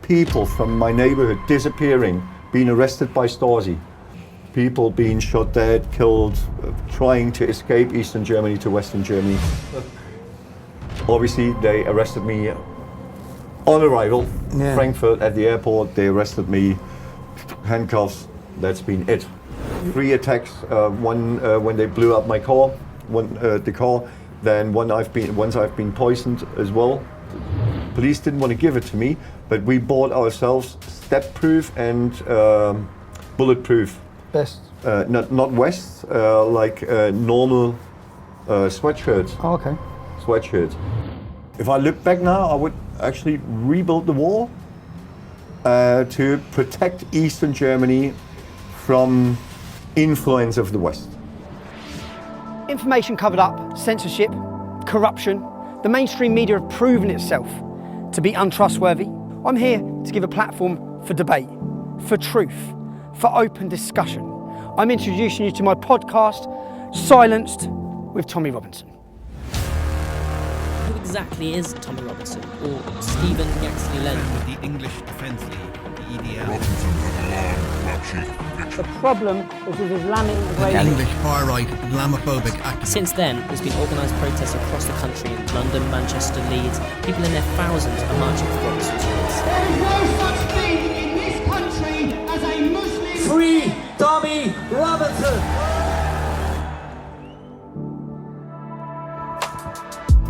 people from my neighborhood disappearing, being arrested by Stasi. People being shot dead, killed, trying to escape Eastern Germany to Western Germany. Obviously, they arrested me on arrival, Frankfurt at the airport. They arrested me, handcuffs. That's been it. 3 attacks. One when they blew up my car, the car. Then once I've been poisoned as well. Police didn't want to give it to me, but we bought ourselves step-proof and bulletproof. Best. Not vests, like normal sweatshirts. Oh, okay. Sweatshirts. If I look back now, I would actually rebuild the wall to protect Eastern Germany from influence of the West. Information covered up, censorship, corruption. The mainstream media have proven itself to be untrustworthy. I'm here to give a platform for debate, for truth, for open discussion. I'm introducing you to my podcast, Silenced with Tommy Robinson. Who exactly is Tommy Robinson, or Stephen Yaxley Leonard? With the English Defence League, the EDL. The problem is with Islamic The English far-right Islamophobic activists. Since then, there's been organised protests across the country in London, Manchester, Leeds. People in their thousands are marching for Robinson's rights. There is no such thing in this country as a Muslim. Free Tommy Robinson!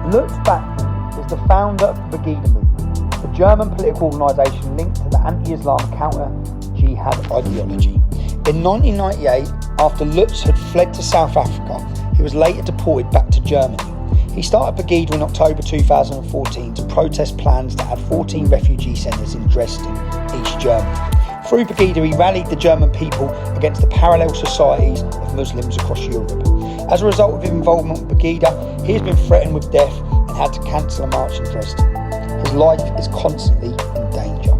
Lutz Bachmann is the founder of the Pegida movement, a German political organisation linked to the anti-Islam counter-jihad ideology. In 1998, after Lutz had fled to South Africa, he was later deported back to Germany. He started Pegida in October 2014 to protest plans to add 14 refugee centres in Dresden, East Germany. Through Pegida, he rallied the German people against the parallel societies of Muslims across Europe. As a result of his involvement with Pegida, he has been threatened with death and had to cancel a march in Dresden. His life is constantly in danger.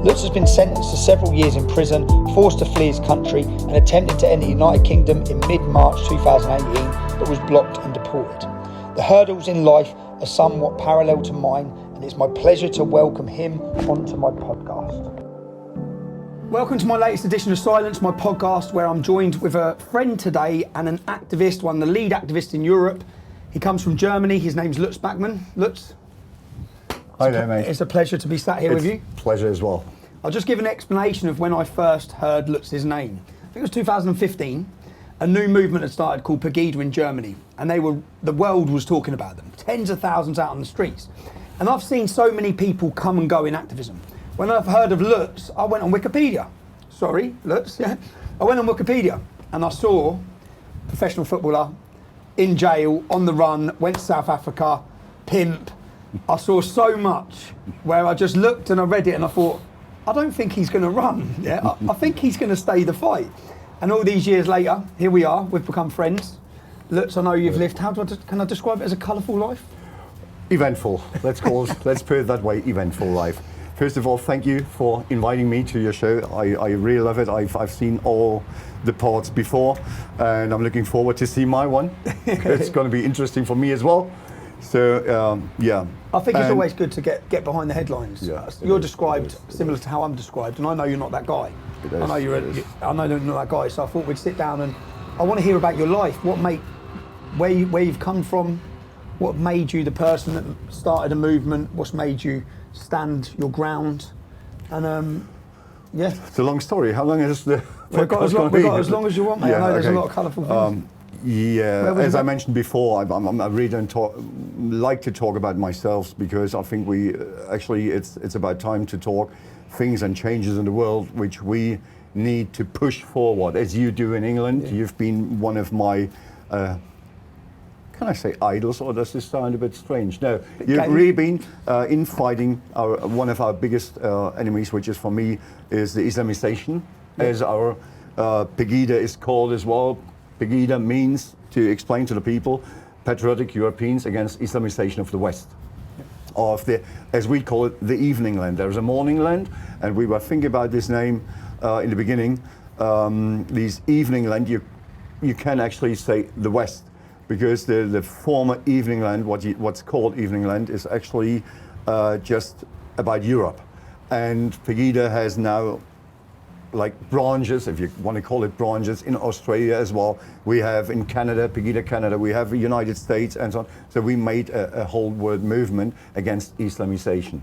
Lutz has been sentenced to several years in prison, forced to flee his country, and attempted to enter the United Kingdom in mid-March 2018, but was blocked and deported. The hurdles in life are somewhat parallel to mine, and it's my pleasure to welcome him onto my podcast. Welcome to my latest edition of Silence, my podcast, where I'm joined with a friend today and an activist, one of the lead activists in Europe. He comes from Germany. His name's Lutz Bachmann. Lutz. Hi there, mate. It's a pleasure to be sat here with you. Pleasure as well. I'll just give an explanation of when I first heard Lutz's name. I think it was 2015. A new movement had started called Pegida in Germany, and the world was talking about them. Tens of thousands out on the streets. And I've seen so many people come and go in activism. When I've heard of Lutz, I went on Wikipedia. Sorry, Lutz, yeah. I went on Wikipedia and I saw professional footballer in jail, on the run, went to South Africa, pimp. I saw so much where I just looked and I read it and I thought, I don't think he's going to run. Yeah, I think he's going to stay the fight. And all these years later, here we are. We've become friends. Lutz, I know you've lived. Can I describe it as a colourful life? Eventful. Let's put it that way. Eventful life. First of all, thank you for inviting me to your show. I really love it. I've seen all the parts before, and I'm looking forward to see my one. It's going to be interesting for me as well. So yeah. I think it's always good to get behind the headlines. Yeah, you're described similar to how I'm described, and I know you're not that guy. I know you're not that guy. So I thought we'd sit down and I want to hear about your life. Where you've come from, what made you the person that started a movement, what's made you stand your ground, and yeah. It's a long story. How long is the? We've got as long as you want, mate. Yeah, I know there's a lot of colourful things. Yeah, as I mentioned before, I really don't like to talk about myself because I think it's about time to talk things and changes in the world which we need to push forward, as you do in England. Yeah. You've been one of my, can I say idols, or does this sound a bit strange? No, you've really been in fighting one of our biggest enemies, which is for me is the Islamization, as our Pegida is called as well. Pegida means, to explain to the people, patriotic Europeans against Islamization of the West. Of the, as we call it, the evening land. There's a morning land, and we were thinking about this name in the beginning. These evening land, you can actually say the West, because the former evening land, what's called evening land, is actually just about Europe. And Pegida has now like branches, if you want to call it branches, in Australia as well. We have in Canada, Pegida Canada, we have the United States and so on. So we made a whole world movement against Islamization.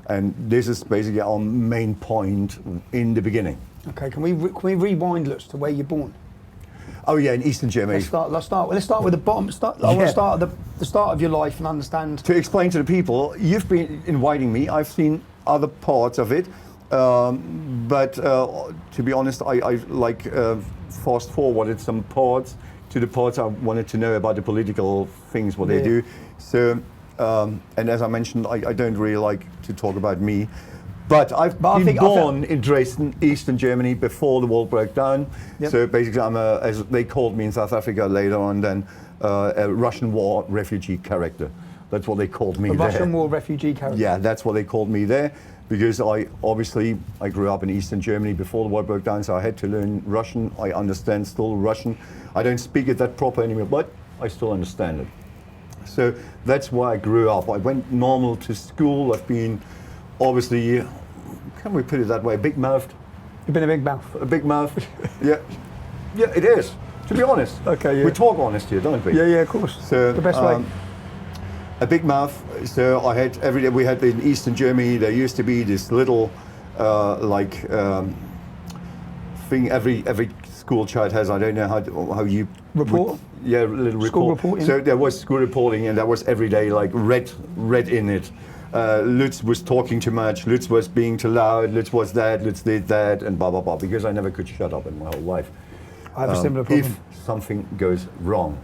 And this is basically our main point in the beginning. Okay, can we rewind, Lutz, to where you're born? Oh yeah, in Eastern Germany. Let's start with the bottom. I want to start at the start of your life and understand. To explain to the people, you've been inviting me. I've seen other parts of it, but to be honest, I like fast forwarded some parts to the parts I wanted to know about the political things, what they do. So, and as I mentioned, I don't really like to talk about me. But I've been born in Dresden, Eastern Germany, before the war broke down. Yep. So basically, I'm as they called me in South Africa later on, then a Russian war refugee character. That's what they called me there. Russian war refugee character? Yeah, that's what they called me there, because I grew up in Eastern Germany before the war broke down, so I had to learn Russian. I understand still Russian. I don't speak it that proper anymore, but I still understand it. So that's why I grew up. I went normal to school. I've been obviously, can we put it that way, big-mouthed? You've been a big mouth. A big mouth, yeah. Yeah, it is, to be honest. Okay, yeah. We talk honest here, don't we? Yeah, yeah, of course. So, the best way. A big mouth, so I had every day, we had in Eastern Germany, there used to be this little, thing every school child has, I don't know how you... Report? Yeah, a little report. School reporting? So there was school reporting, and that was every day, like red in it. Lutz was talking too much, Lutz was being too loud, Lutz was that, Lutz did that, and blah, blah, blah, because I never could shut up in my whole life. I have a similar problem. If something goes wrong,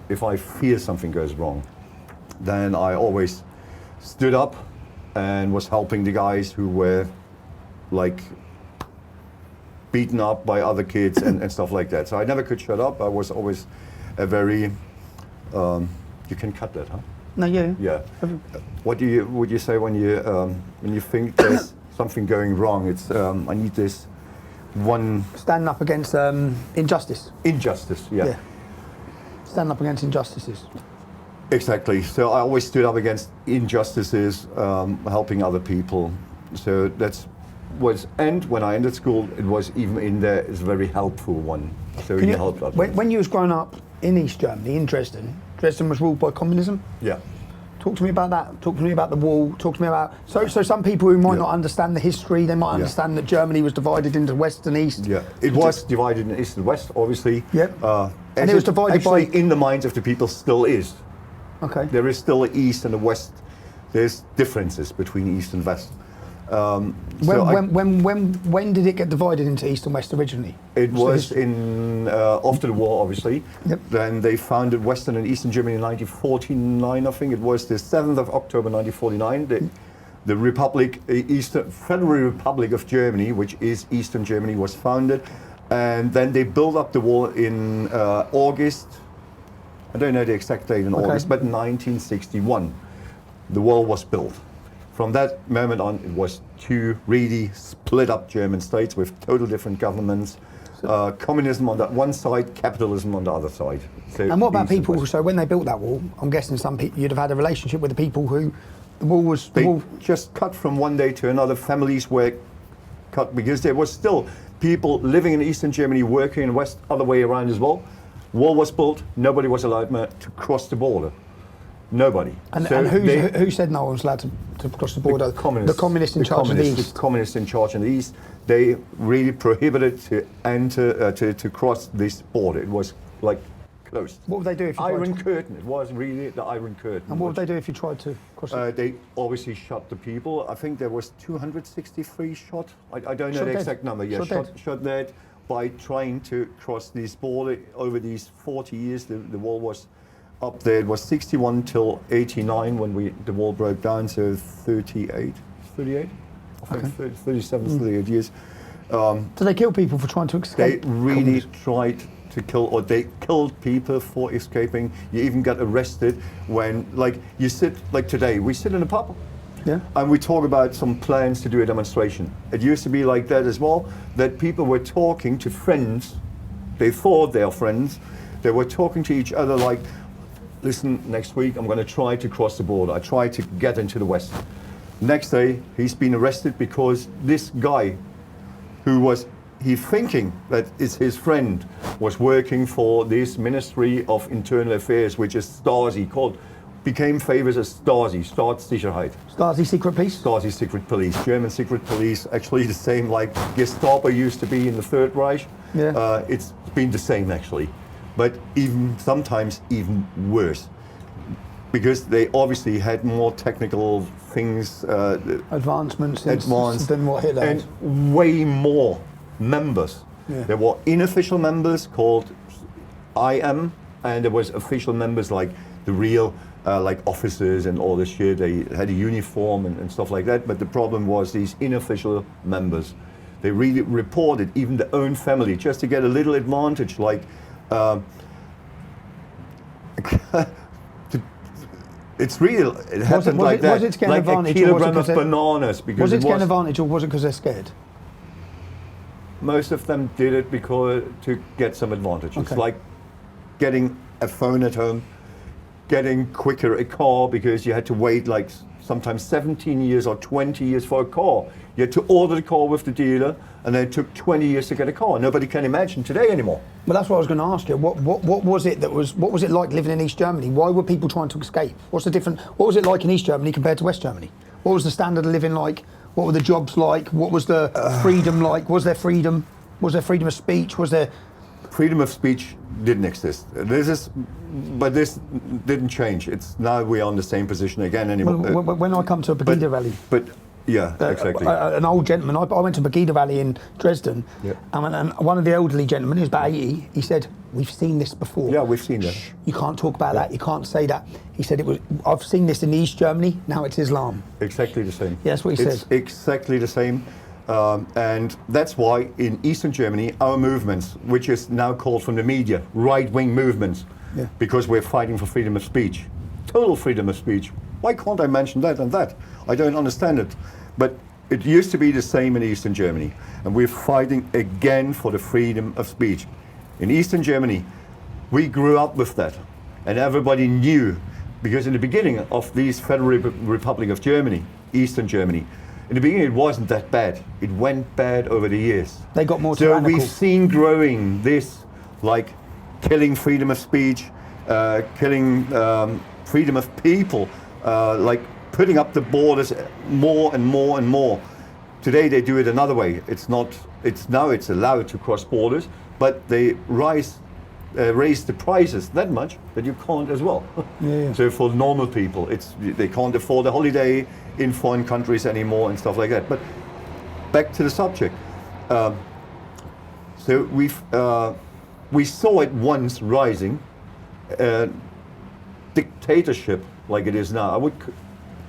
if I fear something goes wrong, then I always stood up and was helping the guys who were like beaten up by other kids and stuff like that. So I never could shut up. I was always a very, you can cut that, huh? No, yeah. Yeah. What would you say when you think there's something going wrong? It's I need this one. Standing up against injustice. Injustice, yeah. Standing up against injustices. Exactly. So I always stood up against injustices, helping other people. So and when I ended school, it was even in there is a very helpful one. So you helped others. When you was growing up in East Germany, in Dresden was ruled by communism. Yeah. Talk to me about that. Talk to me about the wall. Talk to me about so some people who might not understand the history, they might understand that Germany was divided into West and East. Yeah, it was divided in East and West, obviously. Yep. And it was divided actually in the minds of the people still is. Okay. There is still an East and a West. There's differences between East and West. When did it get divided into East and West originally? It was in after the war, obviously. Yep. Then they founded Western and Eastern Germany in 1949. I think it was the 7th of October 1949. The Republic, Federal Republic of Germany, which is Eastern Germany, was founded, and then they built up the wall in August. I don't know the exact date in August, but 1961, the wall was built. From that moment on, it was two really split up German states with total different governments. Communism on that one side, capitalism on the other side. So and what about people? So when they built that wall, I'm guessing some people you'd have had a relationship with the people who the wall was. They just cut from one day to another. Families were cut because there was still people living in Eastern Germany, working in West, other way around as well. Wall was built. Nobody was allowed to cross the border. Nobody. And who said no one was allowed to cross the border? The communists in charge in the East. The communists in charge in the East. They really prohibited to enter to cross this border. It was like closed. What would they do if you Iron Curtain. It was really the Iron Curtain. And what would they do if you tried to cross it? They obviously shot the people. I think there was 263 shot. I don't know the exact number. Yeah, shot dead by trying to cross this border over these 40 years. The wall was up there. It was 61 till 89 when the wall broke down, so 38? I think 37, 38 years. So they kill people for trying to escape? They really tried to kill, or they killed people for escaping. You even got arrested when, like, you sit, like today, we sit in a pub. Yeah. And we talk about some plans to do a demonstration. It used to be like that as well, that people were talking to friends. They thought they are friends. They were talking to each other like, listen, next week I'm going to try to cross the border. I try to get into the West. Next day, he's been arrested because this guy, who was thinking that is his friend, was working for this Ministry of Internal Affairs, which is Stasi, became famous as Stasi, Staatssicherheit. Stasi secret police? Stasi secret police, German secret police, actually the same like Gestapo used to be in the Third Reich. Yeah. It's been the same actually, but sometimes even worse. Because they obviously had more technical things, Advancements advanced, than what Hitler had. and way more members. Yeah. There were unofficial members called IM, and there was official members like the real like officers and all this shit. They had a uniform and stuff like that. But the problem was these unofficial members. They really reported even their own family just to get a little advantage, like. It's real. It happened like that. Was it to get an like advantage, a or was it kilogram of 'cause bananas. Because Was it to get an advantage, or was it because they're scared? Most of them did it because to get some advantage. Okay. It's like getting a phone at home, getting quicker a car because you had to wait like sometimes 17 years or 20 years for a car. You had to order the car with the dealer, and then it took 20 years to get a car. Nobody can imagine today anymore. Well, that's what I was going to ask you. What was it what was it like living in East Germany? Why were people trying to escape? What's the difference? What was it like in East Germany compared to West Germany? What was the standard of living like? What were the jobs like? What was the freedom like? Was there freedom? Was there freedom of speech? Was there? Freedom of speech didn't exist. But this didn't change. It's now we are in the same position again anymore. When I come to a Pegida rally. But yeah, exactly. An old gentleman, I went to Pegida rally in Dresden, Yeah. and one of the elderly gentlemen, he was about 80, he said, "We've seen this before. Yeah, we've seen that. Shh, you can't talk about that, you can't say that." He said, "I've seen this in East Germany, now it's Islam." Exactly the same. Yeah, that's what he It's said. exactly the same. And that's why in Eastern Germany, our movements, which is now called from the media, right-wing movements, Yeah. because we're fighting for freedom of speech, total freedom of speech. Why can't I mention that and that? I don't understand it. But it used to be the same in Eastern Germany. And we're fighting again for the freedom of speech. In Eastern Germany, we grew up with that. And everybody knew, because in the beginning of this Federal Republic of Germany, Eastern Germany, in the beginning it wasn't that bad. It went bad over the years. They got more So tyrannical. we've seen growing this, like killing freedom of speech, killing freedom of people, like putting up the borders more and more and more. Today they do it another way. Now it's allowed to cross borders, but they raise the prices that much that you can't as well. Yeah. So for normal people, they can't afford a holiday in foreign countries anymore and stuff like that. But back to the subject. So we saw it once rising, dictatorship like it is now. I would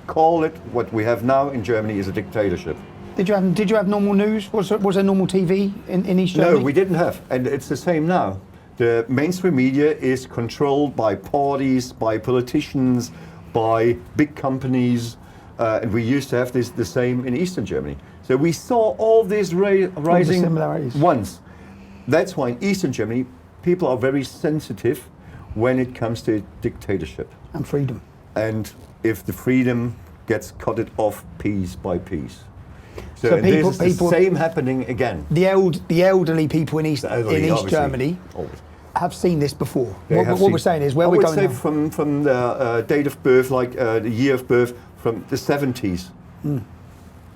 call it what we have now in Germany is a dictatorship. Did you have normal news? Was there normal TV in East Germany? No, we didn't have, and it's the same now. The mainstream media is controlled by parties, by politicians, by big companies, and we used to have the same in Eastern Germany. So we saw all this rising similarities. once. That's why in Eastern Germany, people are very sensitive when it comes to dictatorship. And freedom. And if the freedom gets cut it off piece by piece. So and people- this is the same happening again. The elderly people in East Obviously, Germany always. have seen this before. They What have we're seen- saying is where I we're would going say now. from the date of birth, like the year of birth, from the 70s,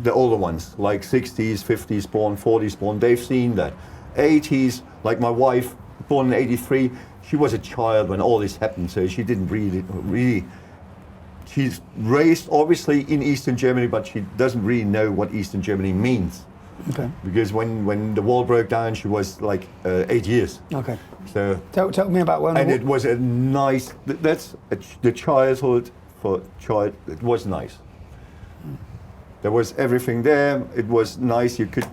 the older ones, like 60s, 50s born, 40s born, they've seen that. 80s, like my wife, born in 83, she was a child when all this happened, so she didn't really. She's raised obviously in Eastern Germany, but she doesn't really know what Eastern Germany means. Okay. Because when the wall broke down, she was like 8 years. Okay. So. Tell me about when. And it was a nice. The childhood for child. It was nice. There was everything there. It was nice. You could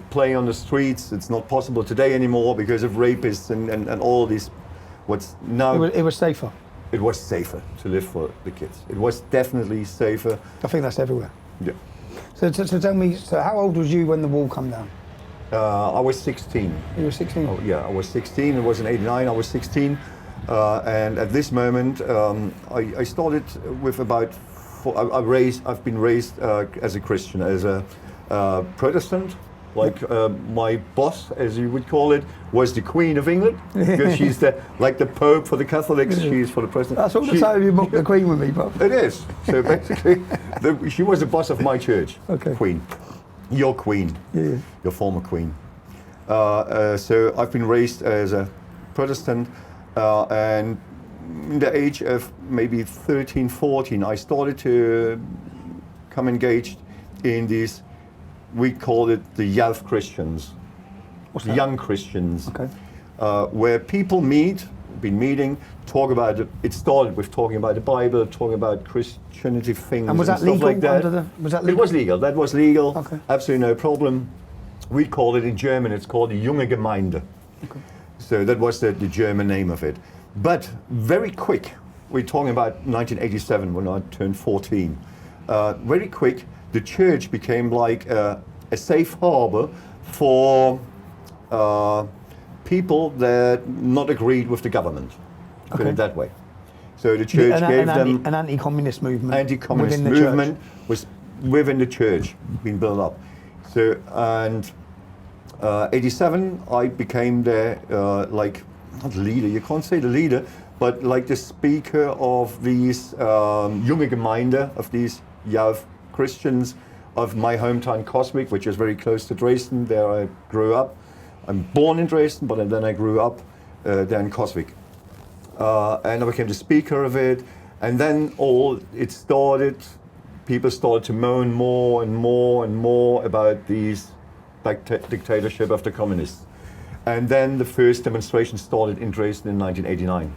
play on the streets. It's not possible today anymore because of rapists and all this. What's now? It was safer. It was safer to live for the kids. It was definitely safer. I think that's everywhere. Yeah. So tell me, so how old was you when the wall came down? I was 16. You were 16? Oh, yeah, I was 16. It was in '89. I was 16. And at this moment, I started with about I've been raised as a Christian, as a Protestant. Like my boss, as you would call it, was the Queen of England, because she's like the Pope for the Catholics. She's for the President. That's all the time you mock the Queen with me, Bob. It is. So basically, she was the boss of my church. Okay. Queen, your Queen, your former Queen. So I've been raised as a Protestant, and in the age of maybe 13, 14, I started to come engaged in these. We call it the young Christians, What's the that? young Christians, Okay. where people been meeting, talk about it. It started with talking about the Bible, talking about Christianity things And was that stuff legal? like that. Was that It legal? was legal. That was legal. Okay. Absolutely no problem. We call it in German. It's called die junge Gemeinde. Okay. So that was the German name of it. But very quick. We're talking about 1987 when I turned 14. Very quick. The church became like a safe harbor for people that not agreed with the government. Put Okay. it that way. So the church gave them an anti-communist movement. anti-communist within the church. movement was within the church being built up. So and 87, I became the like not leader. You can't say the leader, but like the speaker of these junge Gemeinde, of these young Christians of my hometown Coswig, which is very close to Dresden. There I grew up. I'm born in Dresden, but then I grew up there in Coswig. And I became the speaker of it. And then it started, people started to moan more and more and more about these dictatorship of the communists. And then the first demonstration started in Dresden in 1989.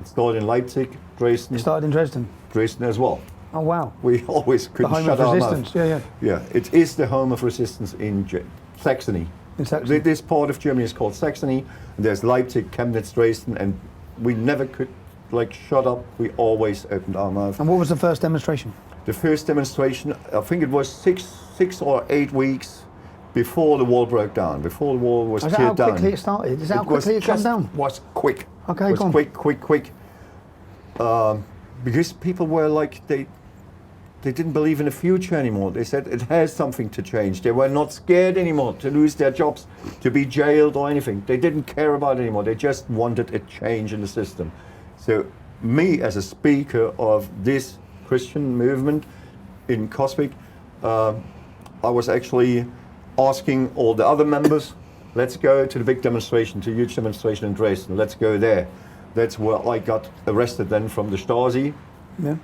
It started in Leipzig, Dresden. It started in Dresden. Dresden as well. Oh wow. We always couldn't The home shut of our resistance. mouth. Yeah. Yeah, it is the home of resistance in Saxony. In Saxony. This part of Germany is called Saxony. And there's Leipzig, Chemnitz, Dresden, and we never could like shut up. We always opened our mouth. And what was the first demonstration? The first demonstration, I think it was six or 8 weeks before the wall broke down. Before the wall was Is that teared how down. quickly it started? Is that how quickly it came down? Was quick. Okay, it was go on. quick. Because people were like they didn't believe in the future anymore. They said it has something to change. They were not scared anymore to lose their jobs, to be jailed or anything. They didn't care about it anymore. They just wanted a change in the system. So me as a speaker of this Christian movement in Coswig, I was actually asking all the other members, let's go to the big demonstration, to a huge demonstration in Dresden. Let's go there. That's where I got arrested then from the Stasi. Yeah.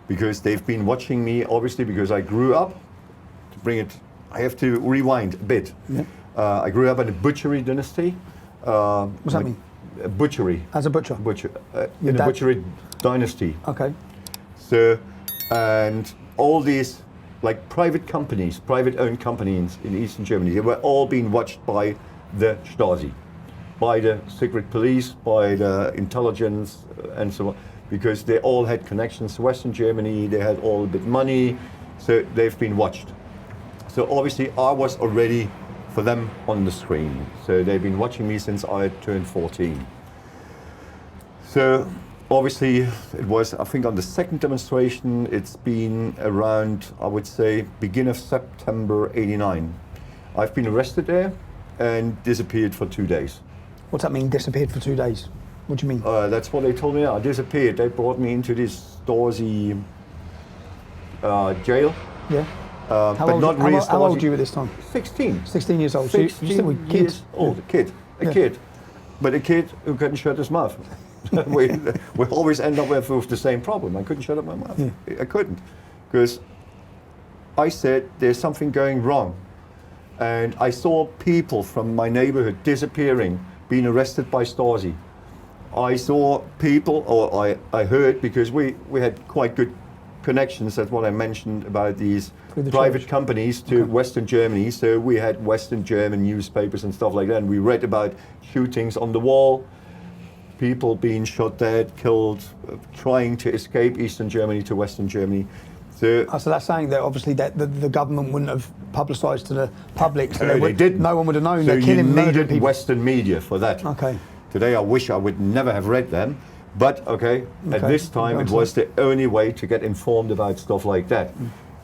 Because they've been watching me, obviously, because I grew up. To bring it, I have to rewind a bit. Yeah. I grew up in the butchery dynasty. What's that mean? A butchery. As a butcher. In the butchery dynasty. Okay. So, and all these like private companies, private-owned companies in Eastern Germany, they were all being watched by the Stasi, by the secret police, by the intelligence, and so on. Because they all had connections to Western Germany, they had all a bit money, so they've been watched. So obviously I was already for them on the screen. So they've been watching me since I turned 14. So obviously it was, I think on the second demonstration, it's been around, I would say, beginning of September 89. I've been arrested there and disappeared for 2 days. What's that mean, disappeared for 2 days? What do you mean? That's what they told me. I disappeared. They brought me into this Stasi jail. Yeah. But not really how old Stasi. were you at this time? 16. 16 years old. So you 16 still were kids. years old. A kid. But a kid who couldn't shut his mouth. we always end up with the same problem. I couldn't shut up my mouth. Yeah. I couldn't. Because I said there's something going wrong. And I saw people from my neighborhood disappearing, being arrested by Stasi. I saw people, or I heard, because we had quite good connections, that's what I mentioned about these private companies to Western Germany. So we had Western German newspapers and stuff like that, and we read about shootings on the wall, people being shot dead, killed, trying to escape Eastern Germany to Western Germany. So that's saying that obviously that the government wouldn't have publicised to the public, so they didn't. No one would have known. So they're killing, you murdering needed people. Western media for that. Okay. Today I wish I would never have read them, But at this time it was the only way to get informed about stuff like that.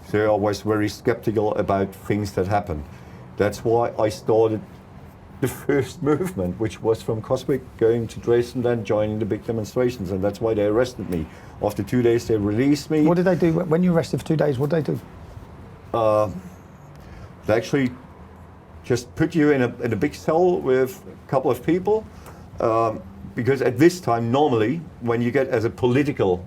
So I was very skeptical about things that happen. That's why I started the first movement, which was from Coswig going to Dresden, then joining the big demonstrations, and that's why they arrested me. After 2 days they released me. What did they do when you were arrested for 2 days? What did they do? They actually just put you in a big cell with a couple of people, because at this time, normally, when you get as a political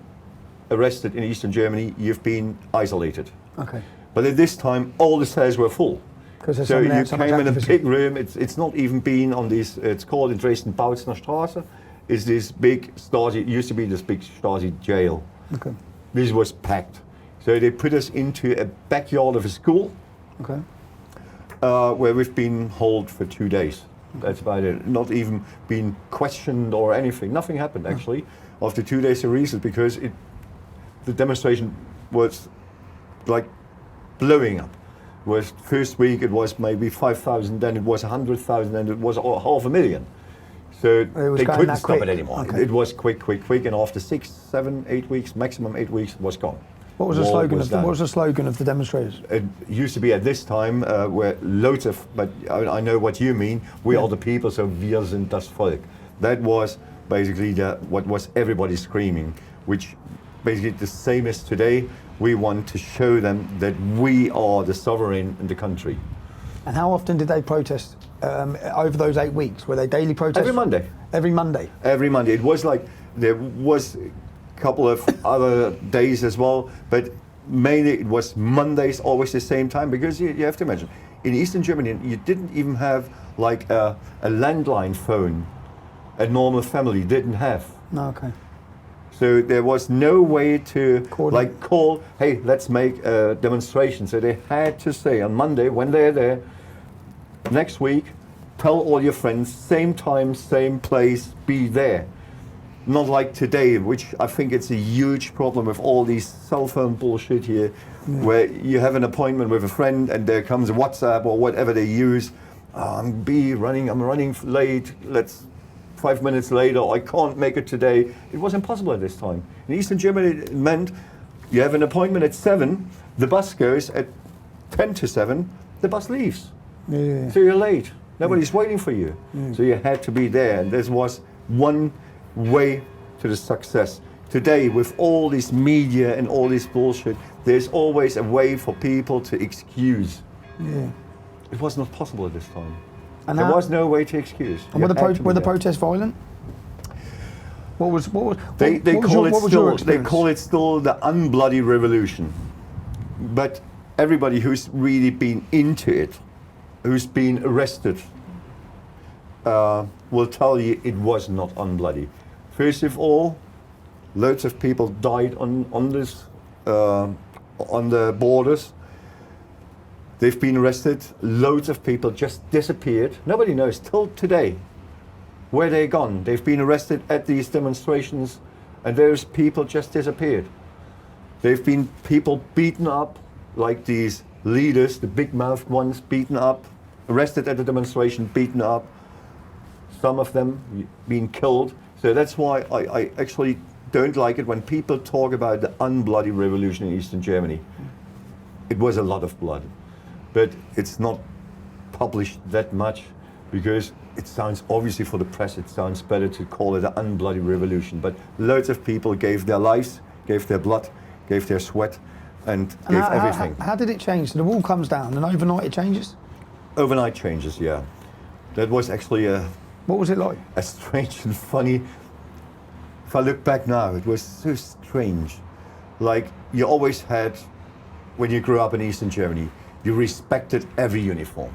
arrested in Eastern Germany, you've been isolated. Okay. But at this time, all the cells were full. So you came in a big room. It's not even been on these. It's called in Dresden Bautzner Straße. Is this big Stasi? It used to be this big Stasi jail. Okay. This was packed. So they put us into a backyard of a school. Okay. Where we've been held for 2 days. That's about it. Not even been questioned or anything. Nothing happened actually. After 2 days of reason, because the demonstration was like blowing up. Was first week it was maybe 5,000, then it was 100,000, and it was 500,000. So they couldn't stop it anymore. Okay. It was quick, and after 6, 7, 8 weeks, maximum 8 weeks, it was gone. What was the slogan of the demonstrators? It used to be at this time where loads of, but I know what you mean. We are the people, so wir sind das Volk. That was basically what was everybody screaming, which basically the same as today. We want to show them that we are the sovereign in the country. And how often did they protest over those 8 weeks? Were they daily protests? Every Monday. Every Monday? Every Monday. It was like, there was a couple of other days as well, but mainly it was Mondays, always the same time, because you have to imagine, in Eastern Germany, you didn't even have like a landline phone. A normal family didn't have. No, okay. So there was no way to call, hey, let's make a demonstration. So they had to say on Monday, when they're there, next week, tell all your friends, same time, same place, be there. Not like today, which I think it's a huge problem with all these cell phone bullshit here, where you have an appointment with a friend and there comes a WhatsApp or whatever they use. I'm running late, 5 minutes later, I can't make it today. It was impossible at this time. In Eastern Germany, it meant you have an appointment at 7, the bus goes at 10 to 7, the bus leaves. Yeah. So you're late. Nobody's waiting for you. So you had to be there. And this was one way to the success. Today, with all this media and all this bullshit, there's always a way for people to excuse. Yeah. It was not possible at this time. And there was no way to excuse. And were the protests violent? They call it still the unbloody revolution. But everybody who's really been into it, who's been arrested, will tell you it was not unbloody. First of all, loads of people died on the borders. They've been arrested. Loads of people just disappeared. Nobody knows till today where they're gone. They've been arrested at these demonstrations, and those people just disappeared. They've been people beaten up, like these leaders, the big-mouthed ones, beaten up, arrested at the demonstration, beaten up. Some of them being killed. So that's why I actually don't like it when people talk about the unbloody revolution in Eastern Germany. It was a lot of blood. But it's not published that much because it sounds, obviously for the press, it sounds better to call it an unbloody revolution. But loads of people gave their lives, gave their blood, gave their sweat, and gave everything. How did it change? So the wall comes down and overnight it changes? Overnight changes, yeah. That was actually what was it like? A strange and funny. If I look back now, it was so strange. Like you always had, when you grew up in Eastern Germany, you respected every uniform.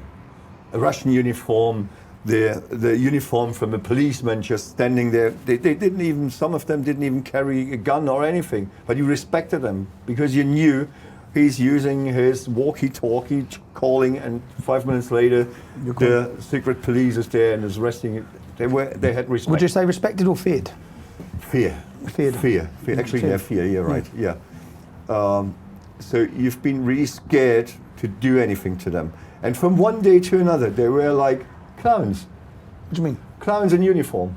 A Russian uniform, the uniform from a policeman just standing there. They didn't even, some of them didn't even carry a gun or anything, but you respected them because you knew he's using his walkie-talkie calling, and 5 minutes later, the secret police is there and is arresting. They had respect. Would you say respected or feared? Fear. Fear. Actually, fear. Fear. Yeah, right. Yeah. So you've been really scared to do anything to them. And from one day to another, they were like clowns. What do you mean? Clowns in uniform.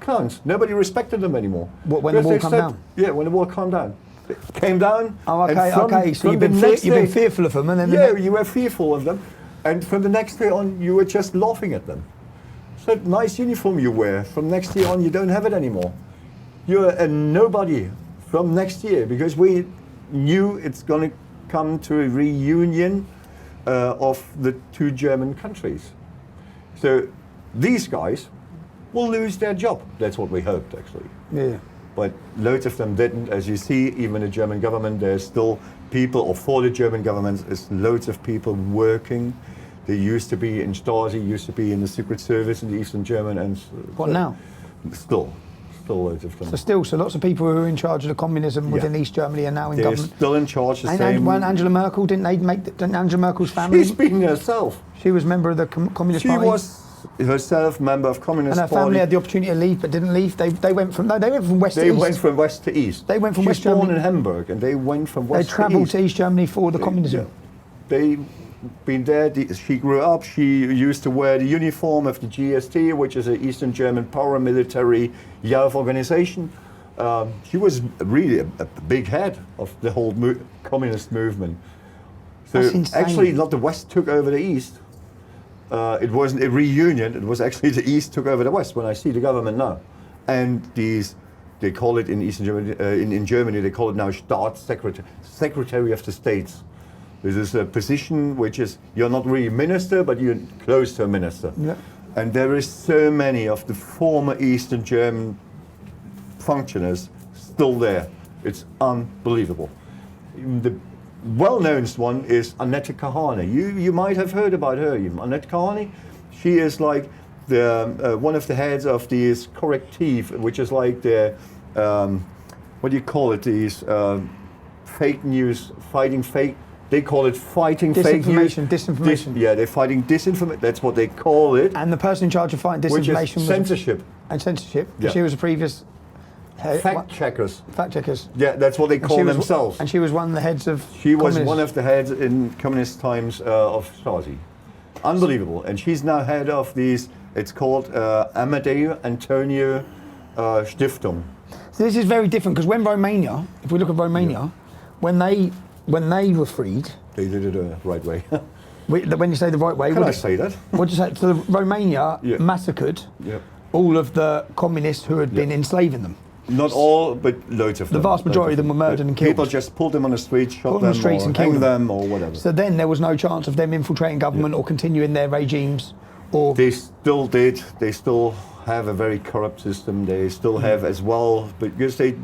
clowns. Nobody respected them anymore. What, when the Because wall they calmed said- down? Yeah, when the wall calmed down. It came down. Oh, and okay, okay. So from you've been, the next you've been day- fearful of them, and then Yeah, you were fearful of them. And from the next day on, you were just laughing at them. So nice uniform you wear. From next year on, you don't have it anymore. You're a nobody from next year, because we knew it's going to come to a reunion of the two German countries. So these guys will lose their job. That's what we hoped, actually. yeah. But loads of them didn't. As you see, even the German government, there's still people, or for the German government, there's loads of people working. They used to be in Stasi, used to be in the Secret Service in the Eastern German, and What now? Still loads of them. So lots of people who were in charge of the communism within East Germany are now in They're government. still in charge. The And same. when Angela Merkel, didn't Angela Merkel's family? She's been herself. She was member of the Communist She Party. was herself member of Communist And her Party. family had the opportunity to leave, but didn't leave. They went from west They to east. went from west to east. They went from She West was born Germany. in Hamburg, and they went from They west to travelled east. to East Germany for the communism. They been there. She grew up. She used to wear the uniform of the GST, which is an Eastern German paramilitary youth organization. She was really a big head of the whole communist movement. So That's insane. actually, not the West took over the East. It wasn't a reunion. It was actually the East took over the West. When I see the government now, and they call it in Eastern Germany. In Germany, they call it now Staatssecretary, Secretary of the States. This is a position which is, you're not really minister, but you're close to a minister. Yeah. And there is so many of the former Eastern German functionaries still there. It's unbelievable. The well-known one is Annette Kahane. You might have heard about her. Annette Kahane, she is like the one of the heads of this corrective, which is like the what do you call it? These fake news, fighting fake. They call it fighting fake news. Disinformation. Yeah, they're fighting disinformation. That's what they call it. And the person in charge of fighting Which disinformation is was censorship. and censorship. Yeah. She was a previous Fact checkers. fact checkers. Yeah, that's what they And call she was- themselves. And she was one of the heads of. She was communists. one of the heads in communist times of Stasi. Unbelievable. And she's now head of these, it's called Amadeo Antonio Stiftung. So this is very different because when Romania, if we look at Romania, when they were freed, They did it the right way. when you say the right way, Can I say that? what do you say? So Romania Yeah. massacred Yeah. all of the communists who had been Yeah. enslaving them. Not all, but loads of them. The vast majority of them were murdered and killed. People just pulled them on the streets, shot Put them on them, the streets or and killed hanged them. them, or whatever. So then there was no chance of them infiltrating government or continuing their regimes. Or They still did. They still have a very corrupt system. They still have as well, because they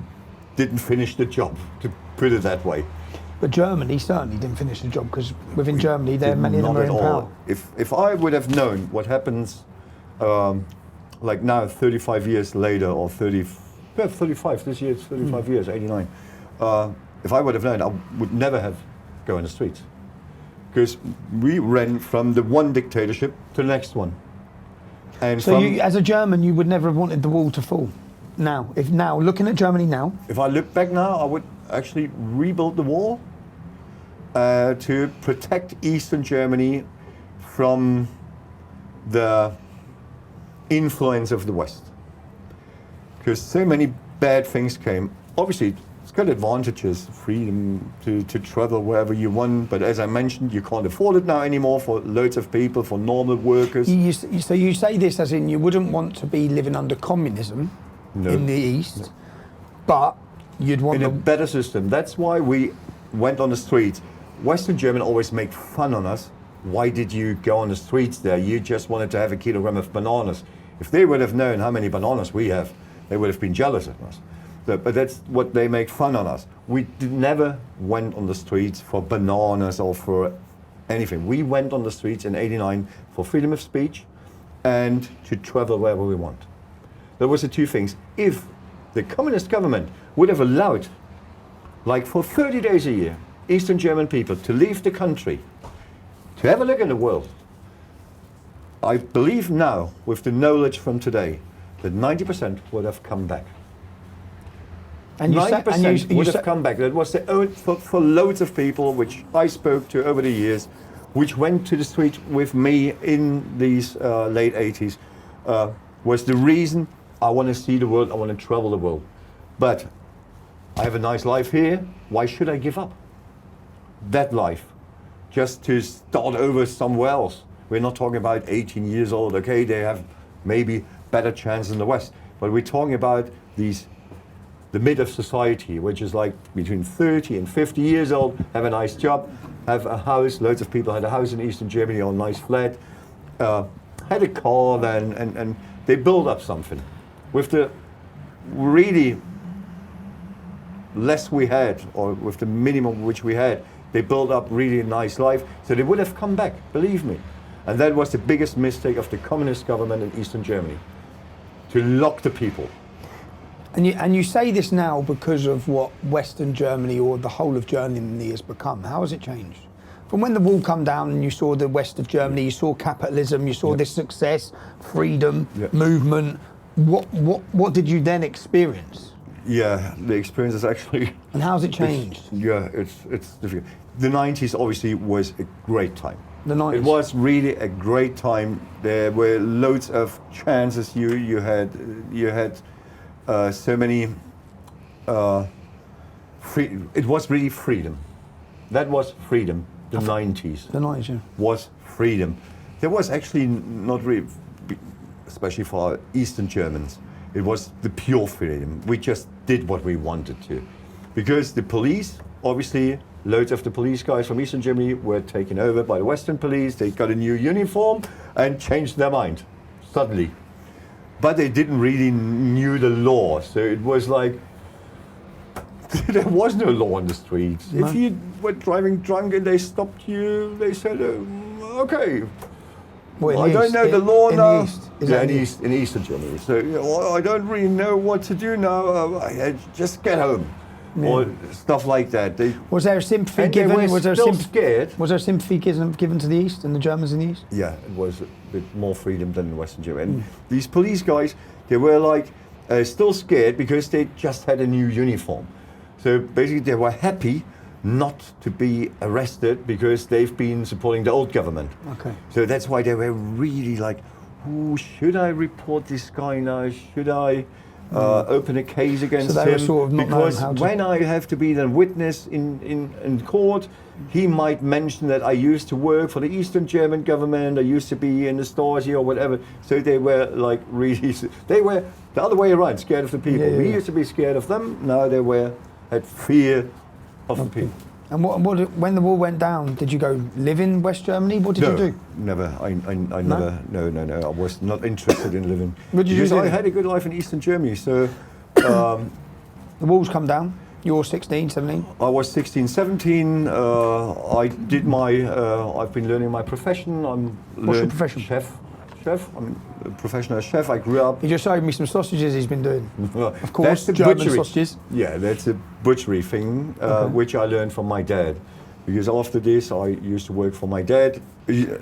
didn't finish the job, to put it that way. But Germany certainly didn't finish the job because within Germany, there many of them Not are at in all. power. If I would have known what happens, like now, 35 years later, or 35 this year, it's 35 years, 89. If I would have known, I would never have gone on the streets, because we ran from the one dictatorship to the next one. And So from, you, as a German, you would never have wanted the wall to fall. Now, looking at Germany now, if I look back now, I would actually rebuild the wall to protect Eastern Germany from the influence of the West. Because so many bad things came. Obviously, it's got advantages, freedom to travel wherever you want, but as I mentioned, you can't afford it now anymore for loads of people, for normal workers. so you say this as in you wouldn't want to be living under communism No. in the East, but you'd want In a the better system. That's why we went on the streets. Western Germans always make fun on us. Why did you go on the streets there? You just wanted to have a kilogram of bananas. If they would have known how many bananas we have, they would have been jealous of us. But that's what they make fun on us. We never went on the streets for bananas or for anything. We went on the streets in '89 for freedom of speech and to travel wherever we want. There was the two things. If the communist government would have allowed, like for 30 days a year, Eastern German people to leave the country, to have a look in the world, I believe now, with the knowledge from today, that 90% would have come back. and you say, 90% would have come back. That was the only, for loads of people which I spoke to over the years, which went to the street with me in these late 80s, was the reason I want to see the world, I want to travel the world. But I have a nice life here, why should I give up that life just to start over somewhere else? We're not talking about 18 years old, okay, they have maybe better chance in the West, but we're talking about the mid of society, which is like between 30 and 50 years old, have a nice job, have a house, loads of people had a house in Eastern Germany or a nice flat, had a car then, and they build up something. With the really less we had, or with the minimum which we had, they built up really a nice life, so they would have come back, believe me. And that was the biggest mistake of the communist government in Eastern Germany, to lock the people. And you say this now because of what Western Germany or the whole of Germany has become. How has it changed? From when the wall come down and you saw the west of Germany, you saw capitalism, you saw this success, freedom, movement. What did you then experience? Yeah, the experience is actually... And how's it changed? It's difficult. The 90s obviously was a great time. The 90s? It was really a great time. There were loads of chances. You had so many... it was really freedom. That was freedom. The 90s. The 90s, yeah. Was freedom. There was actually not really, especially for our Eastern Germans, it was the pure freedom. We just did what we wanted to. Because the police, obviously, loads of the police guys from Eastern Germany were taken over by the Western police. They got a new uniform and changed their mind, suddenly. But they didn't really knew the law. So it was like, there was no law on the streets. No. If you were driving drunk and they stopped you, they said, okay. Well, I don't know the law now. In Eastern Germany. So I don't really know what to do now. Just get home. Yeah. Or stuff like that. Was there a sympathy given? Was there scared? Was there sympathy given to the East and the Germans in the East? Yeah, it was a bit more freedom than in Western Germany. And these police guys, they were like still scared because they just had a new uniform. So basically they were happy not to be arrested because they've been supporting the old government. Okay. So that's why they were really like, should I report this guy now? Should I open a case against him? Sort of because when I have to be the witness in court, he might mention that I used to work for the Eastern German government, I used to be in the Stasi or whatever. So they were like really, they were the other way around, scared of the people. We used to be scared of them, now they had fear of the people. And when the wall went down, did you go live in West Germany? What did you do? Never. I never. No. I was not interested in living. Because I had a good life in Eastern Germany. So the walls come down. You're 16, 17. I was 16, 17. I did I've been learning my profession. What's your profession? Chef. I'm a professional chef. I grew up. He just showed me some sausages he's been doing. Of course, that's the German butchery. Sausages. Yeah, that's a butchery thing, which I learned from my dad. Because after this, I used to work for my dad.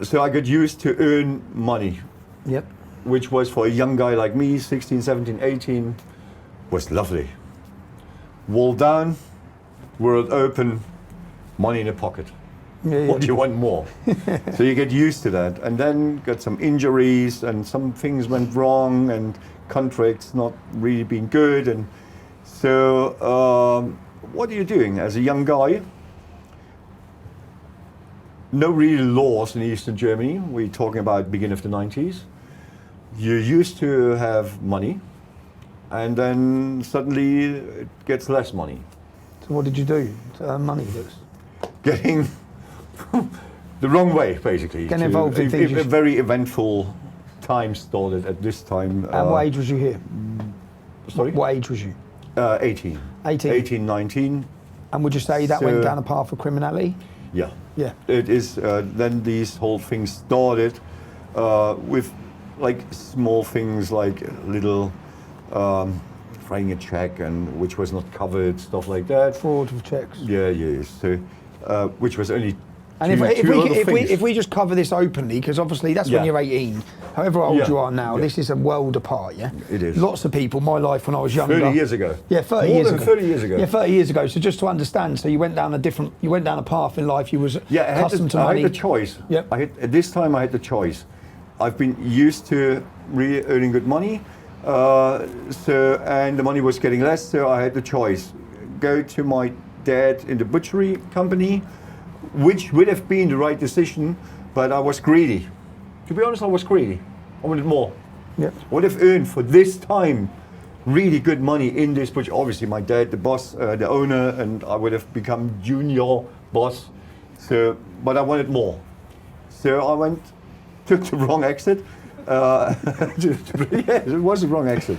So I got used to earn money. Yep. Which was for a young guy like me, 16, 17, 18, was lovely. Wall down, world open, money in the pocket. Yeah. What do you want more? So you get used to that, and then got some injuries, and some things went wrong, and contracts not really being good, and so what are you doing as a young guy? No real laws in Eastern Germany. We're talking about beginning of the 90s. You used to have money, and then suddenly it gets less money. So what did you do to earn money? Getting the wrong way, basically. Getting involved in things. A very eventful time started at this time. At what age was you here? Sorry? What age was you? 18. 18? 18, 19. And would you say that went down a path of criminality? Yeah. Yeah. It is, then these whole things started with like small things like little writing a check and which was not covered, stuff like that. Fraud of checks. Yeah. So, which was only and if we just cover this openly, because obviously that's when you're 18, however old you are now, this is a world apart, yeah? It is. Lots of people, my life when I was younger. 30 years ago. Yeah, 30 More years than ago. 30 years ago. Yeah, 30 years ago. So just to understand, so you went down a path in life, you was accustomed to money. I had the choice. Yep. At this time I had the choice. I've been used to really earning good money. And the money was getting less, so I had the choice. Go to my dad in the butchery company, which would have been the right decision, but I was greedy. To be honest, I was greedy. I wanted more. Yep. I would have earned for this time really good money in this butcher. Obviously, my dad, the boss, the owner, and I would have become junior boss. So, but I wanted more. So I took the wrong exit. Yes, it was the wrong exit.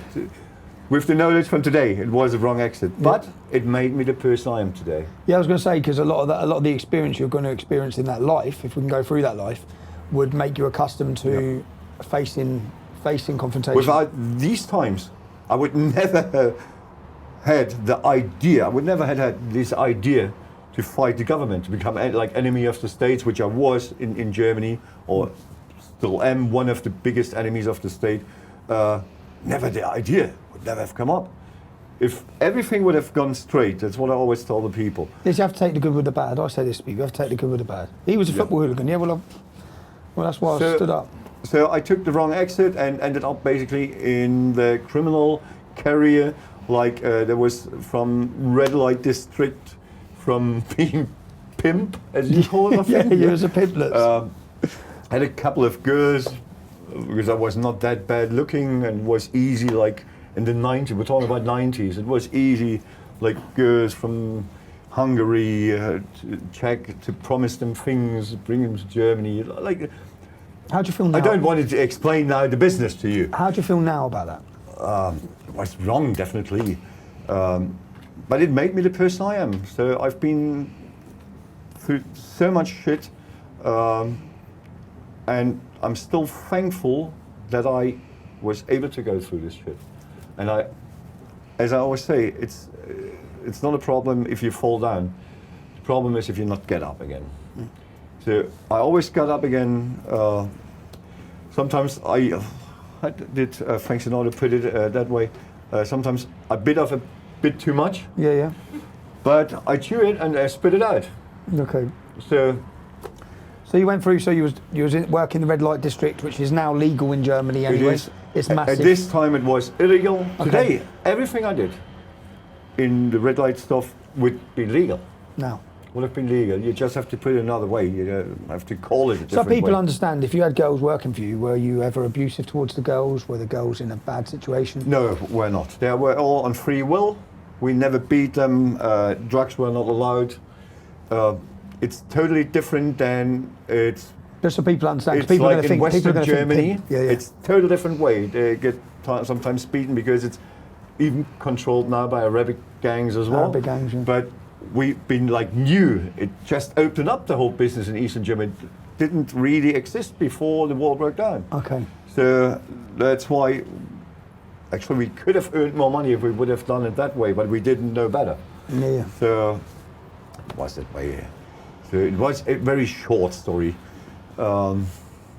With the knowledge from today, it was the wrong exit. But it made me the person I am today. Yeah, I was going to say, because a lot of the experience you're going to experience in that life, if we can go through that life, would make you accustomed to facing confrontation. Without these times, I would never have had the idea. I would never have had this idea to fight the government, to become like enemy of the states, which I was in Germany, or still am one of the biggest enemies of the state. Never the idea would never have come up. If everything would have gone straight, that's what I always tell the people. Yes, you have to take the good with the bad. I say this to people, you have to take the good with the bad. He was a football hooligan, yeah, well, that's why I stood up. So I took the wrong exit and ended up basically in the criminal career, like there was from red light district, from being pimp, as you call it, I think. Yeah, you was a pimp, Lutz. Had a couple of girls, because I was not that bad looking and was easy, like in the 90s, we're talking about 90s, it was easy, like girls from Hungary, Czech, to promise them things, bring them to Germany, like. How do you feel now? I don't want to explain now the business to you. How do you feel now about that? It was wrong, definitely. But it made me the person I am. So I've been through so much shit, and I'm still thankful that I was able to go through this shit. And as I always say, it's not a problem if you fall down. The problem is if you not get up again. So I always got up again. Sometimes I did, Frank Sinatra put it that way, sometimes I bit off a bit too much. Yeah. But I chew it and I spit it out. Okay. So you went through, so you was working the red light district, which is now legal in Germany anyway. It's massive. At this time it was illegal. Okay. Today, everything I did in the red light stuff would be legal. Now. Would have been legal. You just have to put it another way. You have to call it a different So people way. understand, if you had girls working for you, were you ever abusive towards the girls? Were the girls in a bad situation? No, we're not. They were all on free will. We never beat them. Drugs were not allowed. It's totally different than it's. Just so people understand. It's People like are in think, Western Germany. Yeah. It's totally different way. They get sometimes beaten because it's even controlled now by Arabic gangs as well. Arabic gangs, yeah. But we've been like new. It just opened up the whole business in Eastern Germany. It didn't really exist before the war broke down. Okay. So that's why. Actually, we could have earned more money if we would have done it that way, but we didn't know better. Yeah. So it was that way. So it was a very short story. And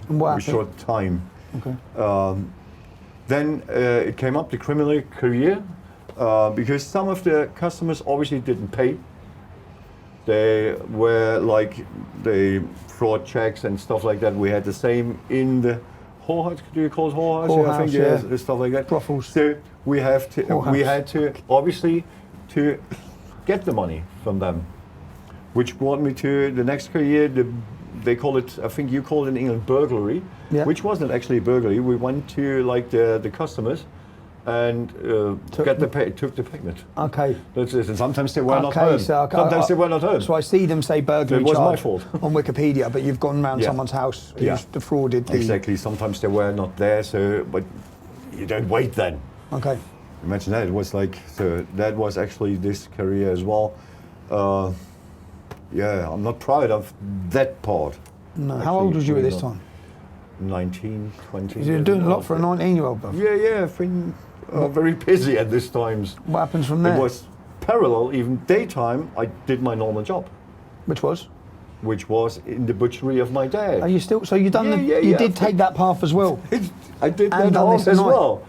what Very happened? short time. Okay. Then it came up the criminal career because some of the customers obviously didn't pay. They were like the fraud checks and stuff like that. We had the same in the whorehouse. Do you call it whorehouse? Whorehouse, I think yeah. Stuff like that. Brothels. So we have to. Whorehouse. We had to obviously to get the money from them, which brought me to the next career. They call it, I think you call it in England, burglary, Yeah. which wasn't actually burglary. We went to like the customers and took the payment. Okay. That's it. And sometimes they were not Okay, home. so Sometimes they were not home. So I see them say burglary It was my charge fault. on Wikipedia, but you've gone round Yeah. someone's house who's Yeah. defrauded the... Exactly. Sometimes they were not there. So, but you don't wait then. Okay. Imagine that. It was like, so that was actually this career as well. Yeah, I'm not proud of that part. No. How Actually, old was you at really this not. time? 19, 20. You're doing a lot for a 19-year-old, bruv. Yeah, I've been very busy at this times. What happens from there? It was parallel, even daytime, I did my normal job, Which was? which was in the butchery of my dad. Are you still... So you done Yeah, you yeah. did take that path as well? I did And that done part this as at night. well,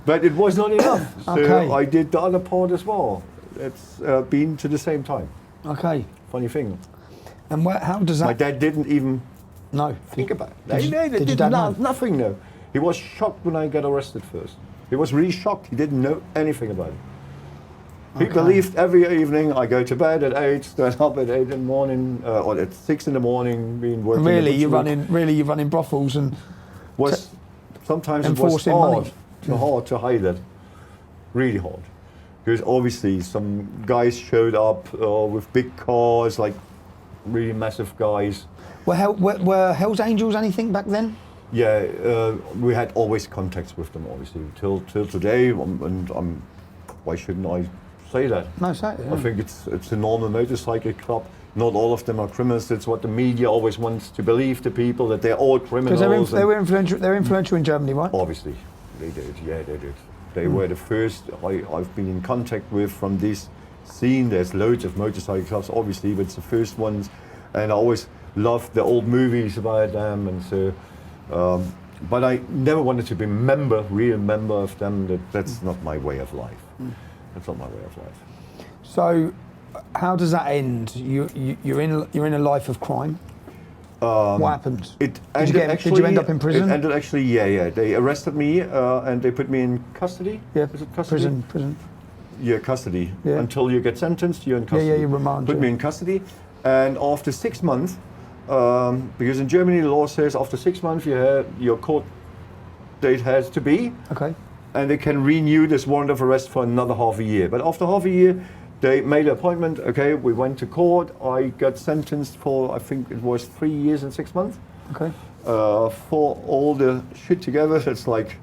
but it was not enough. So Okay. I did the other part as well. It's been to the same time. Okay. Funny thing. And how does that... My dad didn't even No. think about it. Did you- They did your did dad know? nothing, no. He was shocked when I got arrested first. He was really shocked. He didn't know anything about it. He Okay. believed every evening I go to bed at 8, stand up at 8 in the morning, or at 6 in the morning, being working. Really, in the butchery. you're running brothels and Was sometimes it was enforcing money. hard to hide it. Really hard. Because obviously some guys showed up with big cars, like really massive guys. were Hell's Angels anything back then? Yeah, we had always contacts with them, obviously, till today. And why shouldn't I say that? No, say it. I think it's a normal motorcycle club. Not all of them are criminals. That's what the media always wants to believe to people, that they're all criminals. Because they were influential. They're influential in Germany, right? Obviously, they did. Yeah, they did. They were the first I've been in contact with from this scene. There's loads of motorcycle clubs, obviously, but it's the first ones. And I always loved the old movies about them, and so. But I never wanted to be real member of them. That's not my way of life. That's not my way of life. So, how does that end? You're in a life of crime. What happened? Did you end up in prison? It ended actually, yeah. They arrested me and they put me in custody. Yeah, Is it custody? prison. Yeah, custody. Yeah. Until you get sentenced, you're in custody. Yeah, you're remanded. Put me in custody, and after 6 months, because in Germany the law says after 6 months your court date has to be, Okay. and they can renew this warrant of arrest for another half a year. But after half a year, they made an appointment. Okay, we went to court. I got sentenced for, I think it was 3 years and 6 months. Okay. For all the shit together. It's like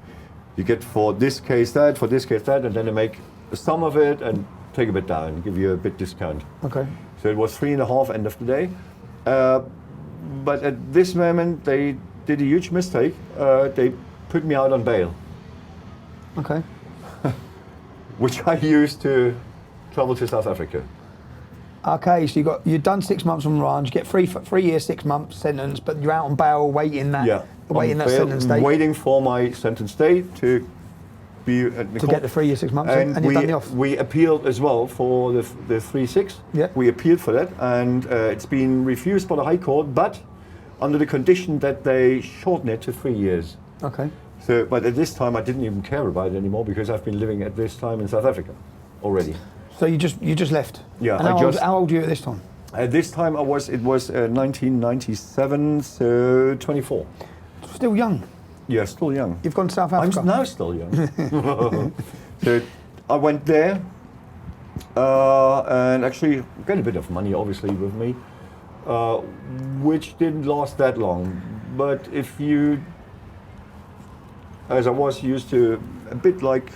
you get for this case that, for this case that, and then they make the sum of it and take a bit down, give you a bit discount. Okay. So it was 3.5 end of the day. But at this moment, they did a huge mistake. They put me out on bail, Okay. which I used to travel to South Africa. Okay. So you've done 6 months on remand. You get 3 years, 6 months sentence, but you're out on bail, waiting that On bail, sentence date waiting for my sentence date to be at the to court. get the 3 years, 6 months, and you've done the off. we appealed as well for the 3-6. Yeah. We appealed for that, and it's been refused by the High Court, but under the condition that they shorten it to 3 years. Okay. So, but at this time, I didn't even care about it anymore because I've been living at this time in South Africa already. So you just left. Yeah, And how old were you at this time? At this time, it was 1997, so 24. Still young. Yeah, still young. You've gone to South Africa. I'm now still young. So I went there and actually got a bit of money, obviously, with me, which didn't last that long. But if you, as I was used to, a bit like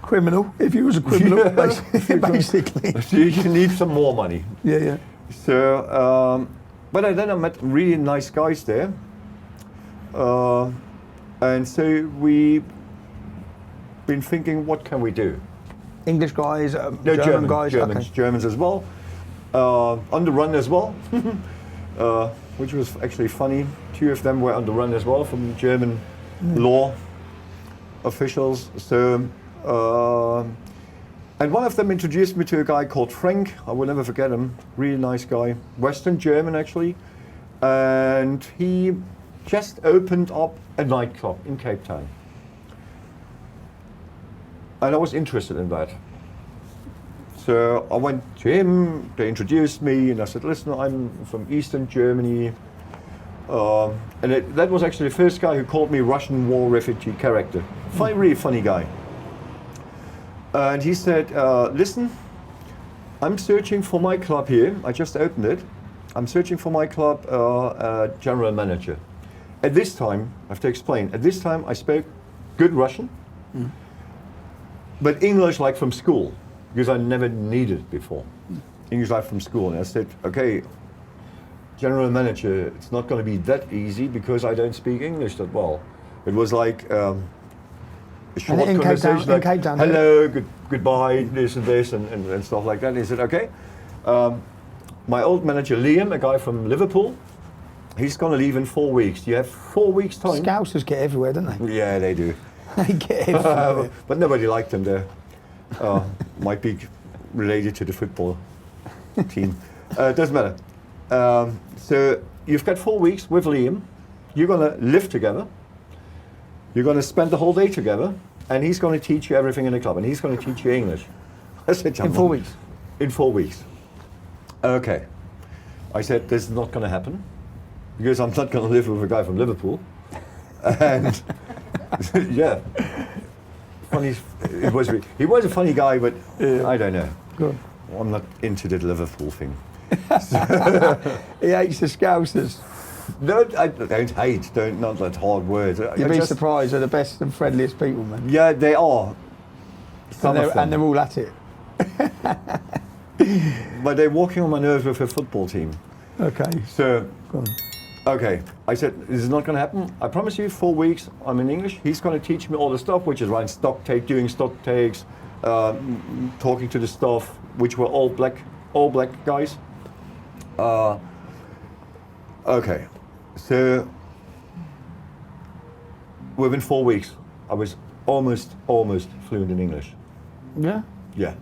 criminal. If you was a criminal, Yeah. basically. you need some more money. Yeah. So, but then I met really nice guys there. And so we've been thinking, what can we do? English guys, No, German guys, Germans, okay. Germans as well. On the run as well, which was actually funny. 2 of them were on the run as well from German law officials. So, and one of them introduced me to a guy called Frank. I will never forget him. Really nice guy, Western German actually, and he just opened up a nightclub in Cape Town. And I was interested in that. So I went to him, they introduced me, and I said, listen, I'm from Eastern Germany. That was actually the first guy who called me Russian war refugee character. Really funny guy. And he said, listen, I'm searching for my club here. I just opened it. I'm searching for my club general manager. At this time, I have to explain, at this time I spoke good Russian, but English like from school, because I never needed it before. English like from school. And I said, okay, general manager, it's not going to be that easy because I don't speak English that well. It was like a short in conversation, Cape Town, like, in Cape Town, hello, goodbye, this and this, and stuff like that. And he said, okay. My old manager, Liam, a guy from Liverpool, he's going to leave in 4 weeks. You have 4 weeks' time. Scousers get everywhere, don't they? Yeah, they do. They get everywhere. But nobody liked them there. Might be related to the football team. Doesn't matter. So you've got 4 weeks with Liam. You're going to live together. You're going to spend the whole day together. and he's going to teach you everything in the club, and he's going to teach you English. I said, In 4 weeks? In 4 weeks. Okay. I said, this is not going to happen, because I'm not going to live with a guy from Liverpool. And yeah, funny. He was a funny guy, but I don't know. Good. I'm not into the Liverpool thing. He hates the Scousers. No, I don't hate. Not that hard word. You'd be surprised, they're the best and friendliest people, man. Yeah, they are. Some of them. And they're all at it. But they're walking on my nerves with a football team. Okay. So, Go on. okay, I said, this is not going to happen. I promise you, 4 weeks, I'm in English. He's going to teach me all the stuff, which is around stock take, doing stock takes, talking to the staff, which were all black guys. Okay, so within 4 weeks, I was almost fluent in English. Yeah? Yeah.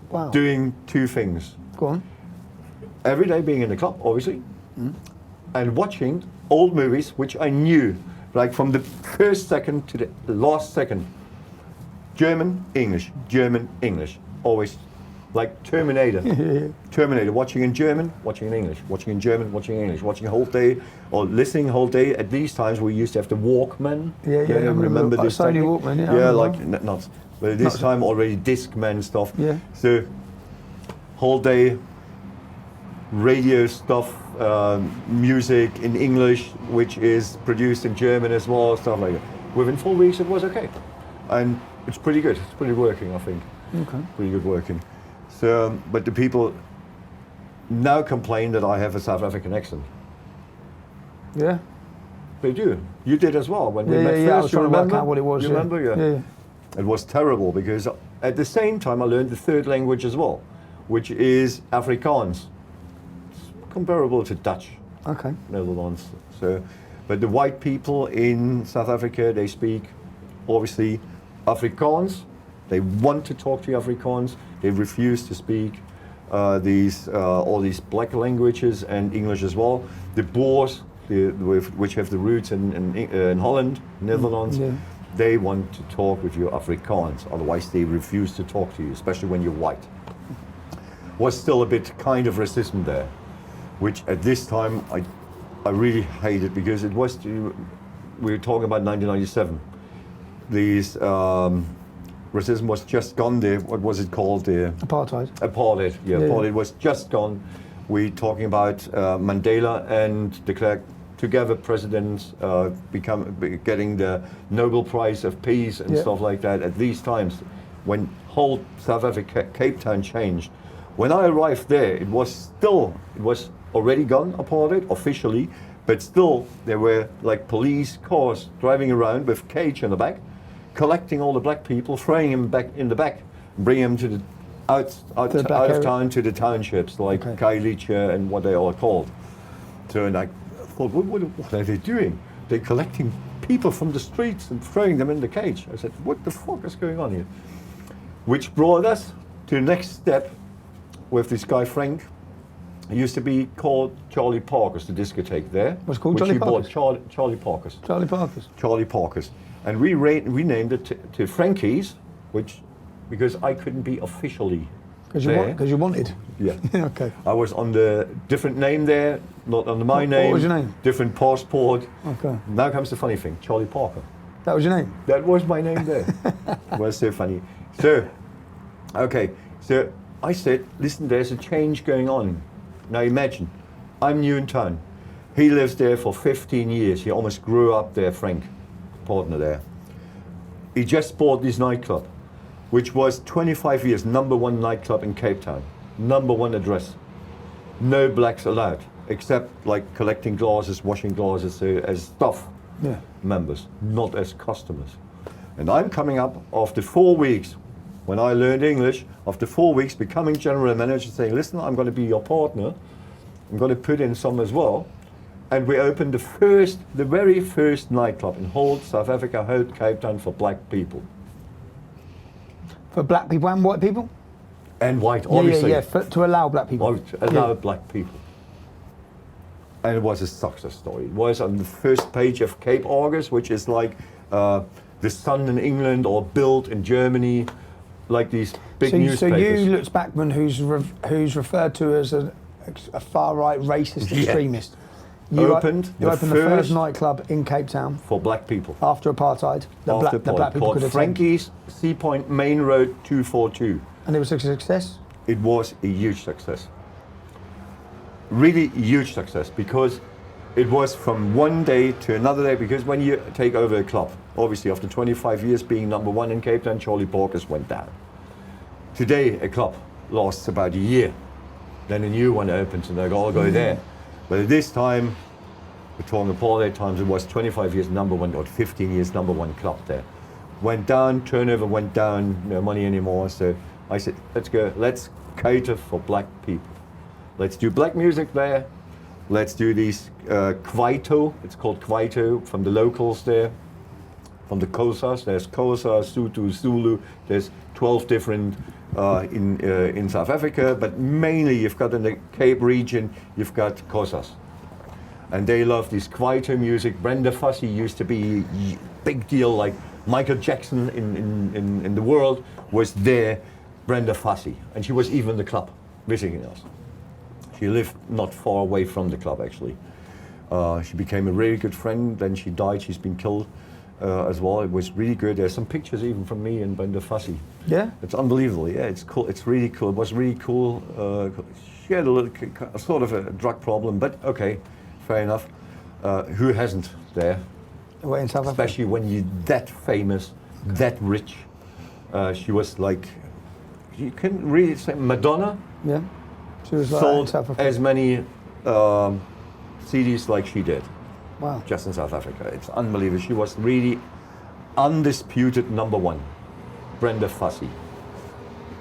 Wow. Doing 2 things. Go on. Every day being in the club, obviously, and watching old movies, which I knew, like from the first second to the last second. German, English, always, like Terminator. Terminator, watching in German, watching in English, watching in German, watching in English, watching a whole day, or listening a whole day. At these times, we used to have the Walkman. Yeah, I remember this? Sony technique? Walkman, yeah. Yeah, like not, but at this time already Discman stuff. Yeah. So, whole day, radio stuff, music in English, which is produced in German as well, stuff like that. Within 4 weeks, it was okay, and it's pretty good. It's pretty working, I think. Okay. Pretty good working. So, but the people now complain that I have a South African accent. Yeah? They do. You did as well when we met I first. was trying to work out what it was. You remember? Yeah. It was terrible because at the same time I learned the third language as well, which is Afrikaans. It's comparable to Dutch, Okay. Netherlands. So, but the white people in South Africa, they speak obviously Afrikaans. They want to talk to Afrikaans. They refuse to speak all these black languages and English as well. The Boers, which have the roots in Holland, Netherlands, they want to talk with you Afrikaans. Otherwise, they refuse to talk to you, especially when you're white. Was still a bit kind of racism there, which at this time I really hated because it was. We were talking about 1997. These racism was just gone there. What was it called there? Apartheid. Apartheid, yeah. Apartheid was just gone. We're talking about Mandela and de Klerk together presidents getting the Nobel Prize of Peace and stuff like that at these times when whole South Africa, Cape Town changed. When I arrived there, it was already gone, apartheid, officially, but still there were like police cars driving around with cage in the back, collecting all the black people, throwing them back in the back, bringing them to the out of town to the townships like Khayelitsha and what they are called. So and I thought, what are they doing? They're collecting people from the streets and throwing them in the cage. I said, what the fuck is going on here? Which brought us to the next step with this guy Frank. He used to be called Charlie Parker's, the discotheque there. What's called Charlie Parker's? Charlie Parker's. Charlie Parker's. Charlie Parker's. And we named it to Frankie's, because I couldn't be officially there. Because you wanted? Yeah. Okay. I was on the different name there, not under my name. What was your name? Different passport. Okay. Now comes the funny thing, Charlie Parker. That was your name? That was my name there. It was so funny. So, okay, so I said, listen, there's a change going on. Now imagine, I'm new in town. He lives there for 15 years. He almost grew up there, Frank, partner there. He just bought this nightclub, which was 25 years, #1 nightclub in Cape Town. #1 address. No blacks allowed, except like collecting glasses, washing glasses as staff members, not as customers. And I'm coming up after 4 weeks, when I learned English, after 4 weeks becoming general manager, saying, listen, I'm going to be your partner. I'm going to put in some as well. And we opened the very first nightclub in whole South Africa, whole Cape Town for black people. For black people and white people? And white, obviously. Yeah, to allow black people. To allow black people. And it was a success story. It was on the first page of Cape August, which is like The Sun in England or Bild in Germany, like these big newspapers. So you, Lutz Bachmann, who's referred to as a far-right racist extremist, you opened the first nightclub in Cape Town for black people after apartheid. The black people called could attend. Frankie's Sea Point Main Road 242. And it was a success? It was a huge success. Really huge success, because it was from one day to another day, because when you take over a club, obviously after 25 years being number one in Cape Town, Charlie Parker's went down. Today a club lasts about a year, then a new one opens and they all go there. But at this time, we're talking apartheid times, it was 25 years number one or 15 years number one club there. Went down, turnover went down, no money anymore, so I said, let's go, let's cater for black people. Let's do black music there. Let's do these Kwaito, it's called Kwaito, from the locals there, from the Xhosas. There's Xhosa, Sotho, Zulu. There's 12 different in South Africa, but mainly you've got in the Cape region, you've got Xhosas. And they love this Kwaito music. Brenda Fassie used to be a big deal, like Michael Jackson in the world was there, Brenda Fassie. And she was even in the club visiting us. She lived not far away from the club, actually. She became a really good friend, then she died, she's been killed as well. It was really good. There's some pictures even from me and Brenda Fassie. Yeah? It's unbelievable, yeah, it's cool, it's really cool. It was really cool. She had a little, sort of a drug problem, but okay, fair enough. Who hasn't there? Away in South Africa. Especially when you're that famous, that rich. She was like, you can really say Madonna. Yeah. She was sold as many CDs like she did. Wow. Just in South Africa. It's unbelievable. She was really undisputed number one. Brenda Fassie.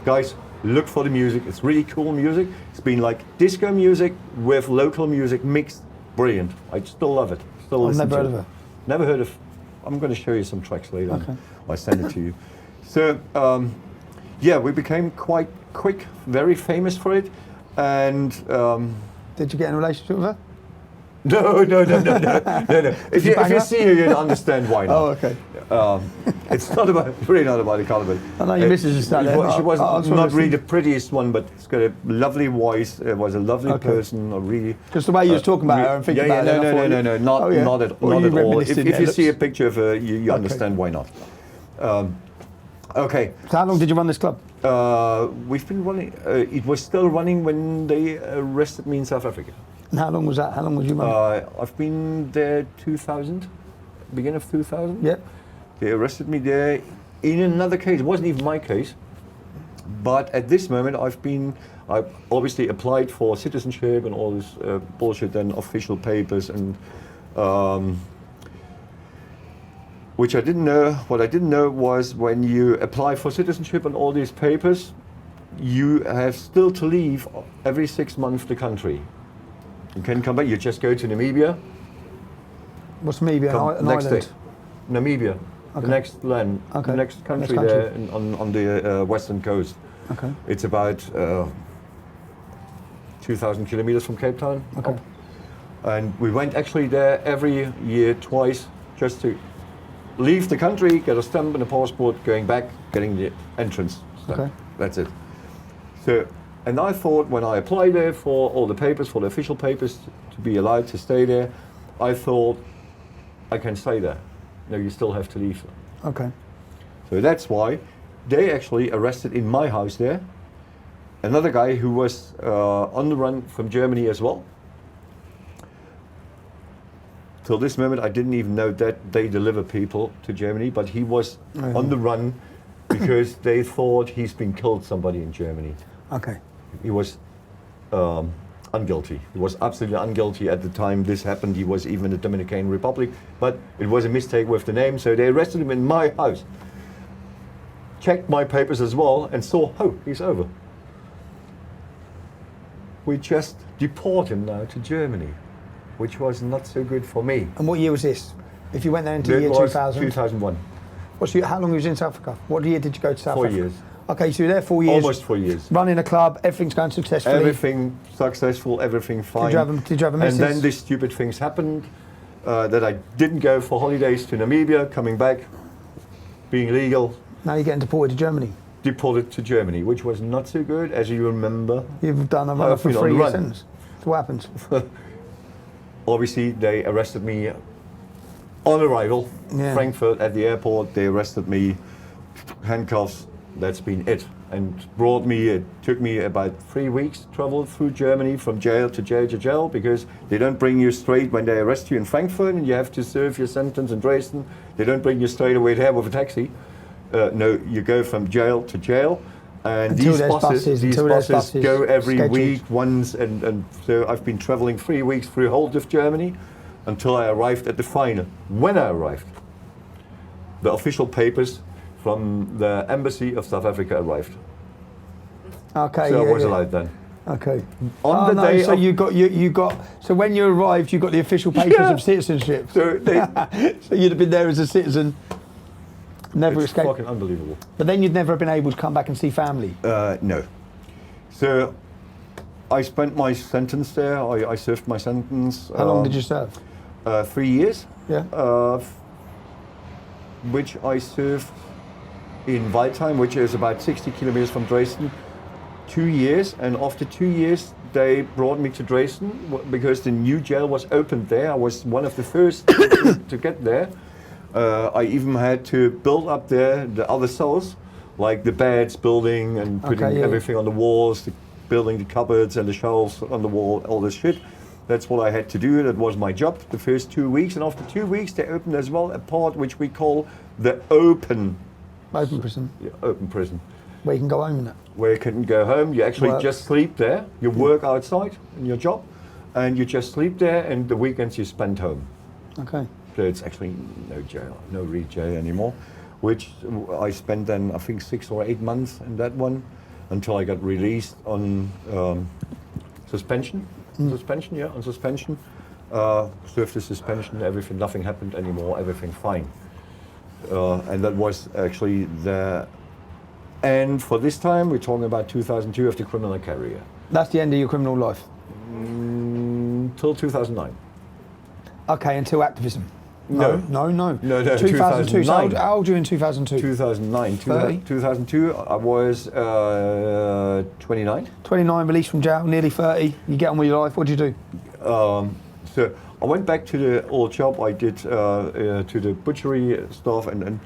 Guys, look for the music. It's really cool music. It's been like disco music with local music mixed. Brilliant. I still love it. Still listen to it. Never heard of her. Never heard of. I'm going to show you some tracks later. Okay. I'll send it to you. So, yeah, we became quite quick, very famous for it. And did you get in a relationship with her? No. If you see her, you'll understand why not. Oh, okay. It's not about, really not about the colour, but I know your missus is standing there. She was not really the prettiest one, but it's got a lovely voice. It was a lovely person. Really. Just the way you was talking about her and thinking about her. No, not at all. If you see a picture of her, you understand why not. Okay. So how long did you run this club? We've been running. It was still running when they arrested me in South Africa. And how long was that? How long was you running? I've been there 2000, beginning of 2000. Yep. They arrested me there in another case. It wasn't even my case. But at this moment, I obviously applied for citizenship and all this bullshit and official papers and which I didn't know. What I didn't know was when you apply for citizenship and all these papers, you have still to leave every 6 months the country. You can come back. You just go to Namibia. What's Namibia? An next island? day. Namibia. Okay. The next land, the next country there on the western coast. Okay. It's about 2,000 kilometers from Cape Town. Okay. And we went actually there every year, twice, just to leave the country, get a stamp and a passport, going back, getting the entrance stamp. Okay. That's it. So, and I thought when I applied there for all the papers, for the official papers to be allowed to stay there, I thought I can stay there. No, you still have to leave. Okay. So that's why they actually arrested in my house there another guy who was on the run from Germany as well. Till this moment, I didn't even know that they deliver people to Germany, but he was on the run because they thought he's been killed somebody in Germany. Okay. He was unguilty. He was absolutely unguilty at the time this happened. He was even in the Dominican Republic, but it was a mistake with the name, so they arrested him in my house. Checked my papers as well and saw, oh, he's over. We just deport him now to Germany, which was not so good for me. And what year was this? If you went there into the year It was 2000? 2001. How long were you in South Africa? What year did you go to South 4 Africa? years. Okay, so you're there 4 years. Almost 4 years. Running a club, everything's going successfully. Everything successful, everything fine. Did you have a missus? And then these stupid things happened, that I didn't go for holidays to Namibia, coming back. being legal, Now you're getting deported to Germany. deported to Germany, which was not so good, as you remember. You've done a run I've for been on 3 the year run. sentence. So what happens? Obviously, they arrested me on arrival, Yeah. Frankfurt at the airport. They arrested me, handcuffs. That's been it, and brought me. It took me about 3 weeks travel through Germany from jail to jail to jail, because they don't bring you straight when they arrest you in Frankfurt and you have to serve your sentence in Dresden. They don't bring you straight away there with a taxi. No, you go from jail to jail. And Until these there's buses, until there's buses go every scheduled. week once, and so I've been traveling 3 weeks through whole of Germany until I arrived at the final. When I arrived, the official papers from the embassy of South Africa arrived. Okay. So yeah, I was yeah. allowed then. Okay. On the day so of- you got. So when you arrived, you got the official papers Yeah. of citizenship. So they, So you'd have been there as a citizen, never it's escaped. fucking unbelievable. But then you'd never have been able to come back and see family. No. So I spent my sentence there. I served my sentence. How long did you serve? 3 years. Yeah. Which I served in Waldheim, which is about 60 kilometers from Dresden, 2 years. And after 2 years, they brought me to Dresden because the new jail was opened there. I was one of the first to get there. I even had to build up there the other cells, like the beds, building and putting Okay, yeah. everything on the walls, building the cupboards and the shelves on the wall, all this shit. That's what I had to do. That was my job the first 2 weeks. And after 2 weeks, they opened as well a part which we call the open Prison, prison, where you can go home in it. where you couldn't go home. You actually Work. just sleep there. You work outside in your job, and you just sleep there. And the weekends you spend home. Okay. So it's actually no jail, no real jail anymore. Which I spent then I think 6 or 8 months in that one, until I got released on suspension. Suspension, yeah, on suspension. Served the suspension. Everything, nothing happened anymore. Everything fine. And that was actually the end for this time. We're talking about 2002 of the criminal career. That's the end of your criminal life. Till 2009. Okay, until activism. No. No. No, 2002. So 2009. how old were you in 2002? 2009. 30? 2002, I was 29. 29, released from jail, nearly 30. You get on with your life. What do you do? So I went back to the old job I did to the butchery stuff, and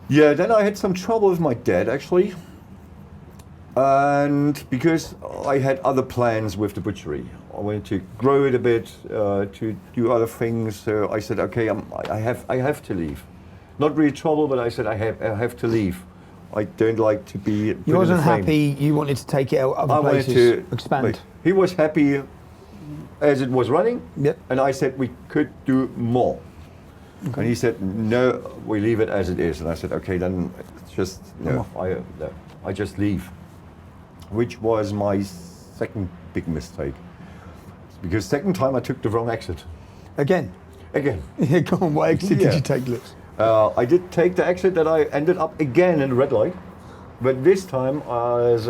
yeah, then I had some trouble with my dad actually, and because I had other plans with the butchery. I wanted to grow it a bit, to do other things. So I said, okay, I have to leave. Not really trouble, but I said I have to leave. I don't like to be. You wasn't happy. You wanted to take it out other I wanted places, to expand. He was happy as it was running, Yep. and I said we could do more. And he said, no, we leave it as it is. And I said, okay, then it's just no, I just leave, which was my second big mistake. Because second time I took the wrong exit. Again. Yeah, go on. What exit did Yeah. you take, Lutz? I did take the exit that I ended up again in the red light, but this time as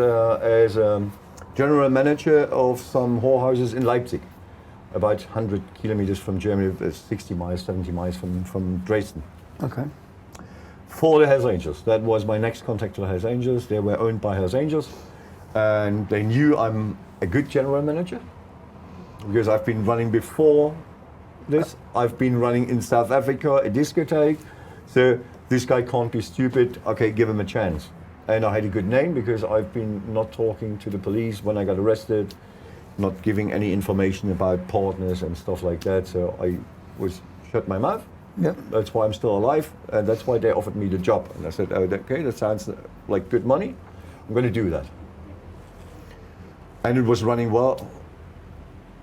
general manager of some whorehouses in Leipzig, about 100 kilometers from Germany, 60 miles, 70 miles from Dresden. Okay. For the Hells Angels. That was my next contact to the Hells Angels. They were owned by Hells Angels, and they knew I'm a good general manager, because I've been running before this. I've been running in South Africa, a discotheque. So this guy can't be stupid. Okay, give him a chance. And I had a good name because I've been not talking to the police when I got arrested, not giving any information about partners and stuff like that. So I was shut my mouth. Yep. That's why I'm still alive, and that's why they offered me the job. And I said, oh, okay, that sounds like good money. I'm going to do that. And it was running well.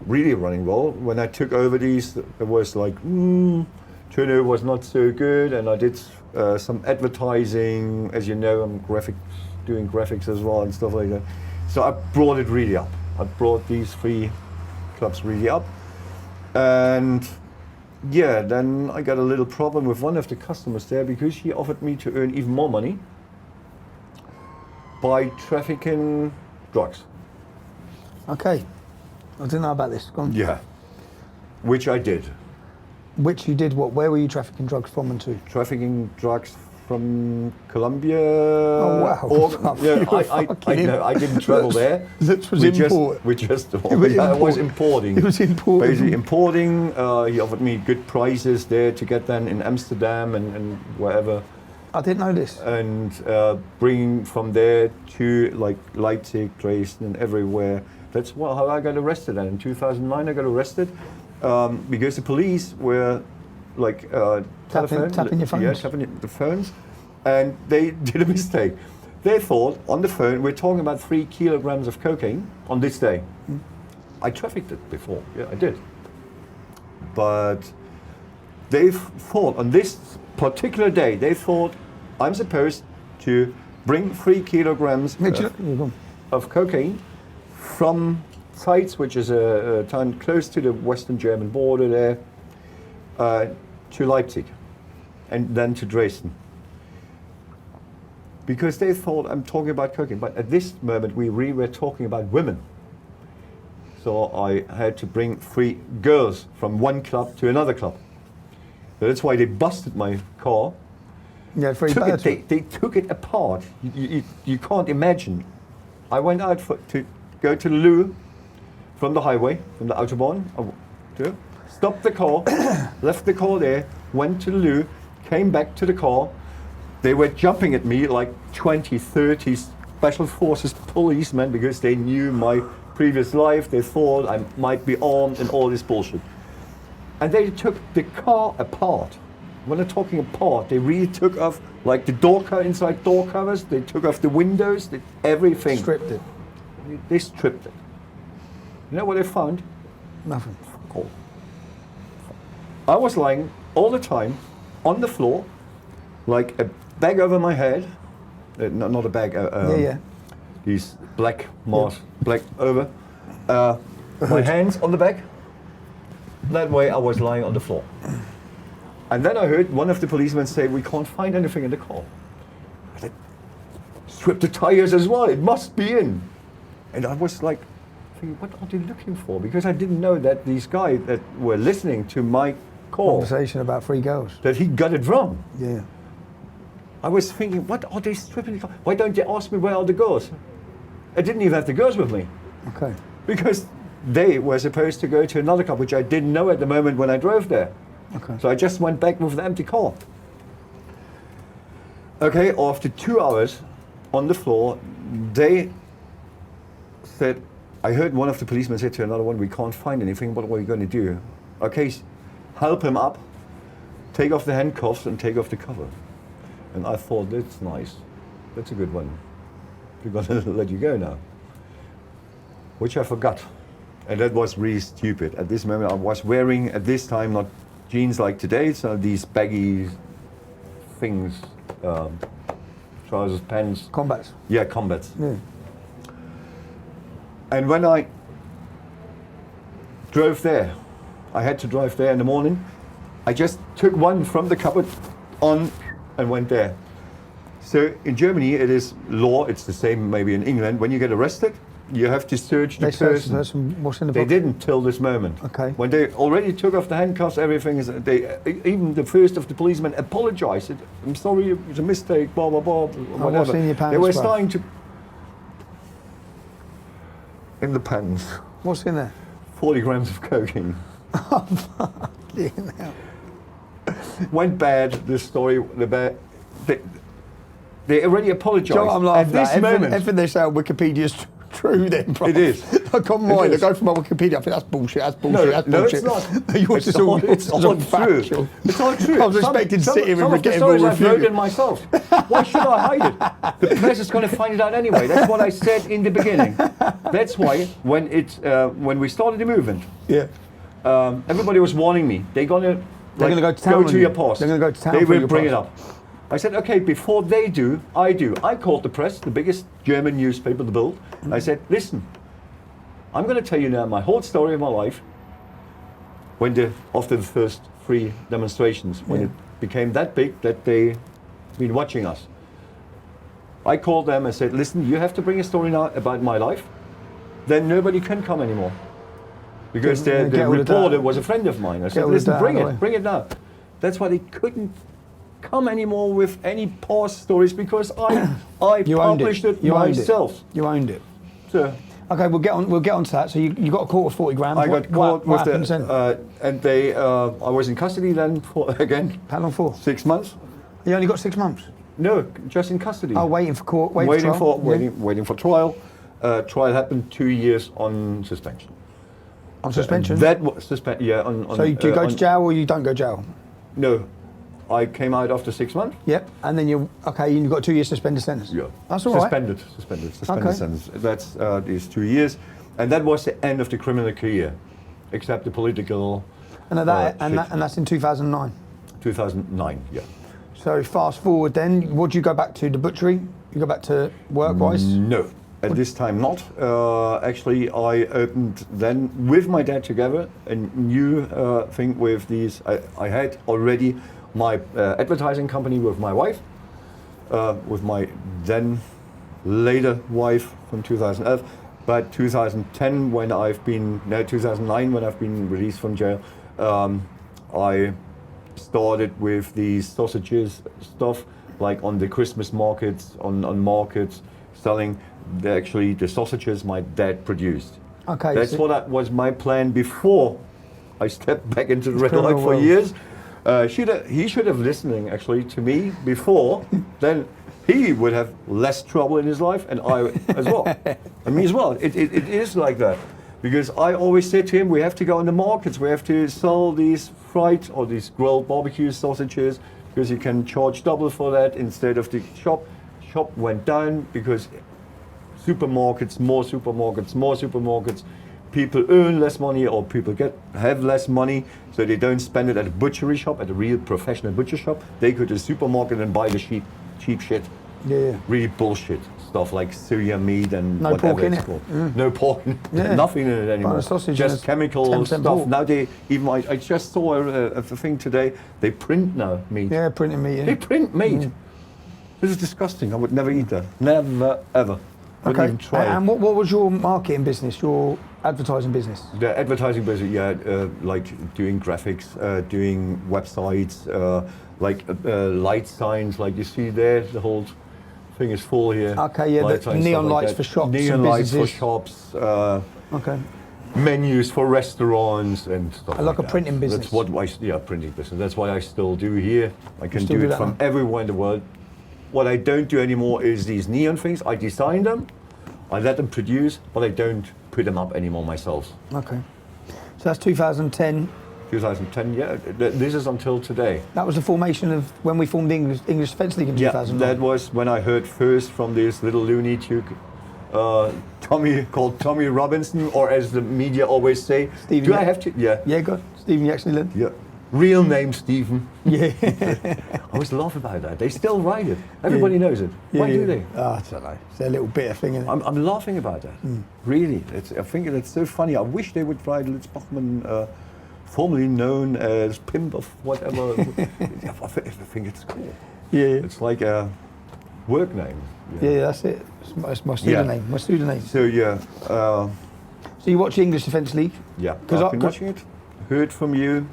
Really running well. When I took over these, it was like, turnover was not so good, and I did some advertising. As you know, I'm doing graphics as well and stuff like that. So I brought it really up. I brought these 3 clubs really up. And yeah, then I got a little problem with one of the customers there, because she offered me to earn even more money by trafficking drugs. Okay. I didn't know about this. Go on. Yeah, which I did. Which you did what? Where were you trafficking drugs from and to? Trafficking drugs from Colombia. Oh, wow. I didn't travel there. Lutz was we importing. just I was importing. He was importing. Basically importing. He offered me good prices there to get them in Amsterdam and wherever. I didn't know this. And bringing from there to like Leipzig, Dresden, and everywhere. That's how I got arrested. And in 2009, I got arrested because the police were like tapping your phones. Yeah, tapping the phones, and they did a mistake. They thought on the phone we're talking about 3 kilograms of cocaine on this day. I trafficked it before. Yeah, I did. But they thought on this particular day, they thought I'm supposed to bring 3 kilograms of cocaine from Zeitz, which is a town close to the Western German border there, to Leipzig, and then to Dresden. Because they thought I'm talking about cocaine, but at this moment we really were talking about women. So I had to bring 3 girls from one club to another club. So that's why they busted my car. Yeah, They took it apart. You can't imagine. I went out to go to the loo from the highway, from the Autobahn, stopped the car, left the car there, went to the loo, came back to the car. They were jumping at me like 20, 30 special forces policemen because they knew my previous life. They thought I might be armed and all this bullshit. And they took the car apart. When I'm talking apart, they really took off like the inside door covers, they took off the windows, everything. Stripped it. They stripped it. You know what they found? Nothing. Cool. I was lying all the time on the floor, like a bag over my head. Not a bag. These black mask, black over. My hands on the back. That way I was lying on the floor. And then I heard one of the policemen say, "We can't find anything in the car." I said, "Strip the tires as well, it must be in." And I was like, thinking, what are they looking for? Because I didn't know that these guys that were listening to my call, Conversation about 3 girls. that he got it wrong. Yeah. I was thinking, what are they stripping the car? Why don't they ask me where are the girls? I didn't even have the girls with me. Okay. Because they were supposed to go to another club, which I didn't know at the moment when I drove there. Okay. So I just went back with the empty car. Okay, after 2 hours on the floor, they said, I heard one of the policemen say to another one, "We can't find anything, what are we going to do?" Okay, help him up, take off the handcuffs and take off the cover. And I thought, that's nice. That's a good one. We're going to let you go now. Which I forgot. And that was really stupid. At this moment, I was wearing, at this time, not jeans like today, so these baggy things, trousers, pants. Combats. Yeah, combats. Yeah. And when I drove there, I had to drive there in the morning, I just took one from the cupboard on and went there. So in Germany, it is law, it's the same maybe in England, when you get arrested, you have to search the person. What's in the They box? didn't till this moment. Okay. When they already took off the handcuffs, everything is, even the first of the policemen apologized. I'm sorry, it was a mistake, blah, blah, blah, whatever. what's in your pants, They were bruv? starting to, in the pants, What's in there? 40 grams of cocaine. Yeah, now. Went bad, this story, they already apologized. Joe, I'm laughing at this moment. Everything they say on Wikipedia is true then, bro. It is. Like on It mine, I is. go from my Wikipedia, I think that's bullshit, that's bullshit, that's No, bullshit. it's not. Yours It's is all, all- yours it's is all all true. factual. It's all true. I was expecting to sit here some and of the get stories all I've written refuted. myself. Why should I hide it? The press is going to find it out anyway. That's what I said in the beginning. That's why when we started the movement, Yeah. everybody was warning me. They're going to go to town on you. your post. They're gonna go to town They for will your bring it post. up. I said, okay, before they do, I do. I called the press, the biggest German newspaper, the Bild. I said, listen, I'm going to tell you now my whole story of my life. After the first 3 demonstrations, when it became that big that they been watching us. I called them and said, listen, you have to bring a story now about my life. Then nobody can come anymore. Because the Get all the reporter data. was a friend of mine. I said, all the listen, data bring away. it now. That's why they couldn't come anymore with any past stories because I You owned published it You owned myself. You owned it. So Okay, we'll get on to that. So you got a caught with 40 grand. I got caught what with happened then? and they. I was in custody then for again How long for? 6 months. You only got 6 months. No, just in custody. Oh, waiting for court, waiting trial. for waiting for trial. Trial happened 2 years on suspension. On suspension. That was Yeah. On, So do you go on- to jail or you don't go to jail? No, I came out after 6 months. Yep. And then you got 2 years suspended sentence. Yeah. That's all right. Suspended Okay. sentence. That's these 2 years, and that was the end of the criminal career, except the political. And that's in 2009. 2009. Yeah. So fast forward then, what do you go back to? The butchery? You go back to work-wise? No, at this time not. Actually, I opened then with my dad together a new thing with these. I had already my advertising company with my wife, with my then later wife from 2011. But 2010, 2009 when I've been released from jail, I started with these sausages stuff, like on the Christmas markets, on markets, selling the sausages my dad produced. Okay. That's what was my plan before I stepped back into the real life for world. years. He should have listening actually to me before. Then he would have less trouble in his life, and I as well. And me as well. It is like that. Because I always said to him, we have to go on the markets, we have to sell these fried or these grilled barbecue sausages, because you can charge double for that instead of the shop. Shop went down because more supermarkets, people earn less money or people have less money, so they don't spend it at a butchery shop, at a real professional butcher shop. They go to the supermarket and buy the cheap shit. Yeah. Really bullshit stuff like Syria meat and No whatever pork in it's it. called. No pork in it. Yeah. Nothing in it anymore. Buy a sausage Just and a chemical 10% stuff. pork. Now I just saw a thing today. They print now meat. Yeah, printing meat. They Yeah. print meat. This is disgusting. I would never eat that. Never ever. Wouldn't even try it. And what was your marketing business, your advertising business? The advertising business, like doing graphics, doing websites, light signs, like you see there. The whole thing is full here. Okay, yeah, Light the signs, neon stuff like lights that. for shops Neon and lights for businesses. shops. Okay. Menus for restaurants and stuff Like a that. printing business. That's what printing business. That's what I still do here. I can still do do it that from now? everywhere in the world. What I don't do anymore is these neon things. I design them, I let them produce, but I don't put them up anymore myself. Okay. So that's 2010. 2010, yeah. This is until today. That was the formation of when we formed the English Defence League in 2009. that was when I heard first from this little loony tube, Tommy Robinson, or as the media always say. Stephen, do I have to? Yeah. Yeah, good. Stephen Yaxley. Yeah. Real name Stephen. Yeah. I always laugh about that. They still write it. Everybody knows it. Why do they? I don't know. It's a little bitter thing, isn't it? I'm laughing about that. Really. I think it's so funny. I wish they would write Lutz Bachmann, formerly known as Pimp of whatever. I think it's cool. Yeah. It's like a work name. Yeah, that's it. It's my student name. My student name. So yeah. So you watch the English Defence League? Yeah, 'Cause I've been watching it, heard from you,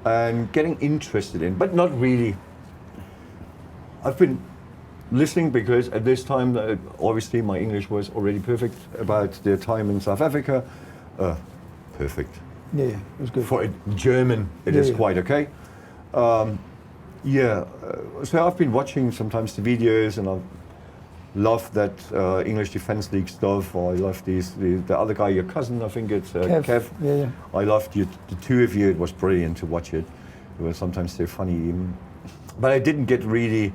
and getting interested in, but not really. I've been listening because at this time, obviously my English was already perfect about the time in South Africa. Perfect. Yeah, it was good. For a German, it is Yeah. quite okay. So I've been watching sometimes the videos, and I love that English Defence League stuff. Or I love the other guy, your cousin, I think it's Kev. Yeah. I loved you, the two of you. It was brilliant to watch it. It was sometimes so funny, even. But I didn't get really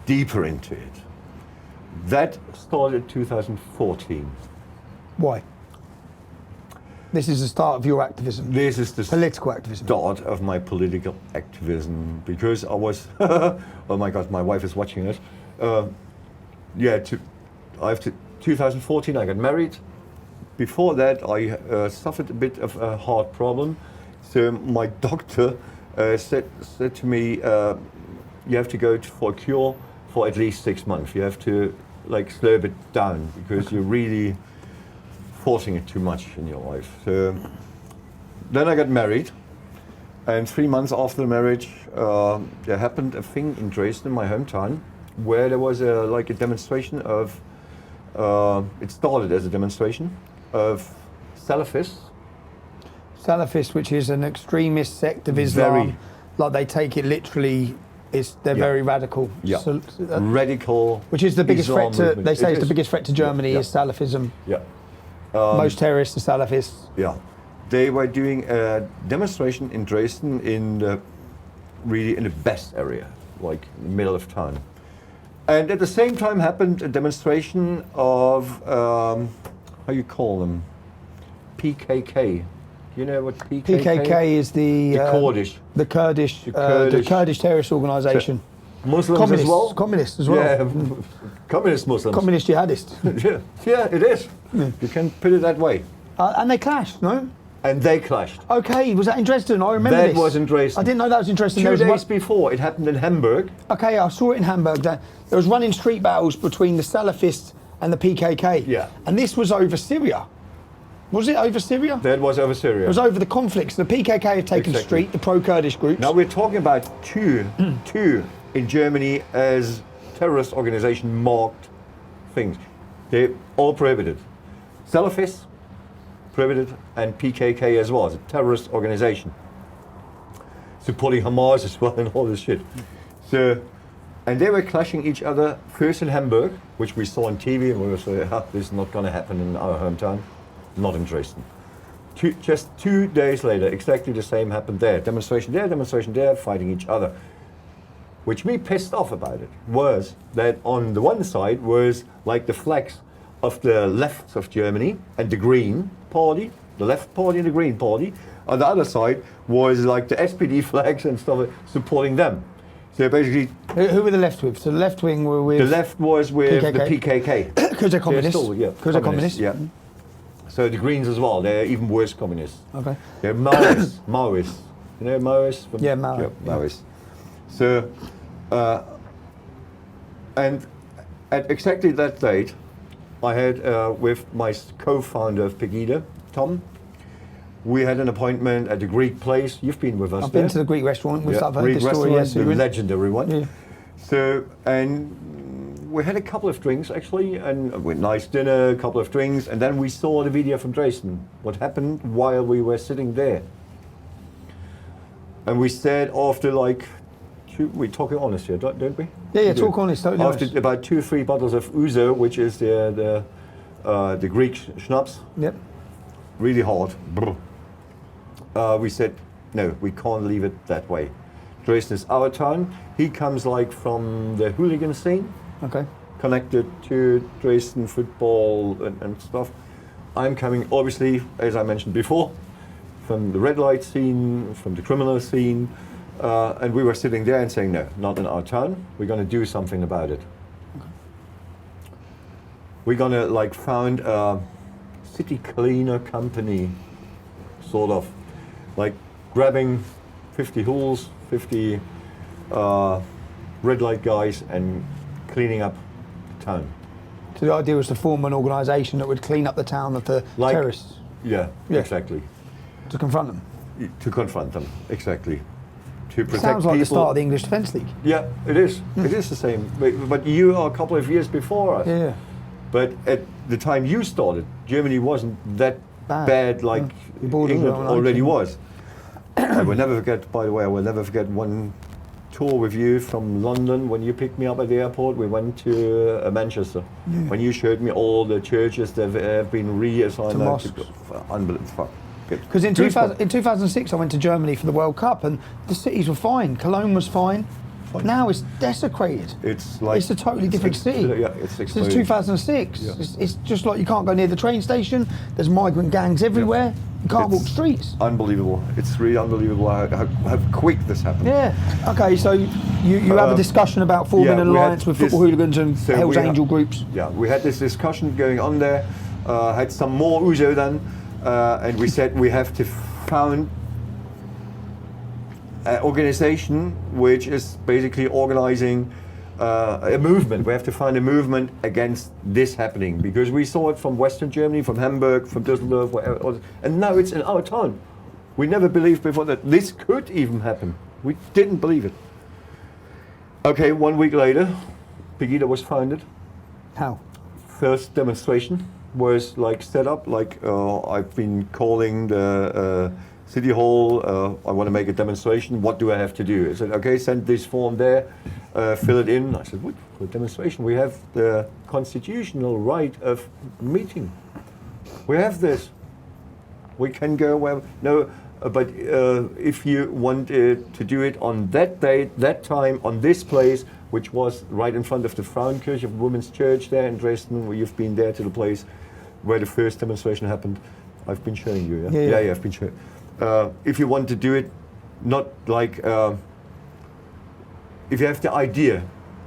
deeper into it. That started 2014. Why? This is the start of your activism. This is the Political activism. start of my political activism, because I was, oh my God, my wife is watching it. 2014 I got married. Before that I suffered a bit of a heart problem. So my doctor said to me, you have to go for a cure for at least 6 months. You have to slow it down, because you're really forcing it too much in your life. So then I got married, And 3 months after the marriage, there happened a thing in Dresden, my hometown, where there was a demonstration of. It started as a demonstration of Salafists. Salafists, which is an extremist sect of Islam, like they take it literally. They're very radical. Yeah. So, Radical. Which is the biggest Islam threat to. movement. They say It it's the is. biggest threat to Germany is Salafism. Yeah. Most terrorists are Salafists. Yeah. They were doing a demonstration in Dresden in the best area, like in the middle of town. And at the same time happened a demonstration of, how you call them? PKK. You know what PKK? PKK is the Kurdish. the Kurdish terrorist organisation. Muslims as well? Communists as well. Yeah, communist Muslims. Communist jihadists. Yeah, it is. You can put it that way. And they clashed, no? And they clashed. Okay, was that in Dresden? I remember this. That was in Dresden. I didn't know that was in Dresden. 2 days before, it happened in Hamburg. Okay, I saw it in Hamburg. There was running street battles between the Salafists and the PKK. Yeah. And this was over Syria. Was it over Syria? That was over Syria. It was over the conflicts. The PKK have taken the street, the pro-Kurdish groups. Now we're talking about two in Germany as terrorist organization marked things. They're all prohibited. Salafists, prohibited, and PKK as well, as a terrorist organization. Supporting Hamas as well and all this shit. So, and they were clashing each other first in Hamburg, which we saw on TV, and we were saying, this is not going to happen in our hometown. Not in Dresden. Just 2 days later, exactly the same happened there. Demonstration there, fighting each other. Which me pissed off about it was that on the one side was like the flags of the left of Germany and the Green Party, the left party and the Green Party. On the other side was like the SPD flags and stuff supporting them. So basically, who were the left with? So the left wing were with. The left was with PKK. the PKK. Because they're communists. Because they're communists. Yeah. So the Greens as well, they're even worse communists. Okay. They're Maoists. Maoists. You know Maoists? Yeah, Mao. Maoists. So, and at exactly that date, I had with my co-founder of Pegida, Tom, we had an appointment at the Greek place. You've been with us. I've been to the Greek restaurant. We've heard Greek the story. restaurant, the legendary one. Yeah. So, and we had a couple of drinks actually, and with nice dinner, a couple of drinks, and then we saw the video from Dresden. What happened while we were sitting there? And we said after we're talking honest here, don't we? Yeah, talk honest. Totally after honest. about 2 or 3 bottles of ouzo, which is the Greek schnapps. Yep. Really hard. We said, no, we can't leave it that way. Dresden is our town. He comes from the hooligan scene. Okay. Connected to Dresden football and stuff. I'm coming, obviously, as I mentioned before, from the red light scene, from the criminal scene, and we were sitting there and saying, no, not in our town. We're going to do something about it. Okay. We're going to found a city cleaner company, sort of, grabbing 50 hools, 50 red light guys, and cleaning up the town. So the idea was to form an organisation that would clean up the town of the terrorists. Yeah, exactly. To confront them. To confront them, exactly. To protect Sounds like people. the start of the English Defence League. Yeah, it is. It is the same. But you are a couple of years before us. Yeah. But at the time you started, Germany wasn't that bad like England already was. I will never forget, by the way, one tour with you from London when you picked me up at the airport. We went to Manchester. Yeah. When you showed me all the churches that have been reassigned. To mosques. Unbelievable. Because in 2006 I went to Germany for the World Cup and the cities were fine. Cologne was fine. Now it's desecrated. It's a totally different city. Yeah, it's exploded. Since 2006. Yeah. It's just like you can't go near the train station. There's migrant gangs everywhere. Yeah. You can't walk streets. Unbelievable. It's really unbelievable how quick this happened. Yeah. Okay, so you have a discussion about forming an alliance with football hooligans and Hell's Angel groups. Yeah, we had this discussion going on there. Had some more ouzo then. And we said we have to found an organization which is basically organizing a movement. We have to find a movement against this happening because we saw it from Western Germany, from Hamburg, from Düsseldorf, wherever, and now it's in our town. We never believed before that this could even happen. We didn't believe it. Okay, 1 week later, Pegida was founded. How? First demonstration was like set up, like I've been calling the City Hall, I want to make a demonstration, what do I have to do? I said, okay, send this form there, fill it in. I said, what for a demonstration? We have the constitutional right of meeting. We have this. We can go where, no, but if you want to do it on that date, that time, on this place, which was right in front of the Frauenkirche of Women's Church there in Dresden, where you've been there to the place where the first demonstration happened. I've been showing you, yeah? Yeah, I've been showing. If you want to do it, not like, if you have the idea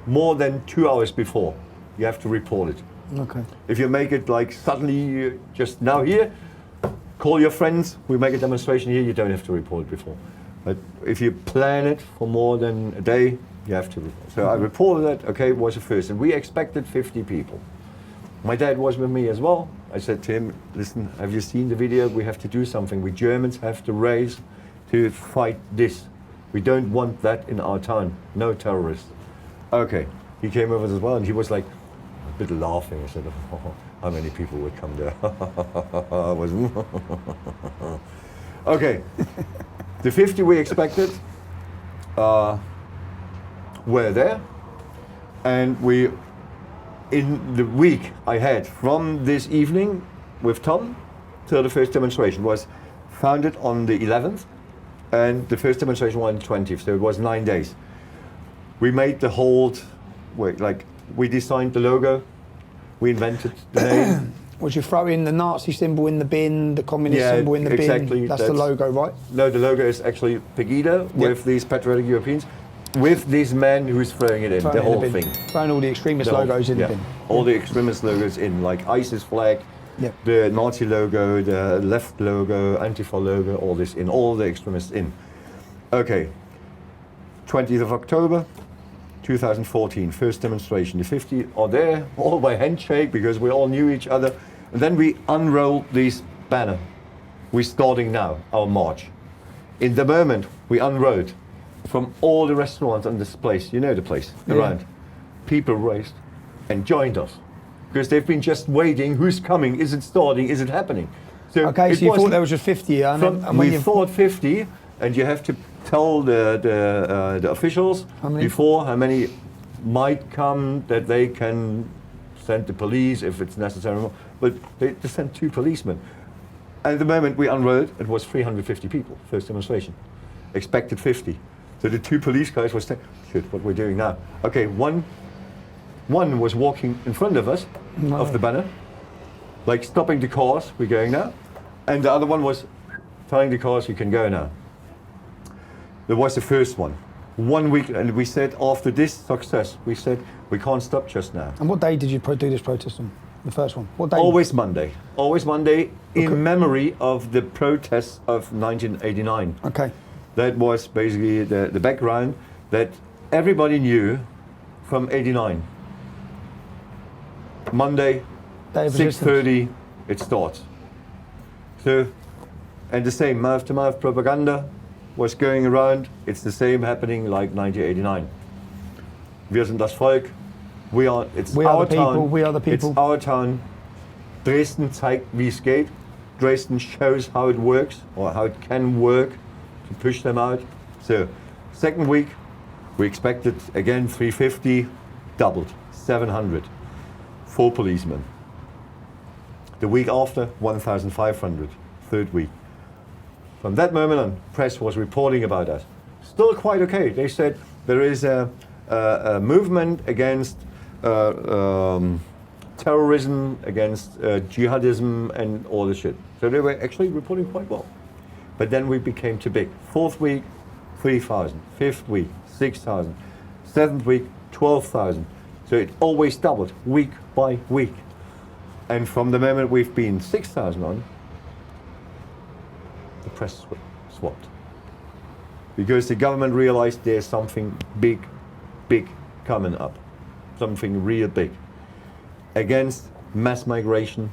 more than 2 hours before, you have to report it. Okay. If you make it like suddenly, just now here, call your friends, we make a demonstration here, you don't have to report it before. But if you plan it for more than a day, you have to report. So I reported that, okay, it was the first, and we expected 50 people. My dad was with me as well. I said to him, listen, have you seen the video? We have to do something. We Germans have to raise to fight this. We don't want that in our town. No terrorists. Okay, he came over as well, and he was like a bit laughing. I said, oh, how many people would come there? I was okay, the 50 we expected were there, and we, in the week I had from this evening with Tom till the first demonstration was founded on the 11th, and the first demonstration was on the 20th, so it was 9 days. We made the whole, like, we designed the logo, we invented the name. Was you throw in the Nazi symbol in the bin, the communist Yeah, symbol in the exactly. bin? That's the logo, right? No, the logo is actually Pegida with these patriotic Europeans, with this man who's throwing it in, Throwing the it in whole bin. thing. Throwing all the extremist The whole- logos in yeah, the bin. all the extremist logos in, like ISIS flag, Yep. the Nazi logo, the left logo, Antifa logo, all this in, all the extremists in. Okay, 20th of October, 2014, first demonstration. The 50 are there, all by handshake, because we all knew each other. And then we unrolled this banner. We're starting now, our march. In the moment we unrolled, from all the restaurants on this place, you know the place, around, people raised and joined us. Because they've been just waiting, who's coming, is it starting, is it happening? So Okay, it so you thought wasn't- there was just 50, and when we you thought 50, and you have to tell the officials How many? before how many might come, that they can send the police if it's necessary. But they sent 2 policemen. And at the moment we unrolled, it was 350 people, first demonstration. Expected 50. So the 2 police guys were saying, shit, what we're doing now. Okay, one was walking in front of us, of the banner, like stopping the cars, we're going now. And the other one was telling the cars, you can go now. There was the first one. 1 week, and we said after this success, we said we can't stop just now. And what day did you do this protest on? The first one? What day? Always Monday in memory of the protests of 1989. Okay. That was basically the background that everybody knew from 89. Monday, Day of resistance. 6:30, it starts. So, and the same mouth-to-mouth propaganda was going around. It's the same happening like 1989. Wir sind das Volk. We are the people, we are the people. It's our town. Dresden zeigt, wie es geht. Dresden shows how it works, or how it can work, to push them out. So, second week, we expected again 350, doubled, 700. 4 policemen. The week after, 1,500, third week. From that moment on, press was reporting about us. Still quite okay. They said there is a movement against terrorism, against jihadism and all this shit. So they were actually reporting quite well. But then we became too big. 4th week, 3,000. 5th week, 6,000. 7th week, 12,000. So it always doubled week by week. And from the moment we've been 6,000 on, the press swapped. Because the government realized there's something big coming up. Something real big. Against mass migration,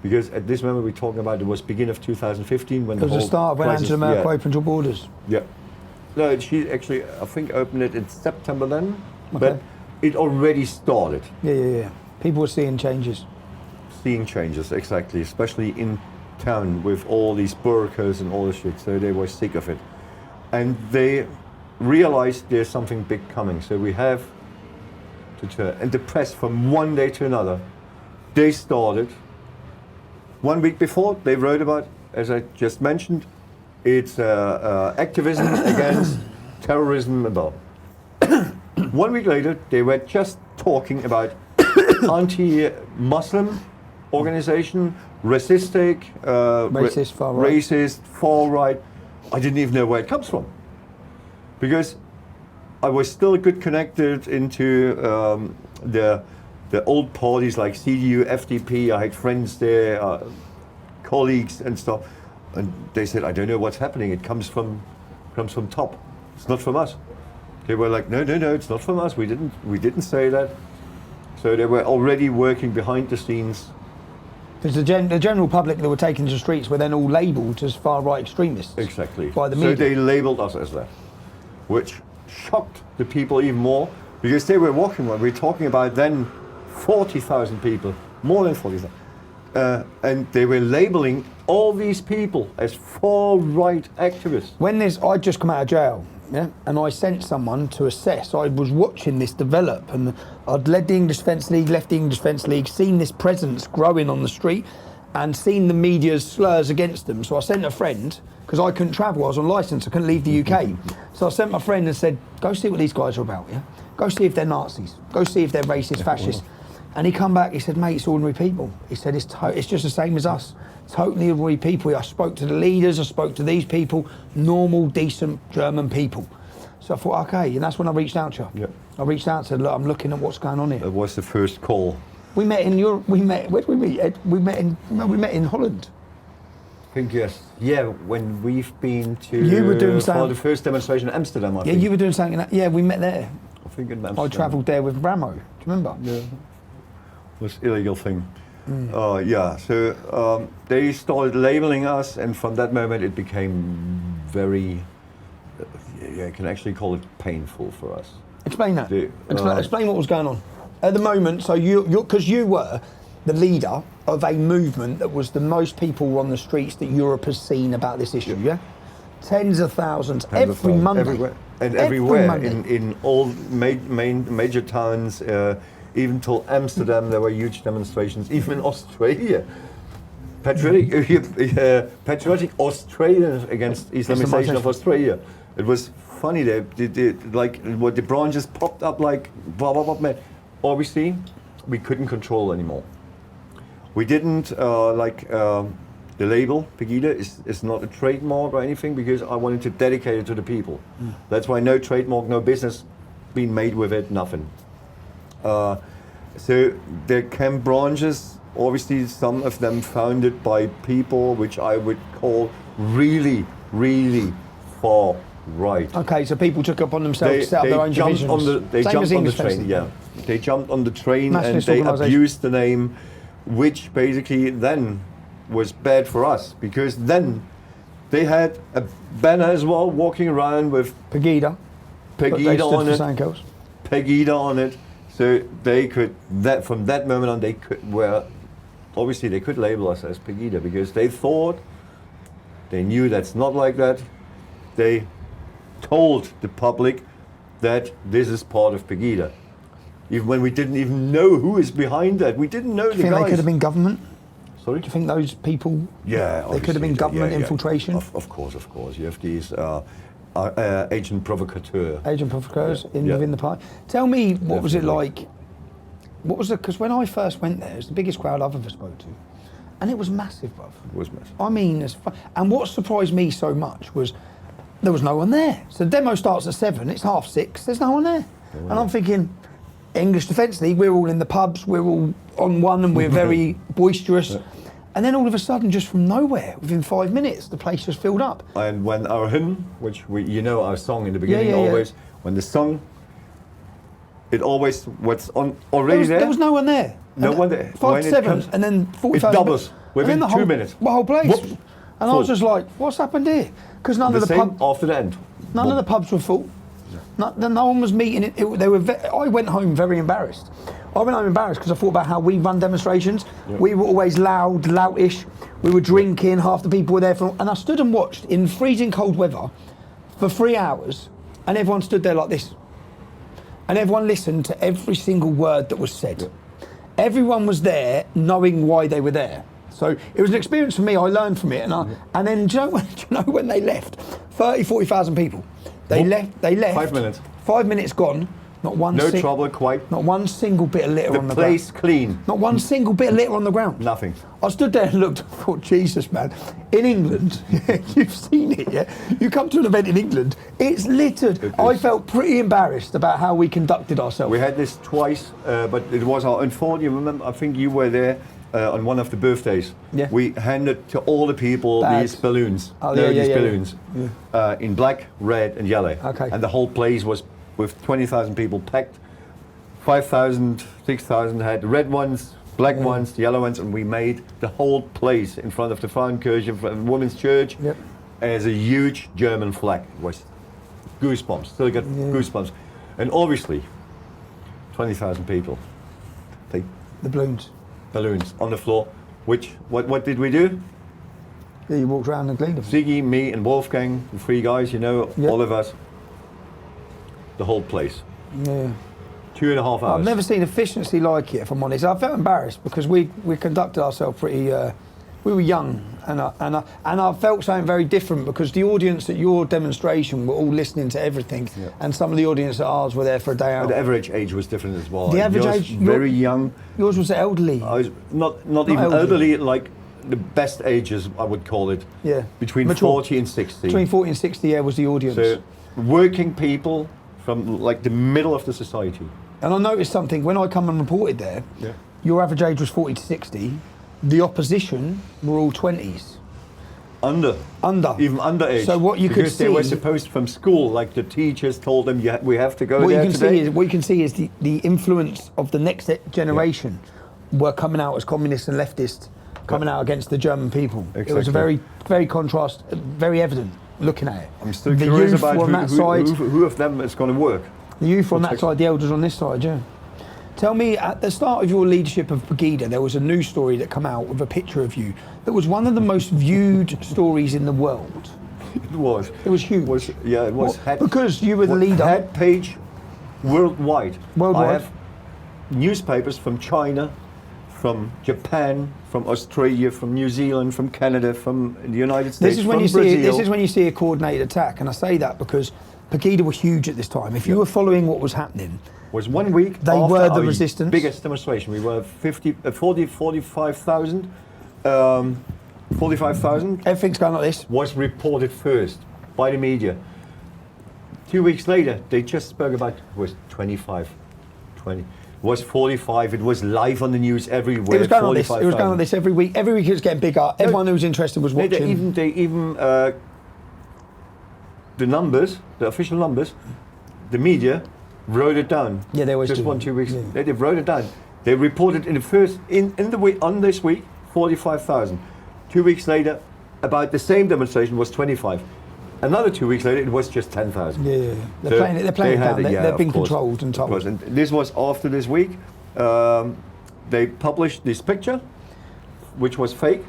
because at this moment we're talking about it was beginning of 2015 when It was the the whole start of when crisis- Angela Merkel yeah. opened your borders. Yeah. No, she actually, I think, opened it in September then, Okay. but it already started. Yeah. People were seeing changes. Seeing changes, exactly, especially in town with all these burkas and all this shit. So they were sick of it. And they realized there's something big coming. So we have to turn. And the press, from one day to another, they started. 1 week before, they wrote about, as I just mentioned, it's activism against terrorism above. 1 week later, they were just talking about anti-Muslim organization, racistic, Racist, far right. racist, far right. I didn't even know where it comes from, because I was still good connected into the old parties like CDU, FDP. I had friends there, colleagues and stuff, and they said, "I don't know what's happening. It comes from top. It's not from us." They were like, "No, it's not from us. We didn't say that." So they were already working behind the scenes. Because the general public that were taken to the streets were then all labelled as far-right extremists. Exactly. By the so media. they labelled us as that, which shocked the people even more, because they were walking. We're talking about then 40,000 people, more than 40,000, and they were labelling all these people as far-right activists. When I'd just come out of jail, yeah, and I sent someone to assess. I was watching this develop, and I'd led the English Defence League, left the English Defence League, seen this presence growing on the street, and seen the media's slurs against them. So I sent a friend, because I couldn't travel, I was on licence, I couldn't leave the UK. So I sent my friend and said, "Go see what these guys are about, yeah? Go see if they're Nazis. Go see if they're racist, fascist." And he come back, he said, "Mate, it's ordinary people." He said, it's just the same as us. Totally ordinary people. I spoke to the leaders, I spoke to these people, normal, decent German people. So I thought, okay, and that's when I reached out to you. Yep. I reached out and said, "Look, I'm looking at what's going on here." That was the first call. We met in Europe, where did we meet, Ed? We met in Holland. I think yes. Yeah, when we've been to You were doing for some- the first demonstration in Amsterdam, I Yeah, think. you were doing something, yeah, we met there. I think in Amsterdam. I travelled there with Bramo, do you remember? Yeah. Was illegal thing. Yeah, so they started labeling us, and from that moment it became very, you can actually call it painful for us. Explain that. The, Explain what was going on. At the moment, so because you were the leader of a movement that was the most people were on the streets that Europe has seen about this issue, yeah? Tens of thousands, every Monday. Everywhere. And Every everywhere, Monday. in all major towns, even till Amsterdam, there were huge demonstrations, even in Australia. Patriotic Australians against Islamization of Australia. It was funny, what the branches popped up like blah, blah, blah, man. Obviously, we couldn't control anymore. We didn't, the label, Pegida, is not a trademark or anything, because I wanted to dedicate it to the people. That's why no trademark, no business being made with it, nothing. So there came branches, obviously some of them founded by people which I would call really, really far right. Okay, so people took upon themselves to set up their own divisions. They Same jumped as on the English train, Defence yeah. League. They jumped on the train Nationalist and they organisation. abused the name, which basically then was bad for us, because then they had a banner as well walking around with Pegida. But they Pegida stood on for it. something else. Pegida on it. So they could, from that moment on, they could label us as Pegida, because they thought, they knew that's not like that. They told the public that this is part of Pegida. Even when we didn't even know who is behind that. We didn't know Do you think they could have been government? Sorry? Do you think those people, Yeah, they could have been obviously, government infiltration? Of course. You have these agent provocateur. Agent provocateurs Yeah. within the party. Tell me, what was it Definitely. like? What was it? Because when I first went there, it was the biggest crowd I've ever spoke to, and it was massive, bruv. It was massive. I mean, and what surprised me so much was there was no one there. So the demo starts at 7. It's 6:30. There's no one there, and I'm thinking, English Defence League. We're all in the pubs. We're all on one, and we're very boisterous. And then all of a sudden, just from nowhere, within 5 minutes, the place just filled up. And when our hymn, which our song in the beginning always, when the song, it always, what's on already There was no one there. No And one there. 5 When to it 7, comes- and then 45 it doubles. Within And then 2 minutes. The whole place. Whoop. And I was just like, what's happened here? Because none of the same pubs, after the end. none of the pubs were full. No one was meeting it. I went home very embarrassed. I went home embarrassed because I thought about how we run demonstrations. Yeah. We were always loud, loutish. We were drinking. Half the people were there and I stood and watched in freezing cold weather for 3 hours, and everyone stood there like this, and everyone listened to every single word that was said. Yeah. Everyone was there knowing why they were there. So it was an experience for me. I learned from it, and then do you know when they left? 40,000 people. They left. 5 minutes. 5 minutes gone. Not one. No trouble, quite. Not one single bit of litter on the ground. The place clean. Not one single bit of litter on the ground. Nothing. I stood there and looked and thought, Jesus, man. In England, you've seen it, yeah? You come to an event in England, it's littered. I felt pretty embarrassed about how we conducted ourselves. We had this twice, but it was our unfortunate. You remember? I think you were there on one of the birthdays. Yeah. We handed to all the people Bags. these balloons. Oh, yeah, these yeah. balloons in black, red, and yellow. Okay. And the whole place was with 20,000 people packed. 5,000, 6,000 had red ones, black ones, yellow ones, and we made the whole place in front of the Frauenkirche, Women's Church, as a huge German flag. It was goosebumps. Still got goosebumps. And obviously, 20,000 people. They The balloons on the floor. What did we do? Yeah, you walked around and cleaned them. Ziggy, me, and Wolfgang, the three guys, all of us. The whole place. Yeah. 2.5 hours. I've never seen efficiency like it, if I'm honest. I felt embarrassed because we conducted ourselves pretty. We were young, and I felt something very different because the audience at your demonstration were all listening to everything, and some of the audience at ours were there for a day out. The average age was different as well. The average Yours age, very young. Yours was elderly. I was not even elderly, like the best ages, I would call it. Yeah. Between Mature. 40 and 60. Between 40 and 60, yeah, was the audience. So working people from like the middle of the society. And I noticed something when I come and reported there. Yeah. Your average age was 40 to 60. The opposition were all 20s. Under. Even underage. So what you could because they were see- supposed from school, like the teachers told them, we have to go What there you can today. what you can see is the influence of the next generation were coming out as communists and leftists, coming out against the German people. It was a Exactly. very contrast, very evident looking at it. I'm still the curious youth about were on that side. who of them is going to work. The youth on that side, the elders on this side, yeah. Tell me, at the start of your leadership of Pegida, there was a news story that came out with a picture of you that was one of the most viewed stories in the world. It was. It was huge. It was. Because you were the leader. Head page worldwide. Worldwide. I have newspapers from China, from Japan, from Australia, from New Zealand, from Canada, from the United States, This is when from you Brazil. see. This is when you see a coordinated attack, and I say that because Pegida were huge at this time. If you were following what was happening, was 1 week They after were the our resistance. biggest demonstration. We were 45,000. 45,000 everything's going like this. was reported first by the media. 2 weeks later, they just spoke about it was 25, 20. It was 45. It was live on the news everywhere. It was going like this. It was going 45,000. like this every week. Every week it was getting bigger. Everyone who was interested was watching. They even the numbers, the official numbers, the media wrote it down. Yeah, they always just do. 1, 2 weeks. Yeah. They wrote it down. They reported in the first in the week on this week 45,000. 2 weeks later, about the same demonstration was 25. Another 2 weeks later, it was just 10,000. Yeah. They're playing it down. They're being of course, controlled and of course. told. And this was after this week. They published this picture, which was fake.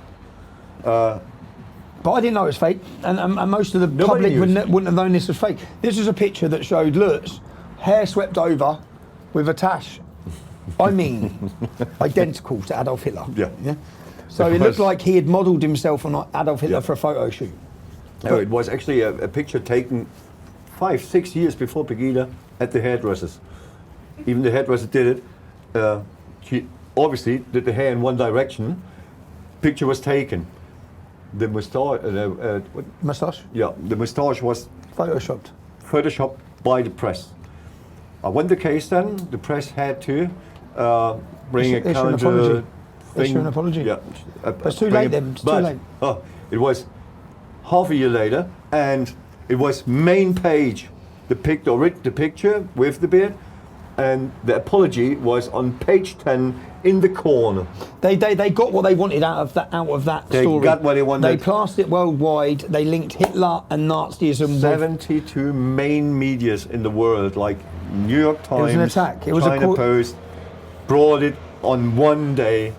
But I didn't know it was fake, and most of the Nobody public knew. wouldn't have known this was fake. This was a picture that showed Lutz, hair swept over, with a tash. I mean, identical to Adolf Hitler. Yeah. So it looked like he had modelled himself on Adolf Hitler for a photo shoot. No, it was actually a picture taken 5-6 years before Pegida at the hairdressers. Even the hairdresser did it. She obviously did the hair in one direction. Picture was taken. The moustache. Moustache? Yeah, the moustache was Photoshopped. photoshopped by the press. When the case then, the press had to bring Issue a an counter apology. thing. Issue an apology. Yeah, But it's too late then. It's too but, late. It was half a year later, and it was main page. The picture with the beard, and the apology was on page 10 in the corner. They got what they wanted out of that They story. got what they wanted. They plastered it worldwide. They linked Hitler and Nazism. 72 main medias in the world, like New York Times, was an attack. It was a China Post, brought it on one day.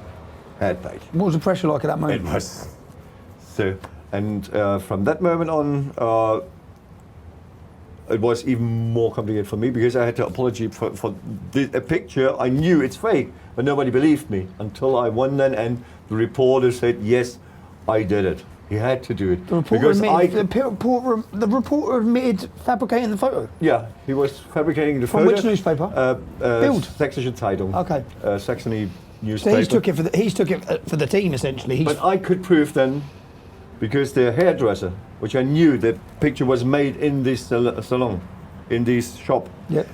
Head page. What was the pressure like at that moment? It was so, and from that moment on, it was even more complicated for me because I had to apologize for a picture. I knew it's fake, but nobody believed me until I won then, and the reporter said, "Yes, I did it." He had to do it The reporter admitted fabricating the photo. Yeah, he was fabricating the From photo. which newspaper? Bild. Sächsische Zeitung. Okay. Saxony So newspaper. he took it for the team essentially. But I could prove then, because the hairdresser, which I knew the picture was made in this salon, in this shop, Yep.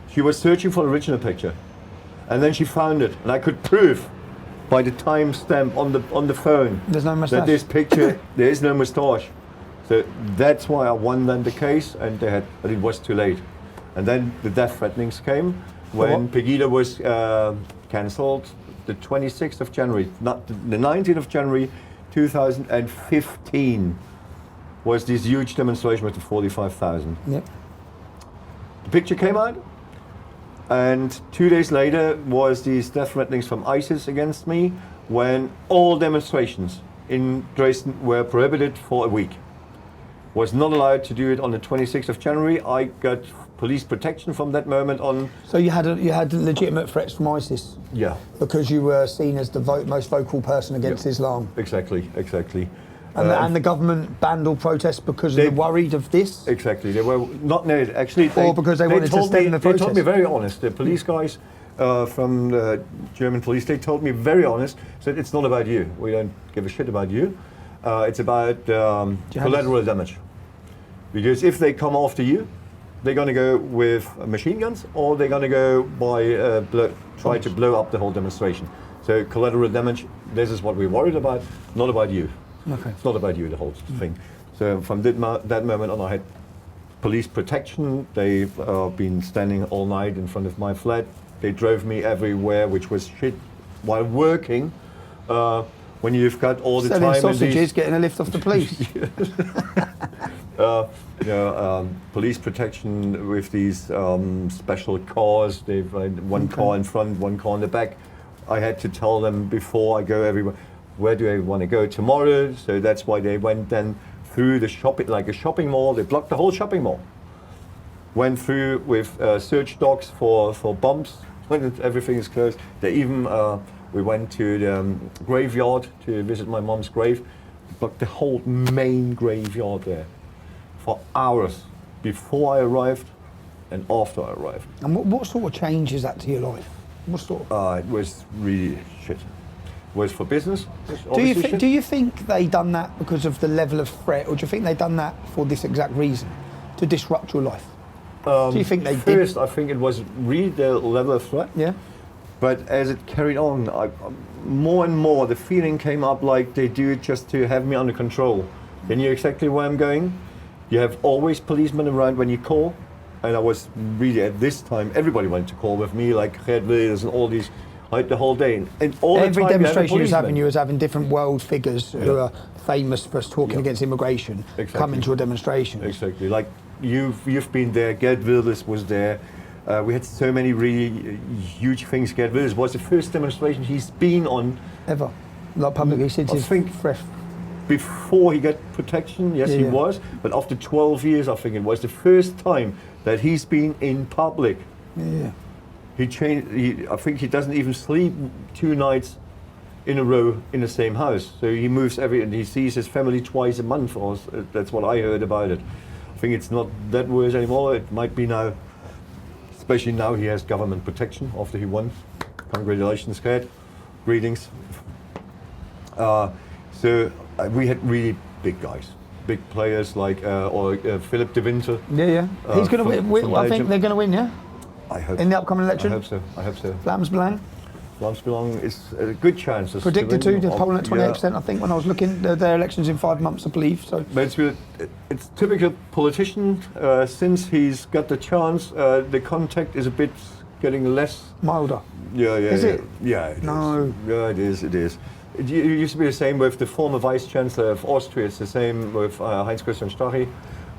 she was searching for the original picture, and then she found it, and I could prove by the timestamp on the phone There's no moustache. that this picture there is no moustache. So that's why I won then the case, and but it was too late. And then the death threatenings came when Pegida was cancelled. The 26th of January, not the 19th of January, 2015 was this huge demonstration with the 45,000. Yep. The picture came out, and 2 days later was these death threatenings from ISIS against me, when all demonstrations in Dresden were prohibited for a week. Was not allowed to do it on the 26th of January. I got police protection from that moment on. So you had legitimate threats from ISIS Yeah, because you were seen as the most vocal person against Islam, exactly. and the government banned all protests because they were worried of this. Exactly, they were not needed. Actually, Or because they wanted to told stem me, the They told me protest. very honest. The police guys from the German police, they told me very honest, said it's not about you. We don't give a shit about you. It's about collateral damage. Because if they come after you, they're going to go with machine guns, or they're going to go by try to blow up the whole demonstration. So collateral damage, this is what we're worried about, not about you. Okay. It's not about you, the whole thing. So from that moment on, I had police protection. They've been standing all night in front of my flat. They drove me everywhere, which was shit. While working, when you've got all the Selling time sausages, in these, getting a lift off the police. police protection with these special cars. They've one car in front, one car in the back. I had to tell them before I go everywhere, where do I want to go tomorrow? So that's why they went then through the shopping, like a shopping mall. They blocked the whole shopping mall. Went through with search dogs for bombs when everything is closed. They even we went to the graveyard to visit my mom's grave. Blocked the whole main graveyard there for hours before I arrived and after I arrived. And what sort of change is that to your life? What sort of? It was really shit. It was for business. Do you think they done that because of the level of threat, or do you think they done that for this exact reason, to disrupt your life? Do you think they did? First, I think it was really the level of threat. Yeah. But as it carried on, more and more the feeling came up like they do it just to have me under control. They knew exactly where I'm going. You have always policemen around when you call. And I was really, at this time, everybody wanted to call with me, like Gerd Wilders and all these, like the whole day. And all Every the time demonstration you was having, policeman. you was having different world figures who are famous for talking against immigration coming to a demonstration. Exactly. Like you've been there. Gerd Wilders was there. We had so many really huge things. Gerd Wilders was the first demonstration he's been on Ever. Like publicly since I his think fresh. before he got protection. Yes, he Yeah. was. But after 12 years, I think it was the first time that he's been in public. Yeah. He changed. I think he doesn't even sleep 2 nights in a row in the same house. So he moves and he sees his family twice a month. Or that's what I heard about it. I think it's not that worse anymore. It might be now. Especially now he has government protection after he won. Congratulations, Gerd. Greetings. We had really big guys, big players like Philip de Winter. Yeah. He's going to win. from I think Belgium. they're going to win, yeah? I hope In the upcoming election? I hope so. Vlaams Belang? Landspelong is a good chance. Predicted to, win. polling at 28%, I think, when I was looking. Their elections in 5 months, I believe. So, But it's typical politician. Since he's got the chance, the contact is a bit getting less. milder. Yeah. Is it? Yeah. It No. is. Yeah, it is. It is. It used to be the same with the former Vice Chancellor of Austria. It's the same with Heinz-Christian Strache,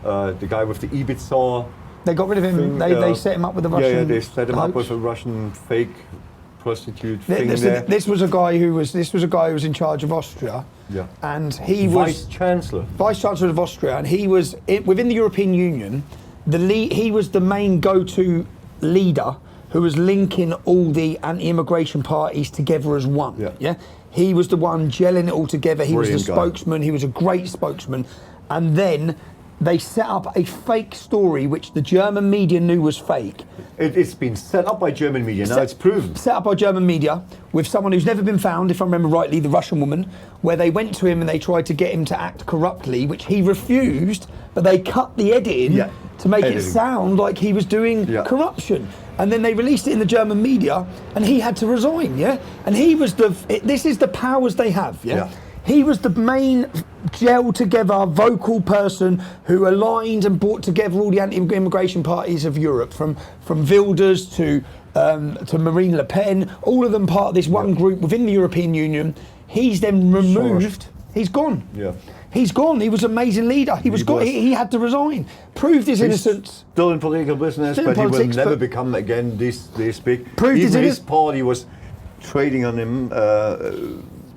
the guy with the Ibiza. They got rid of him. Thing, They set him up with a Russian. Yeah, they set him up hoax. with a Russian fake prostitute thing there. This was a guy who was in charge of Austria. Yeah. And he Vice was Chancellor. Vice Chancellor of Austria, and he was within the European Union. He was the main go-to leader who was linking all the anti-immigration parties together as one. Yeah. He was the one gelling it all together. He was Brilliant the guy. spokesman. He was a great spokesman. And then they set up a fake story which the German media knew was fake. It's been set up by German media. Now it's proven. Set up by German media with someone who's never been found, if I remember rightly, the Russian woman, where they went to him and they tried to get him to act corruptly, which he refused, but they cut the editing to make it sound like he was doing corruption. And then they released it in the German media and he had to resign, And he was this is the powers they have, He was the main gel together vocal person who aligned and brought together all the anti-immigration parties of Europe, from Wilders to Marine Le Pen, all of them part of this one group within the European Union. He's then removed. He's gone. Yeah. He's gone. He was an amazing leader. He had to resign. Proved his innocence. Still in political business, Still in but he politics, will never but become again this big. Proved his Even his innocence. party was trading on him.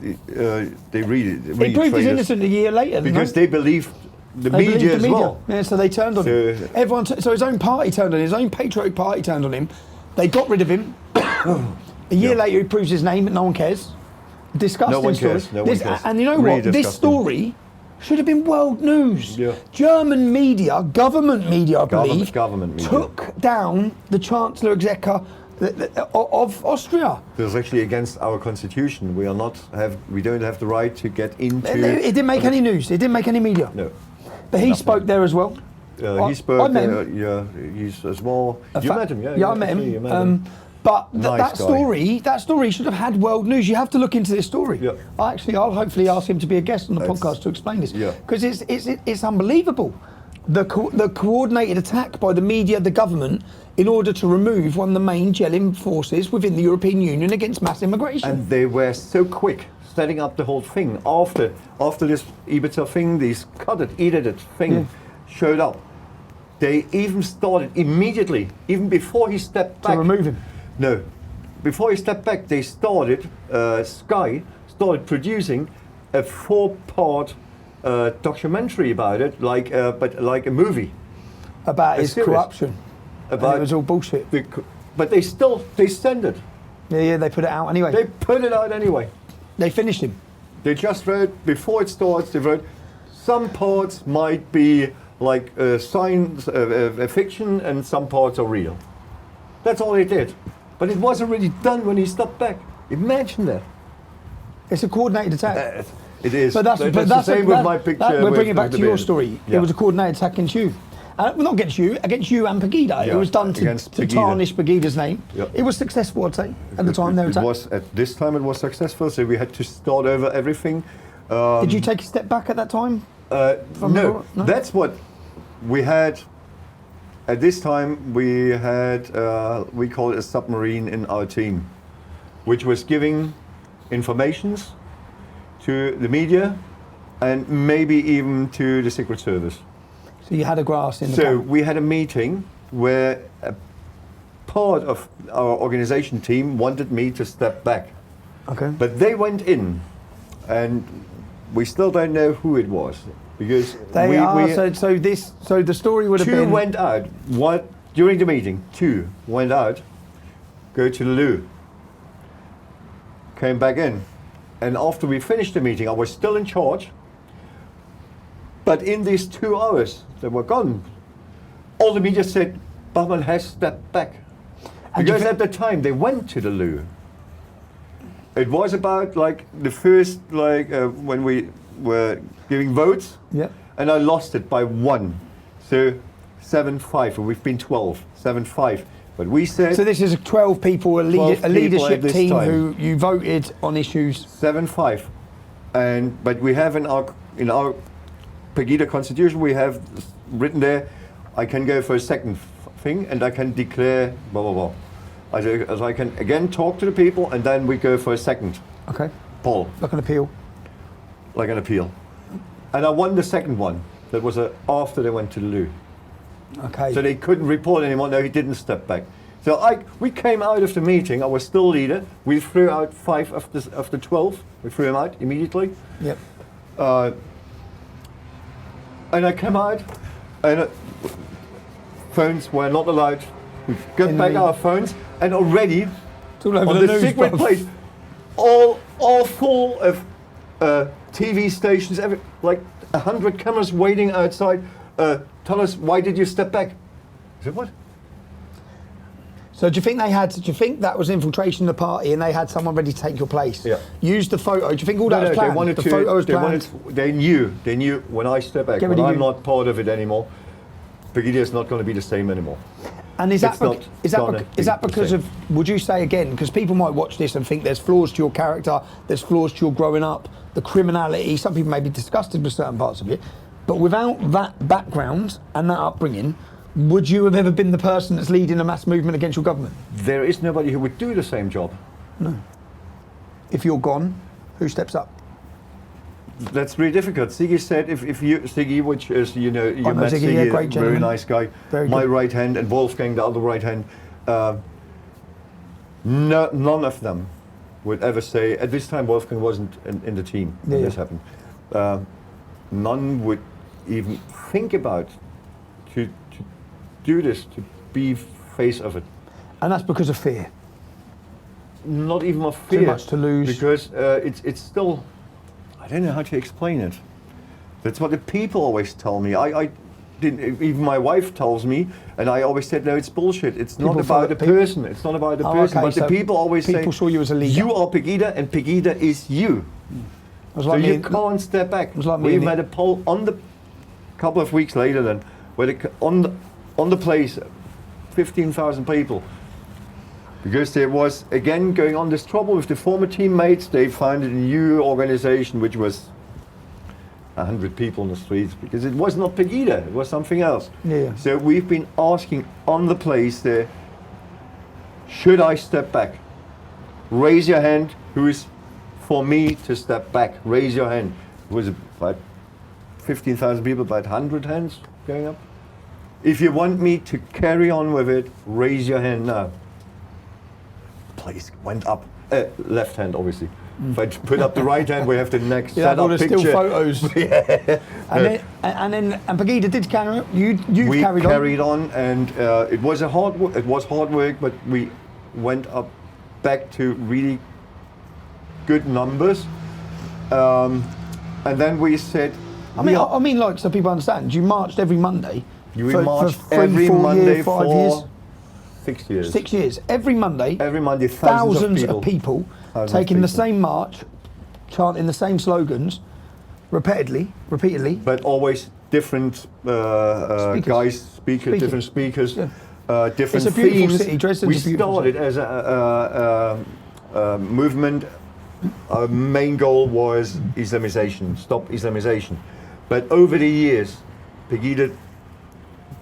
They really He proved his traded innocence a year later. because they believed the They media believed as the media. well. Yeah, so they turned on him. So his own party turned on him. His own patriotic party turned on him. They got rid of him. A year later, he proves his name, but no one cares. Disgusting No one story. cares. No one cares. And you know Really what? This disgusting. story should have been world news. Yeah. German media, government media, I believe, Government media. took down the Chancellor Exchequer of Austria. It was actually against our constitution. We don't have the right to get into. It didn't make any news. It didn't make any media. No. But he spoke there as well. He spoke. I met him. He's as well. You met him, Yeah, I met him. You met him. But Nice that story should have had world news. You have to look into this story. Yeah. I'll hopefully ask him to be a guest on the podcast to explain this. Yeah. Because it's unbelievable. The coordinated attack by the media, the government, in order to remove one of the main gelling forces within the European Union against mass immigration. And they were so quick setting up the whole thing. After this Ibiza thing, this edited thing showed up. They even started immediately, even before he stepped back. To remove him. No. Before he stepped back, they started, Sky started producing a 4-part documentary about it, but like a movie. About his series. corruption. And it was all bullshit. But they sent it. Yeah, they put it out anyway. They put it out anyway. They finished him. They just wrote, before it starts, they wrote, some parts might be like science, fiction, and some parts are real. That's all they did. But it was already done when he stepped back. Imagine that. It's a coordinated attack. It is. But that's the same with my picture. We're bringing it with back the to your beard. story. Yeah. It was a coordinated attack against you. Well, not against you and Pegida. Yeah, It was done to Pegida. tarnish Pegida's name. Yeah. It was successful, I'd say, at the time. Their It attack. was, at this time it was successful, so we had to start over everything. Did you take a step back at that time? No, that's what we had. At this time, we had, we call it a submarine in our team, which was giving informations to the media and maybe even to the Secret Service. So you had a grass in the So camp. we had a meeting where a part of our organization team wanted me to step back. Okay. But they went in, and we still don't know who it was. Because So the story would have two been. went out. During the meeting, 2 went out, go to the loo, came back in. And after we finished the meeting, I was still in charge. But in these 2 hours, they were gone. All the media said, Bachmann has stepped back. Because at the time, they went to the loo. It was about like the first, when we were giving votes. Yeah. And I lost it by 1. So 7-5, and we've been 12. 7-5. But we said So this is 12 people, a 12 people leadership at this team time. who you voted on issues. 7-5, but we have in our Pegida constitution we have written there, I can go for a second thing and I can declare blah blah blah. As I can again talk to the people and then we go for a second Okay. poll, Like an appeal. like an appeal. And I won the second one. That was after they went to the loo. Okay. So they couldn't report anymore. No, he didn't step back. So we came out of the meeting. I was still leader. We threw out 5 of the 12. We threw them out immediately. Yep. And I came out, and phones were not allowed. We got In back the- our phones, and already It's all over on the the news, secret bruv. place, all full of TV stations, like 100 cameras waiting outside. Tell us, why did you step back? I said, what? So do you think that was infiltration of the party and they had someone ready to take your place? Yeah. Use the photo. Do you think all that was planned? They wanted the to. photo was They planned. they knew when I step back, Get when rid of I'm you. not part of it anymore, Pegida is not going to be the same anymore. And is that It's not gonna is that be the because same. of? Would you say again? Because people might watch this and think there's flaws to your character, there's flaws to your growing up, the criminality. Some people may be disgusted with certain parts of you, but without that background and that upbringing, would you have ever been the person that's leading a mass movement against your government? There is nobody who would do the same job. If you're gone, who steps up? That's really difficult. Siggy said, if you, Siggy, which is, you know met Siggy, Siggy, yeah, great very gentleman. nice guy, Very my good. right hand, and Wolfgang, the other right hand, none of them would ever say, at this time Wolfgang wasn't in the team when Yeah, this yeah. happened, none would even think about to do this, to be face of it. And that's because of fear. Not even of fear. Too much to lose. Because it's still, I don't know how to explain it. That's what the people always tell me. I didn't, even my wife tells me, and I always said, no, it's bullshit. It's not People follow about the people- person. It's not about the Oh, person. okay, But the so people always say, people saw you as a leader. you are Pegida, and Pegida is you. It was So like you me- can't step back. was like me We and made a poll on the couple of weeks later then, where on the place, 15,000 people. Because there was, again, going on this trouble with the former teammates. They founded a new organization which was 100 people on the streets, because it was not Pegida, it was something else. Yeah. So we've been asking on the place there, should I step back? Raise your hand, who is for me to step back? Raise your hand. It was about 15,000 people, about 100 hands going up. If you want me to carry on with it, raise your hand now. Place went up. Left hand, obviously. If I put up the right hand, we have the next Yeah, set all up the picture. still photos. And Pegida did carry on. You We carried on. and it was hard work, but we went up back to really good numbers. And then we said, I mean, like, so people understand. You marched every Monday. we for marched 3, every 4 Monday years, 5 for years, 6 years. 6 years. Every Monday. Every Monday, Thousands of people Thousands of taking the people. same march, chanting the same slogans, repeatedly. But always different guys, Speaking. different speakers, Yeah. different It's a beautiful themes. city. Dresden's We a beautiful started city. as a movement. Our main goal was Islamization, stop Islamization. But over the years, Pegida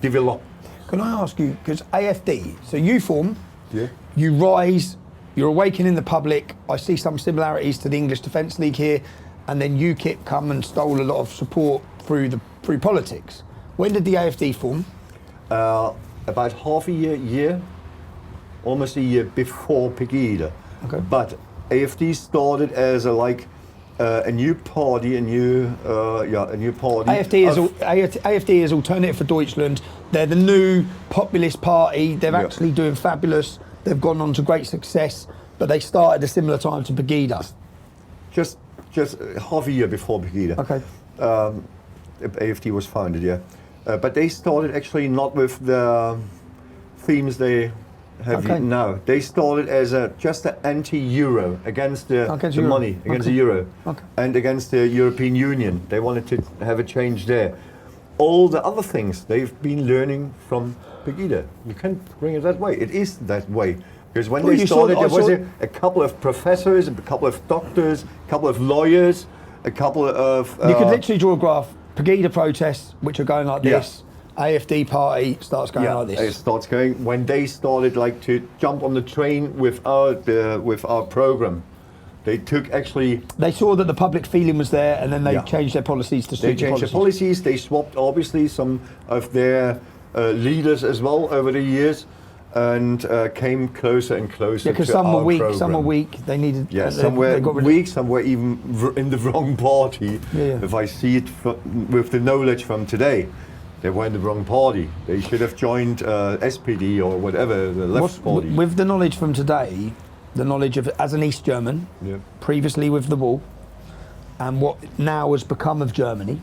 developed. Can I ask you, because AFD, so you form, Yeah. you rise, you're awakening the public. I see some similarities to the English Defence League here, and then UKIP come and stole a lot of support through politics. When did the AFD form? About half a year, almost a year before Pegida. Okay. But AFD started as a new party, a new party. AFD is Alternative for Deutschland. They're the new populist party. They're Yeah. actually doing fabulous. They've gone on to great success, but they started a similar time to Pegida. Just half a year before Pegida. Okay. AFD was founded, yeah. But they started actually not with the themes they have Okay. now. They started as just an anti-euro, against the Euro. money, against Okay. the euro, Okay. and against the European Union. They wanted to have a change there. All the other things they've been learning from Pegida. You can't bring it that way. It is that way. Because when Well, they you started, saw- there I was saw- a couple of professors, a couple of doctors, a couple of lawyers, a couple of... You could literally draw a graph. Pegida protests, which are going like this. AFD party starts going like it this. starts going when they started like to jump on the train with our program. They took actually. They saw that the public feeling was there, and then they Yeah. changed their policies to suit They changed the the policies. They swapped obviously some of their leaders as well over the years, and came closer and closer. Yeah, because to some were our weak, program. some were weak. They needed. Yeah, they some were got rid of- weak, some were even in the wrong party. Yeah. If I see it with the knowledge from today, they were in the wrong party. They should have joined SPD or whatever, the left party. With the knowledge from today, the knowledge of as an East German, Yeah. previously with the wall, and what now has become of Germany,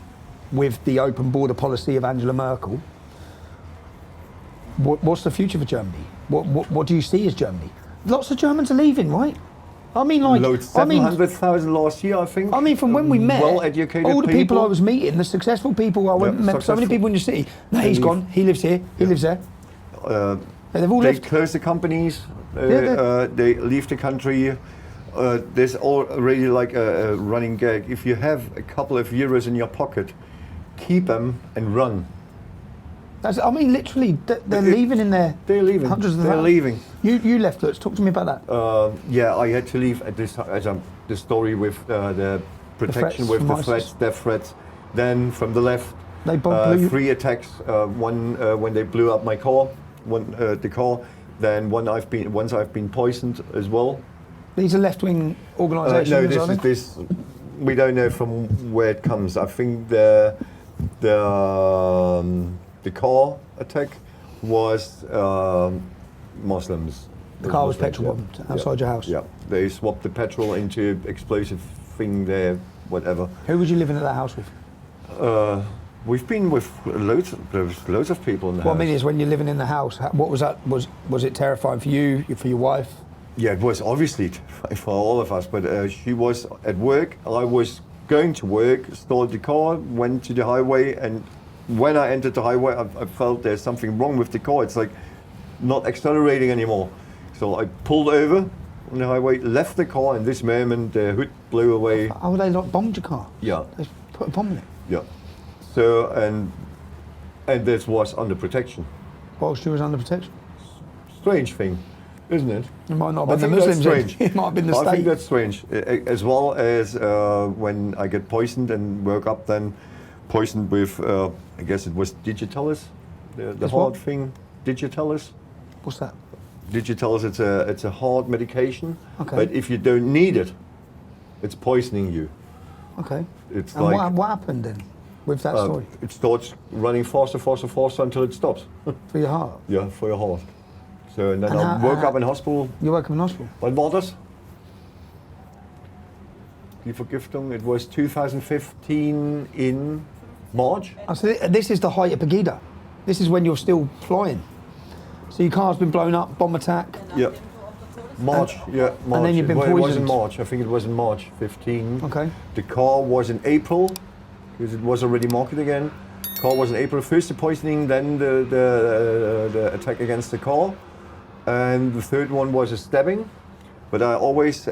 with the open border policy of Angela Merkel. What's the future for Germany? What do you see as Germany? Lots of Germans are leaving, right? I mean, like, Load 700,000 last year, I think. I mean, from when we met, well-educated all the people I was meeting, the successful people I went, met so many successful. people in the city. No, he's And gone. He lives here. He lives there. They've all They left. close the companies. Yeah, they leave the country. There's already like a running gag. If you have a couple of euros in your pocket, keep them and run. I mean, literally, they're leaving in there. They're leaving. Hundreds of They're thousands. leaving. You left, Lutz. Talk to me about that. Yeah, I had to leave at this the story with the protection threats with from the ISIS. threats, death threats. Then from the left, They blew you. 3 attacks. One when they blew up my car, the car. Then once I've been poisoned as well. These are left-wing organisations. No, are they? this we don't know from where it comes. I think the car attack was Muslims. The car was Muslims, petrol yeah. bombed outside your house. Yeah, they swapped the petrol into explosive thing there, whatever. Who was you living at that house with? We've been with loads of people in the What I house. mean is, when you're living in the house, what was that? Was it terrifying for you, for your wife? Yeah, it was obviously for all of us, but she was at work, I was going to work, stole the car, went to the highway, and when I entered the highway, I felt there's something wrong with the car. It's like not accelerating anymore. So I pulled over on the highway, left the car, and this moment the hood blew away. How would they like bombed your car? Yeah, They put a bomb in it. yeah. So, and this was under protection. Whilst you was under protection. Strange thing, isn't it? It might not I have been think the that's Muslims. strange. It might have been the I state. think that's strange, as well as when I get poisoned and woke up then poisoned with, I guess it was digitalis, the It's hard what? thing, digitalis. What's that? Digitalis, it's a hard medication, Okay. but if you don't need it, it's poisoning you. Okay. It's And like what happened then with that story it starts running faster until it stops. for your heart? Yeah, for your heart. So and then And I how- woke up in hospital. You woke up in hospital. What war das? Die Vergiftung. It was 2015 in March. Oh, so this is the height of Pegida. This is when you're still flying. So your car's been blown up, bomb attack. Yeah. March. Yeah. March. then you've been It was in poisoned. March. I think it was in March 15. Okay. The car was in April because it was already marketed again. Car was in April. First the poisoning, then the attack against the car, and the third one was a stabbing. But I always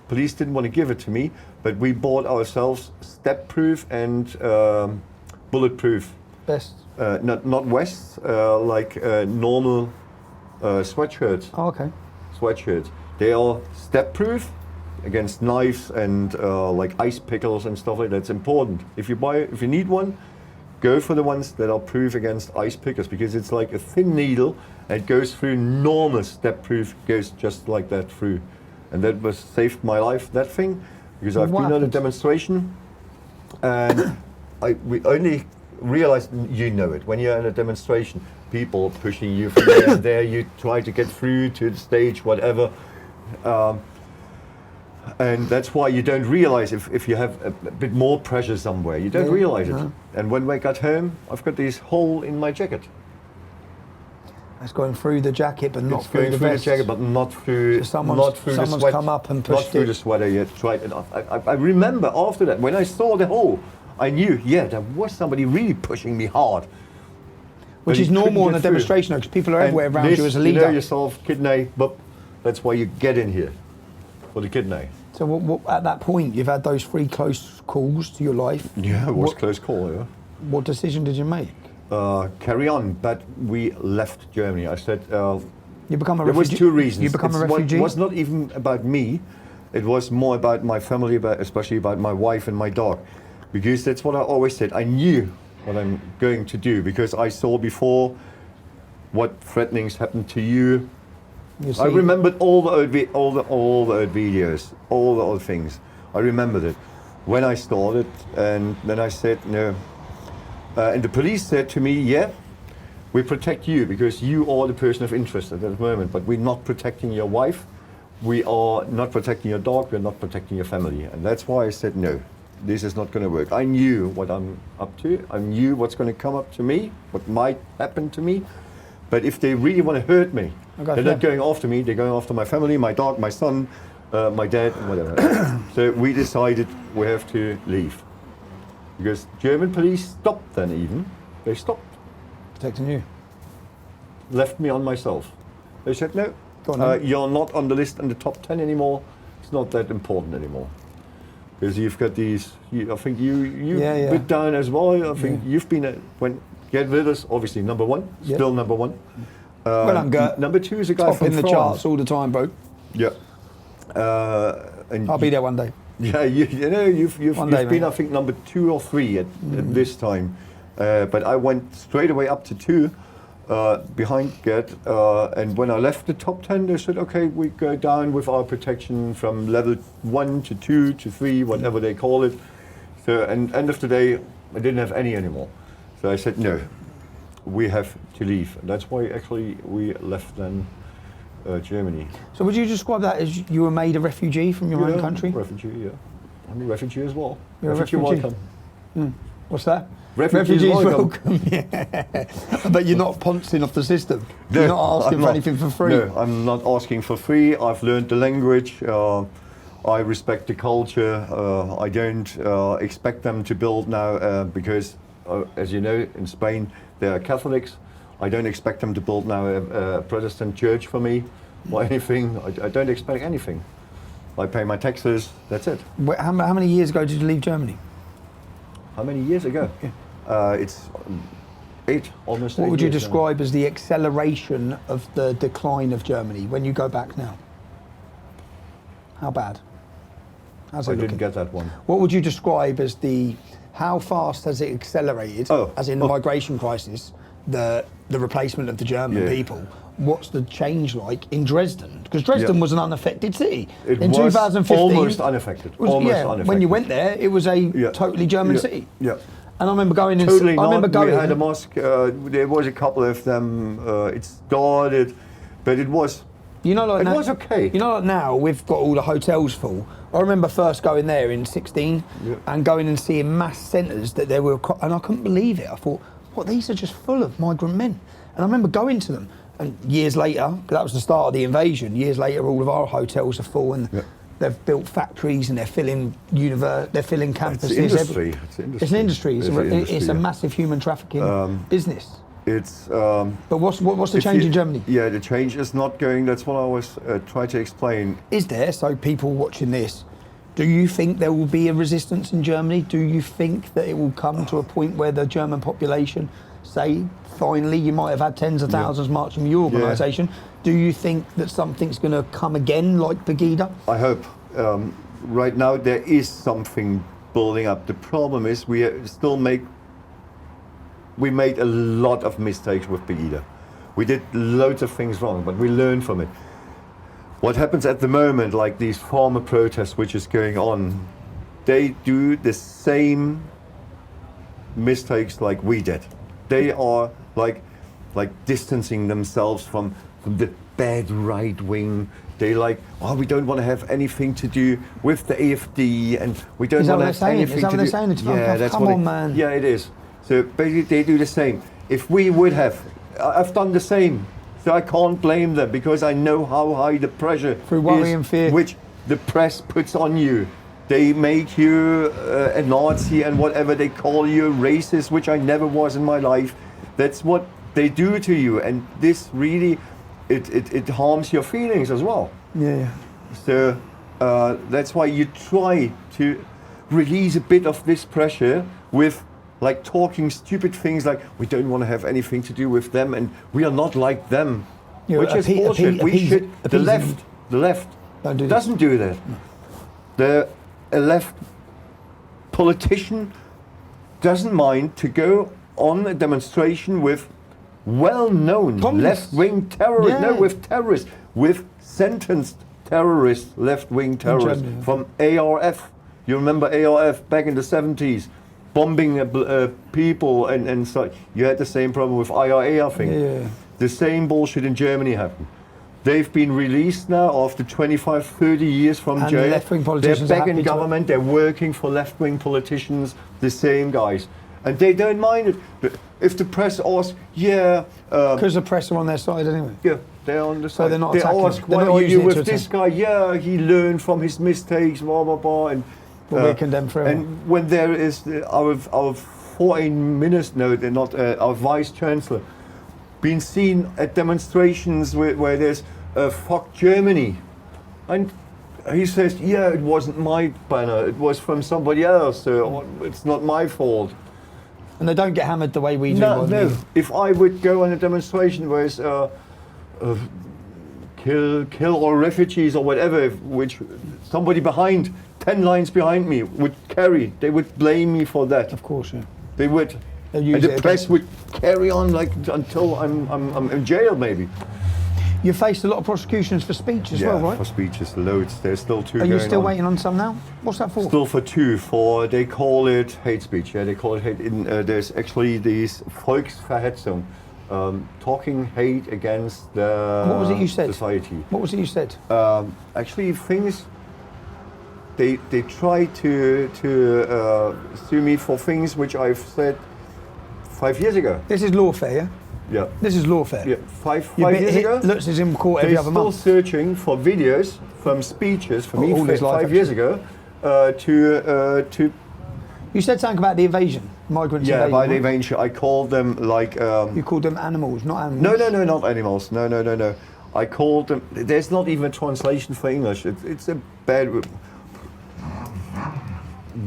police didn't want to give it to me, but we bought ourselves stab-proof and bulletproof. Best. Not vests, like normal sweatshirts. Oh, okay. Sweatshirts. They are stab-proof against knives and like ice pickles and stuff like that. It's important. If you need one, go for the ones that are proof against ice pickers, because it's like a thin needle and it goes through. Normal stab-proof goes just like that through, and that was saved my life. That thing, because I've What been on a happened? demonstration, and we only realized, you know it, when you're in a demonstration, people pushing you from there and there, you try to get through to the stage, whatever. And that's why you don't realize if you have a bit more pressure somewhere, you don't Yeah, realize it. no. And when I got home, I've got this hole in my jacket. It's going through the jacket, but not It's through going the through vest. the jacket, but not through, So not through the someone's sweat. come up and not pushed through it. the sweater yet. Right, and I remember after that, when I saw the hole, I knew, yeah, there was somebody really pushing me hard. Which But is he couldn't normal in get a through. demonstration because people are And everywhere around this, you as a You leader. know yourself, kidney, but that's why you get in here, for the kidney. So what, at that point, you've had those 3 close calls to your life. Yeah, it was What- close call, yeah. What decision did you make? Carry on, but we left Germany. I said, You become a there was refugee. 2 reasons. You become a It refugee. was not even about me. It was more about my family, especially about my wife and my dog. Because that's what I always said. I knew what I'm going to do because I saw before what threatenings happened to you. You I see- remembered all the old videos, all the old things. I remembered it when I started, and then I said no. And the police said to me, "Yeah, we protect you because you are the person of interest at that moment, but we're not protecting your wife. We are not protecting your dog. We're not protecting your family." And that's why I said no. This is not going to work. I knew what I'm up to. I knew what's going to come up to me, what might happen to me. But if they really want to hurt me, they're not going after me. They're going after my family, my dog, my son, my dad, and whatever. So we decided we have to leave. Because German police stopped then even. They stopped. Protecting you. Left me on myself. They said, no, Go on then. you're not on the list in the top 10 anymore. It's not that important anymore. Because you've got these, I think you Yeah. bit down as well. I think you've been, when Get With Us, obviously number 1, Yeah. still number 1. Well done, Gert. Number 2 is a guy Top from in the France. charts all the time, bro. Yeah. And I'll be there one day. Yeah, you know, you've One day, been, mate. I think, number 2 or 3 at this time. But I went straight away up to 2 behind Gert. And when I left the top 10, they said, okay, we go down with our protection from level 1 to 2 to 3, whatever they call it. So, and end of the day, I didn't have any anymore. So I said, no, we have to leave. And that's why actually we left then Germany. So would you describe that as you were made a refugee from your own country? Refugee, yeah. I'm a refugee as well. You're a refugee. Welcome. What's that? Refugees welcome. Yeah. But you're not pouncing off the system. You're not asking I'm for not. anything for free. No, I'm not asking for free. I've learned the language. I respect the culture. I don't expect them to build now because, as you know, in Spain, they are Catholics. I don't expect them to build now a Protestant church for me or anything. I don't expect anything. I pay my taxes, that's it. How many years ago did you leave Germany? How many years ago? It's 8, almost 8 What would you years now. describe as the acceleration of the decline of Germany when you go back now? How bad? How's it I looking? didn't get that one. What would you describe as how fast has it accelerated, as in the migration crisis, the replacement of the German people? What's the change like in Dresden? Because Dresden was an unaffected city. It in was 2015, almost unaffected. Almost when you went there, it was a totally German city. Yeah. And I remember going in. Totally I remember not. going. We had a mosque. There was a couple of them. It started, but it was. You know, like It now, was okay. You know, like now we've got all the hotels full. I remember first going there in 16 and going and seeing mass centres that there were, and I couldn't believe it. I thought, what, these are just full of migrant men. And I remember going to them, and years later, that was the start of the invasion. Years later, all of our hotels are full, and they've built factories and they're filling they're filling campuses. It's industry. It's an industry. It's a yeah. massive human trafficking business. It's. But what's the change in Germany? Yeah, the change is not going. That's what I was trying to explain. Is there, so people watching this, do you think there will be a resistance in Germany? Do you think that it will come to a point where the German population say, finally, you might have had tens of thousands marching with your organisation. Do you think that something's going to come again like Pegida? I hope. Right now there is something building up. The problem is we made a lot of mistakes with Pegida. We did loads of things wrong, but we learned from it. What happens at the moment, like these farmer protests which is going on, they do the same mistakes like we did. They are like distancing themselves from the bad right wing. They we don't want to have anything to do with the AfD, and we don't want to have anything Is that to what they're do. saying? It's That's come what on, man. Yeah, it is. So basically, they do the same. If we would have, I've done the same. So I can't blame them because I know how high the pressure Through worry is, and fear. which the press puts on you. They make you a Nazi and whatever they call you, racist, which I never was in my life. That's what they do to you, and this really, it harms your feelings as well. Yeah. So that's why you try to release a bit of this pressure with like talking stupid things like we don't want to have anything to do with them and we are not like them, which is bullshit. The left doesn't do that. No. A left politician doesn't mind to go on a demonstration with well-known left-wing terrorists, with sentenced terrorists, left-wing terrorists from ARF. You remember ARF back in the 70s, bombing people and such. You had the same problem with IRA, I think. Yeah. The same bullshit in Germany happened. They've been released now after 25, 30 years from and jail. The left-wing politicians they're back in government, they're working for left-wing politicians, the same guys. And they don't mind it. But if the press asks, because the press are on their side anyway. Yeah, they're on the side. So they're not they attacking. Ask, why are you with this guy? Yeah, he learned from his mistakes, blah, blah, blah. And we condemn forever. And when there is our foreign minister, no, they're not, our vice chancellor, been seen at demonstrations where there's fuck Germany. And he says, yeah, it wasn't my banner, it was from somebody else, so it's not my fault. And they don't get hammered the way we do. No. If I would go on a demonstration where it's kill all refugees or whatever, which somebody behind, 10 lines behind me would carry, they would blame me for that. Of course, yeah. They would. And the press would carry on like until I'm in jail maybe. You faced a lot of prosecutions for speech as well, right? For speeches, loads. There's still 2 Are you still waiting on some now? What's that for? Still for 2. They call it hate speech. Yeah, they call it hate. There's actually these Volksverhetzung, talking hate against the what was it you said? Society. What was it you said? Actually, things. They try to sue me for things which I've said 5 years ago. This is lawfare, yeah? Yeah. This is lawfare. Yeah, five years ago. Lutz is in court every other month. They're still searching for videos from speeches from me 5 years ago to. You said something about the invasion, migrants. Yeah, by the invasion, I called them like. You called them animals, not animals. No, not animals. No. I called them. There's not even a translation for English. It's a bad.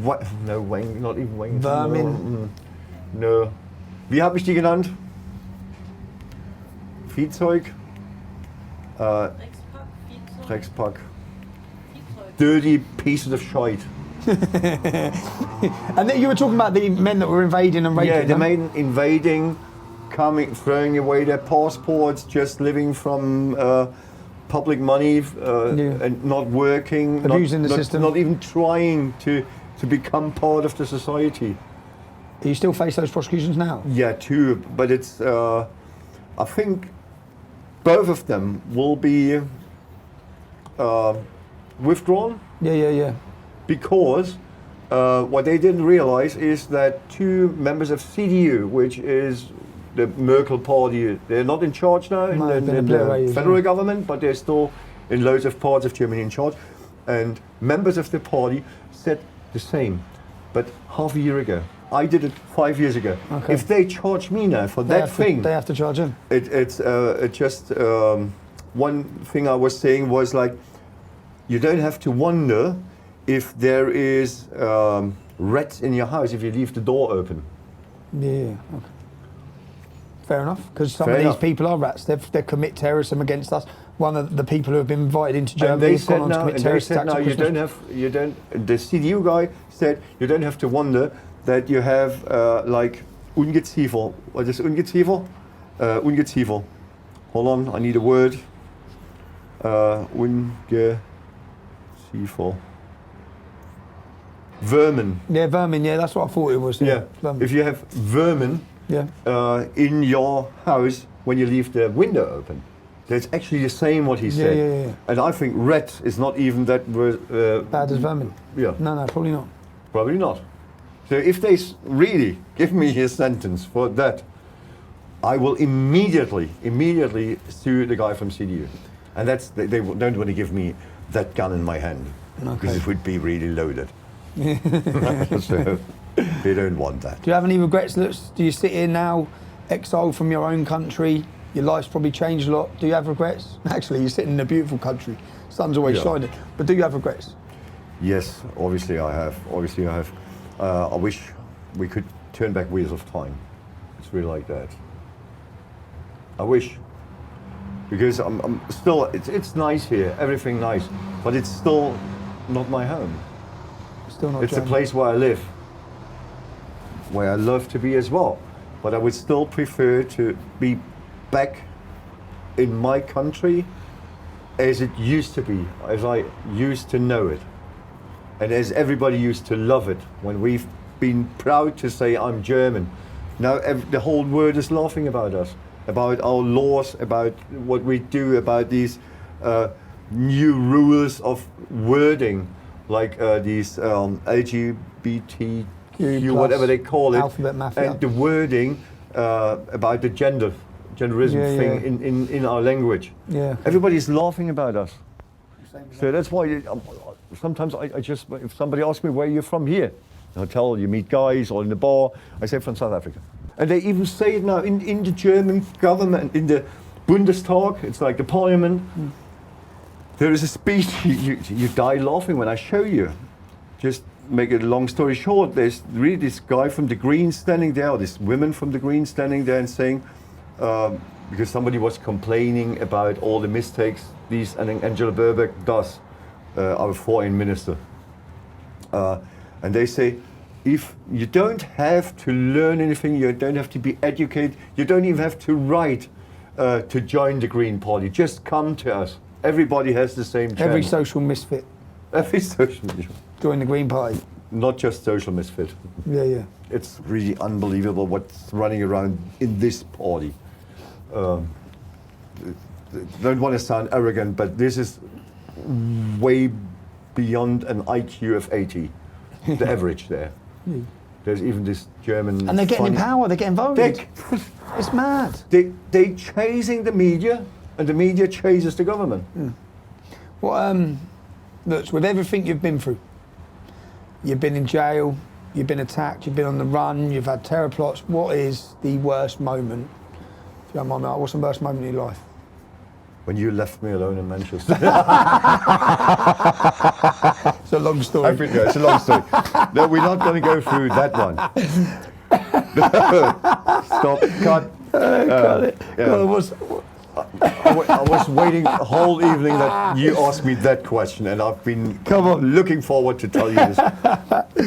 What? No, Wayne, not even Wayne. Vermin. No. Wie habe ich die genannt? Viehzeug? Dreckspack. Dirty pieces of shite. And then you were talking about the men that were invading and raping. Yeah, the men invading, coming, throwing away their passports, just living from public money and not working, abusing the system, not even trying to become part of the society. Do you still face those prosecutions now? Yeah, 2, but it's. I think both of them will be withdrawn. Yeah. Because what they didn't realize is that 2 members of CDU, which is the Merkel party, they're not in charge now in the federal government, but they're still in loads of parts of Germany in charge. And members of the party said the same, but half a year ago. I did it 5 years ago. Okay. If they charge me now for that thing, they have to charge him. It's just one thing I was saying was like, you don't have to wonder if there is rats in your house if you leave the door open. Yeah. Okay. Fair enough, because some of these people are rats. They commit terrorism against us. One of the people who have been invited into Germany has gone on to commit terrorist attacks. The CDU guy said you don't have to wonder that you have like Ungeziefer. What is Ungeziefer? Ungeziefer. Hold on, I need a word. Ungeziefer. Vermin. Yeah, vermin. Yeah, that's what I thought it was. Yeah. If you have vermin in your house when you leave the window open, that's actually the same what he said. Yeah. And I think rat is not even that bad as vermin. Yeah. No, probably not. Probably not. So if they really give me his sentence for that, I will immediately sue the guy from CDU. And that's they don't want to give me that gun in my hand because it would be really loaded. So they don't want that. Do you have any regrets, Lutz? Do you sit here now exiled from your own country. Your life's probably changed a lot. Do you have regrets? Actually, you're sitting in a beautiful country. Sun's always shining. But do you have regrets? Yes, obviously I have. I wish we could turn back wheels of time. It's really like that. I wish. Because I'm still, it's nice here, everything nice, but it's still not my home. Still not It's a Germany. place where I live, where I love to be as well. But I would still prefer to be back in my country as it used to be, as I used to know it. And as everybody used to love it, when we've been proud to say I'm German. Now the whole world is laughing about us, about our laws, about what we do, about these new rules of wording, like these LGBTQ, Plus, whatever they call it, alphabet mafia. and the wording about the genderism thing in our language. Yeah. Everybody's laughing about us. So that's why sometimes I just, if somebody asks me where you're from, here, in a hotel, you meet guys, or in the bar, I say from South Africa. And they even say it now in the German government, in the Bundestag, it's like the parliament. There is a speech, you die laughing when I show you. Just make it a long story short, there's really this guy from the Greens standing there, or this woman from the Greens standing there and saying, because somebody was complaining about all the mistakes these Angela Baerbock does, our foreign minister. And they say, if you don't have to learn anything, you don't have to be educated, you don't even have to write to join the Green Party, just come to us. Everybody has the same chance. Every social misfit. Every social misfit. Join the Green Party. Not just social misfit. Yeah, yeah. It's really unbelievable what's running around in this party. Don't want to sound arrogant, but this is way beyond an IQ of 80, the average there. There's even this German... And they're getting in power, they're getting voted. It's mad. They're chasing the media, and the media chases the government. Well, Lutz, with everything you've been through, you've been in jail, you've been attacked, you've been on the run, you've had terror plots. What is the worst moment? If you don't mind me, what's the worst moment in your life? When you left me alone in Manchester. It's a long story. It's a long story. No, we're not going to go through that one. Stop, cut. Got it. Yeah. Well, I was waiting a whole evening that you asked me that question, and I've been looking forward to tell you this.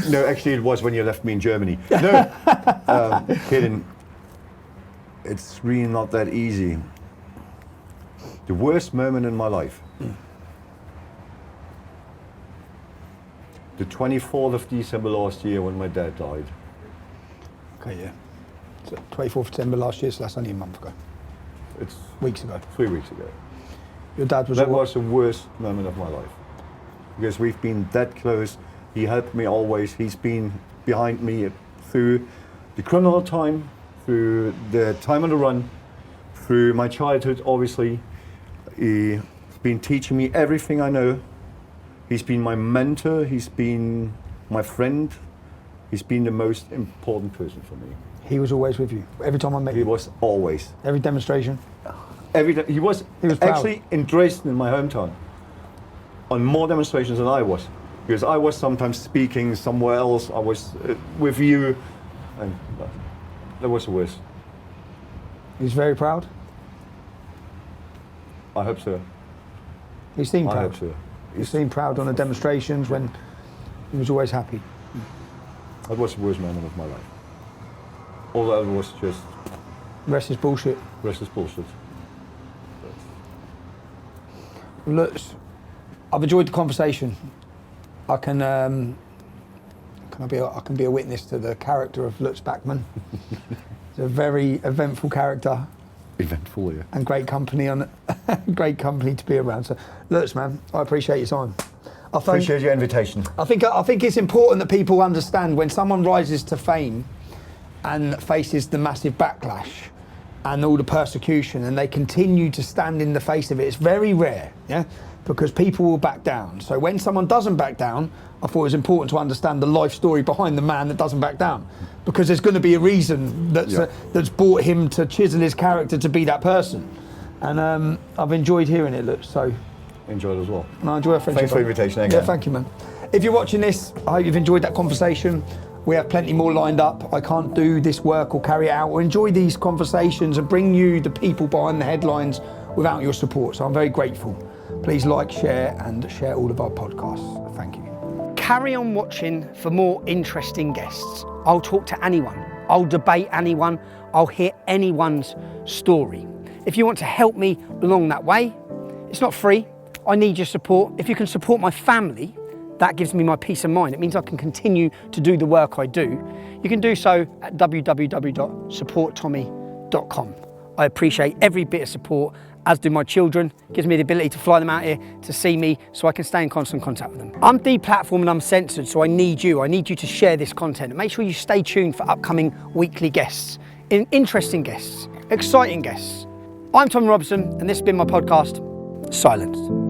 No, actually, it was when you left me in Germany. No, kidding. It's really not that easy. The worst moment in my life. The 24th of December last year when my dad died. Okay, yeah. So 24th December last year, so that's only a month ago. It's Weeks ago. 3 weeks ago. Your dad was... That was the worst moment of my life. Because we've been that close. He helped me always. He's been behind me through the criminal time, through the time on the run, through my childhood, obviously. He's been teaching me everything I know. He's been my mentor. He's been my friend. He's been the most important person for me. He was always with you. Every time I met He you. was always. Every demonstration. He was proud. actually in Dresden, in my hometown, on more demonstrations than I was. Because I was sometimes speaking somewhere else. I was with you. And that was the worst. He was very proud. I hope so. He seemed I proud. hope so. He seemed proud on the demonstrations when he was always happy. That was the worst moment of my life. All that was just... Rest is bullshit. Rest is bullshit. Lutz, I've enjoyed the conversation. I can be a witness to the character of Lutz Bachmann. He's a very eventful character. Eventful, yeah. And great company great company to be around. So, Lutz, man, I appreciate your time. Appreciate your invitation. I think it's important that people understand when someone rises to fame and faces the massive backlash, and all the persecution, and they continue to stand in the face of it. It's very rare, yeah, because people will back down. So when someone doesn't back down, I thought it was important to understand the life story behind the man that doesn't back down, because there's going to be a reason that's brought him to chisel his character to be that person. And I've enjoyed hearing it, Lutz, so. Enjoyed as well. And I enjoy our friendship. Thanks for the invitation again. Yeah, thank you, man. If you're watching this, I hope you've enjoyed that conversation. We have plenty more lined up. I can't do this work or carry it out or enjoy these conversations and bring you the people behind the headlines without your support. So I'm very grateful. Please like, share, and share all of our podcasts. Thank you. Carry on watching for more interesting guests. I'll talk to anyone. I'll debate anyone. I'll hear anyone's story. If you want to help me along that way, it's not free. I need your support. If you can support my family, that gives me my peace of mind. It means I can continue to do the work I do. You can do so at www.supporttommy.com. I appreciate every bit of support, as do my children. It gives me the ability to fly them out here to see me so I can stay in constant contact with them. I'm deplatformed and I'm censored, so I need you. I need you to share this content. And make sure you stay tuned for upcoming weekly guests, interesting guests, exciting guests. I'm Tommy Robinson, and this has been my podcast, Silence.